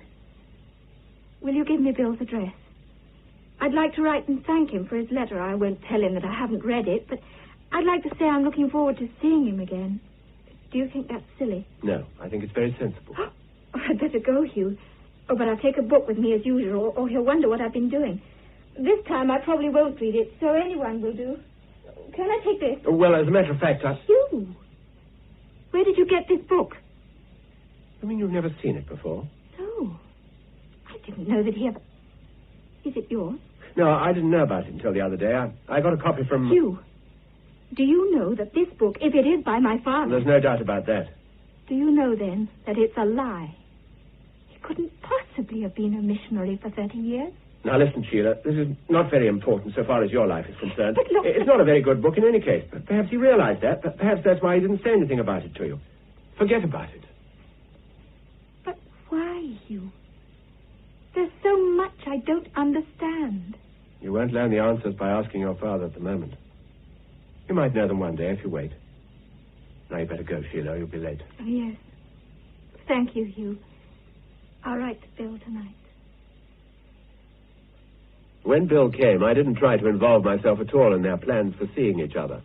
Will you give me Bill's address? I'd like to write and thank him for his letter. I won't tell him that I haven't read it, but I'd like to say I'm looking forward to seeing him again. Do you think that's silly? No, I think it's very sensible. Oh, I'd better go, Hugh. Oh, but I'll take a book with me as usual, or he'll wonder what I've been doing. This time I probably won't read it, so anyone will do. Can I take this? Well, as a matter of fact, Hugh, where did you get this book? You mean you've never seen it before? No. I didn't know that he ever... Is it yours? No, I didn't know about it until the other day. I got a copy from... Hugh, do you know that this book, if it is by my father... There's no doubt about that. Do you know, then, that it's a lie? He couldn't possibly have been a missionary for 30 years. Now, listen, Sheila, this is not very important so far as your life is concerned. But look... It's not a very good book in any case. But perhaps he realized that. Perhaps that's why he didn't say anything about it to you. Forget about it. Why, Hugh? There's so much I don't understand. You won't learn the answers by asking your father at the moment. You might know them one day if you wait. Now you better go, Sheila. You'll be late. Oh, yes. Thank you, Hugh. I'll write to Bill tonight. When Bill came, I didn't try to involve myself at all in their plans for seeing each other,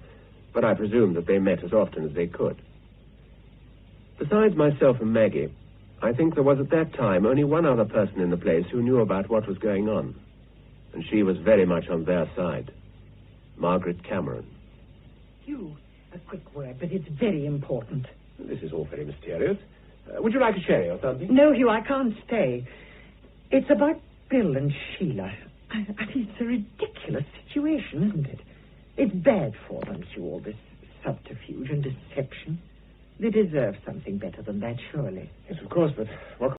but I presumed that they met as often as they could. Besides myself and Maggie, I think there was at that time only one other person in the place who knew about what was going on, and she was very much on their side. Margaret Cameron. Hugh, a quick word, but it's very important. This is all very mysterious. Would you like a sherry or something? No, Hugh, I can't stay. It's about Bill and Sheila. I mean, it's a ridiculous situation, isn't it? It's bad for them, Hugh, all this subterfuge and deception. They deserve something better than that, surely. Yes, of course, but what